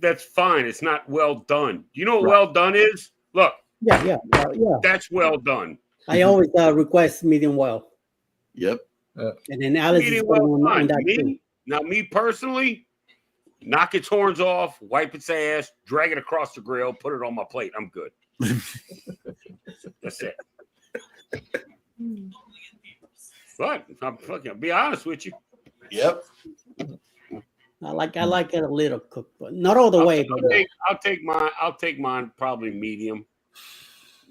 That's fine. It's not well done. You know what well done is? Look. Yeah. That's well done. I always request medium well. Yep. And then Alice is on that too. Now, me personally, knock its horns off, wipe its ass, drag it across the grill, put it on my plate. I'm good. That's it. But I'm fucking be honest with you. Yep. I like it a little cooked, but not all the way. I'll take mine probably medium,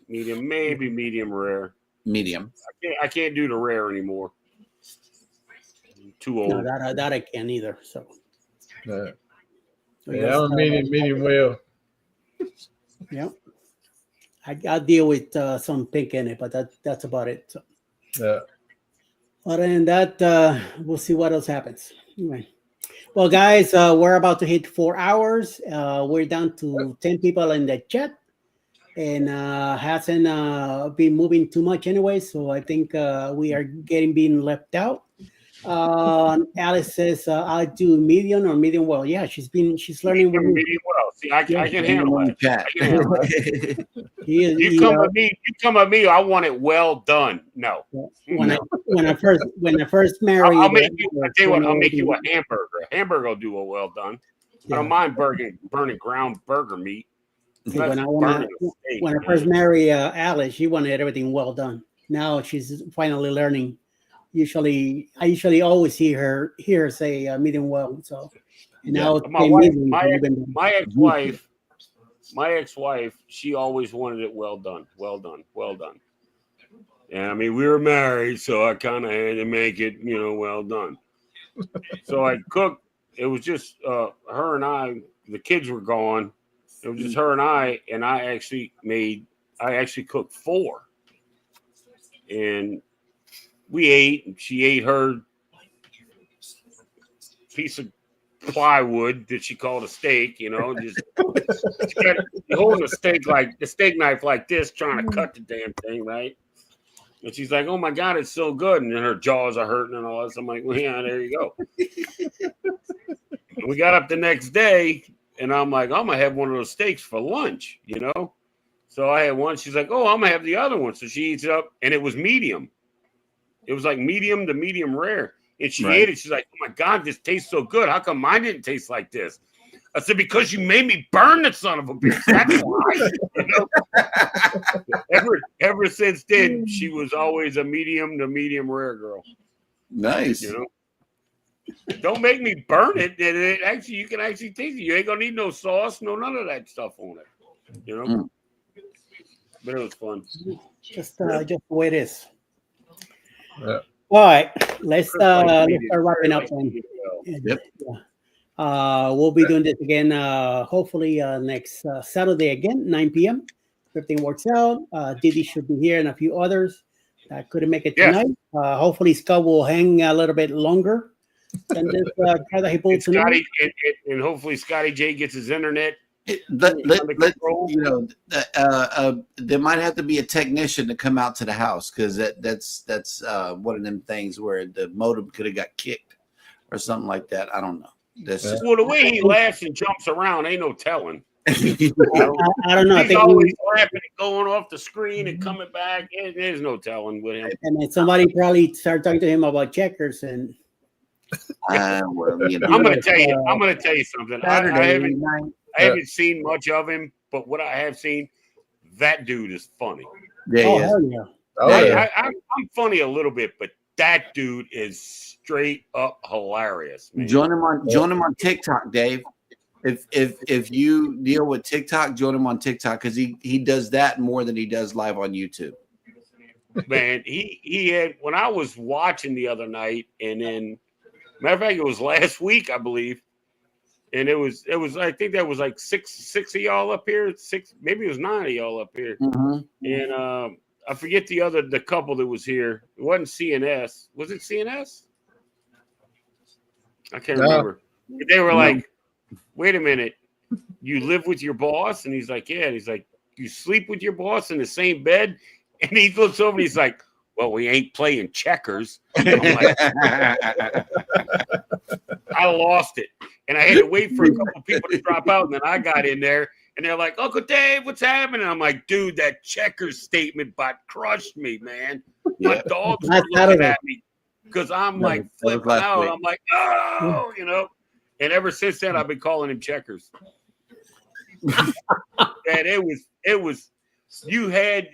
maybe medium rare. Medium. I can't do the rare anymore. I'm too old. No, that I can't either. So. Yeah, I'm medium well. Yeah. I deal with some pink in it, but that's about it. So. Yeah. Other than that, we'll see what else happens. Anyway. Well, guys, we're about to hit 4 hours. We're down to 10 people in the chat. and hasn't been moving too much anyway. So I think we are being left out. Alice says I'll do medium or medium well. Yeah, she's learning with me. Medium well. See, I can handle that. Chat. I can handle that. You come at me. I want it well done. No. When I first married, I'll make you. I tell you what. I'll make you a hamburger. A hamburger will do a well done. I don't mind burning ground burger meat. When I first married Alice, she wanted everything well done. Now she's finally learning. I usually always hear her say medium well. So now my ex-wife, she always wanted it well done. And I mean, we were married, so I kind of had to make it, well done. So I cooked. It was just her and I. The kids were gone. It was just her and I actually cooked 4. And we ate, and she ate her piece of plywood that she called a steak, just holding the steak knife like this, trying to cut the damn thing, right? And she's like, "Oh my God, it's so good." And then her jaws are hurting and all this. I'm like, "Well, yeah, there you go." And we got up the next day, and I'm like, "I'm gonna have one of those steaks for lunch," So I had one. She's like, "Oh, I'm gonna have the other one." So she eats it up, and it was medium. It was like medium to medium rare. And she ate it. She's like, "Oh my God, this tastes so good. How come mine didn't taste like this?" I said, "Because you made me burn the son of a bitch. That's why." Ever since then, she was always a medium to medium rare girl. Nice. Don't make me burn it. You can actually taste it. You ain't gonna need no sauce, none of that stuff on it. But it was fun. Just the way it is. Yeah. All right, let's start wrapping up. Yep. We'll be doing this again, hopefully next Saturday again, 9 p.m. If everything works out. Didi should be here and a few others that couldn't make it tonight. Hopefully Scott will hang a little bit longer than this guy that he pulled tonight. And hopefully Scotty J gets his internet. There might have to be a technician to come out to the house because that's one of them things where the modem could have got kicked or something like that. I don't know. Well, the way he laughs and jumps around, ain't no telling. I don't know. He's always laughing and going off the screen and coming back. There's no telling with him. And then somebody probably started talking to him about checkers and. I'm gonna tell you something. I haven't seen much of him, but what I have seen, that dude is funny. Yeah, I'm funny a little bit, but that dude is straight up hilarious. Man. Join him on TikTok, Dave. If you deal with TikTok, join him on TikTok because he does that more than he does live on YouTube. Man, he had when I was watching the other night, and then matter of fact, it was last week, I believe. And it was I think that was like six of y'all up here, 6, maybe it was 9 of y'all up here. Mm-hmm. And I forget the couple that was here. It wasn't CNS. Was it CNS? I can't remember. But they were like, "Wait a minute, you live with your boss?" And he's like, "Yeah." And he's like, "You sleep with your boss in the same bed?" And he looks over and he's like, "Well, we ain't playing checkers." I'm like, I lost it. And I had to wait for a couple people to drop out. And then I got in there and they're like, "Uncle Dave, what's happening?" I'm like, "Dude, that checkers statement bot crushed me, man." My dogs were looking at me because I'm like flipping out. I'm like, "Oh," And ever since then, I've been calling him checkers. And it was, you had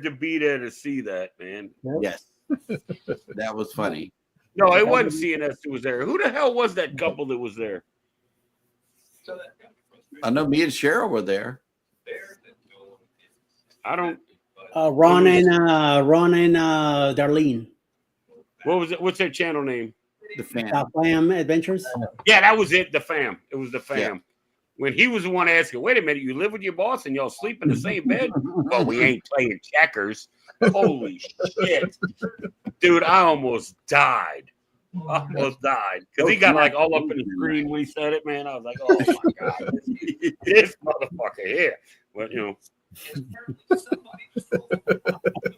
to be there to see that, man. Yes. That was funny. No, it wasn't CNS who was there. Who the hell was that couple that was there? I know me and Cheryl were there. I don't. Ron and Darlene. What was it? What's their channel name? The Fam. Fam Adventures. Yeah, that was it. The Fam. It was the Fam. Yeah. When he was the one asking, "Wait a minute, you live with your boss and y'all sleep in the same bed?" "Well, we ain't playing checkers." Holy shit, dude! I almost died. Because he got like all up in the screen when he said it, man. I was like, "Oh my God, this motherfucker here." But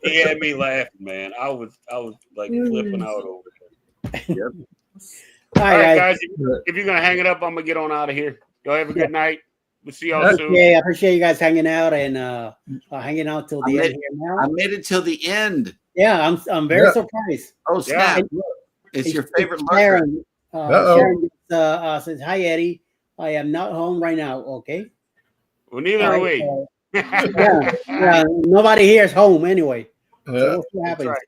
He had me laughing, man. I was like flipping out over it. All All right, right, guys. If you're gonna hang it up, I'm gonna get on out of here. Y'all have a good night. We'll see y'all soon. Okay, I appreciate you guys hanging out and hanging out till the end here now. I made it till the end. Yeah, I'm very surprised. Oh snap! Yeah. It's your favorite Sharon, lurker. Sharon says, "Hi Eddie, I am not home right now." Okay. Well, neither are we. Yeah, nobody here is home anyway. So we'll see what happens. right.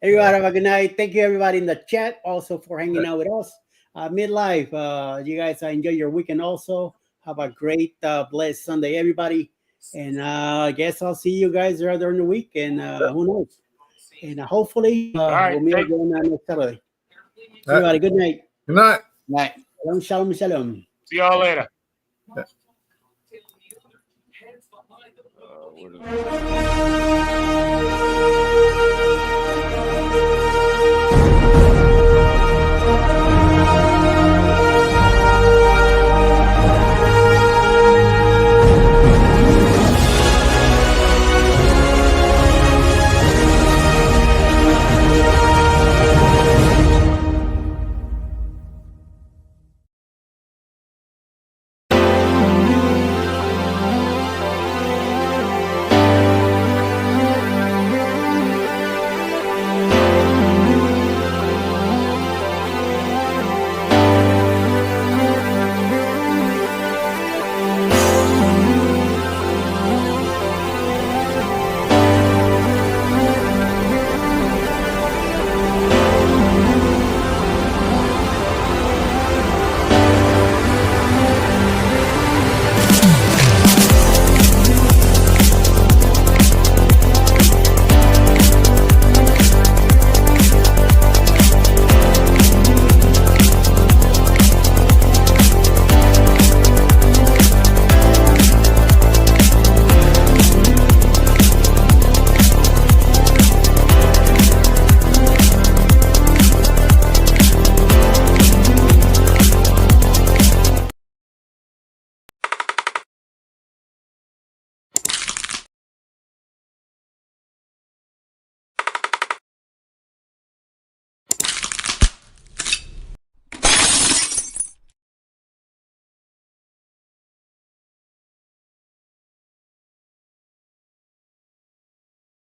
Everybody have a good night. Thank you everybody in the chat also for hanging out with us. Midlife, you guys enjoy your weekend also. Have a great blessed Sunday, everybody. And I guess I'll see you guys during the week. And who knows? And hopefully we'll meet again next Saturday. Everybody, good night. Good night. Night. Shalom, shalom, shalom. See y'all later.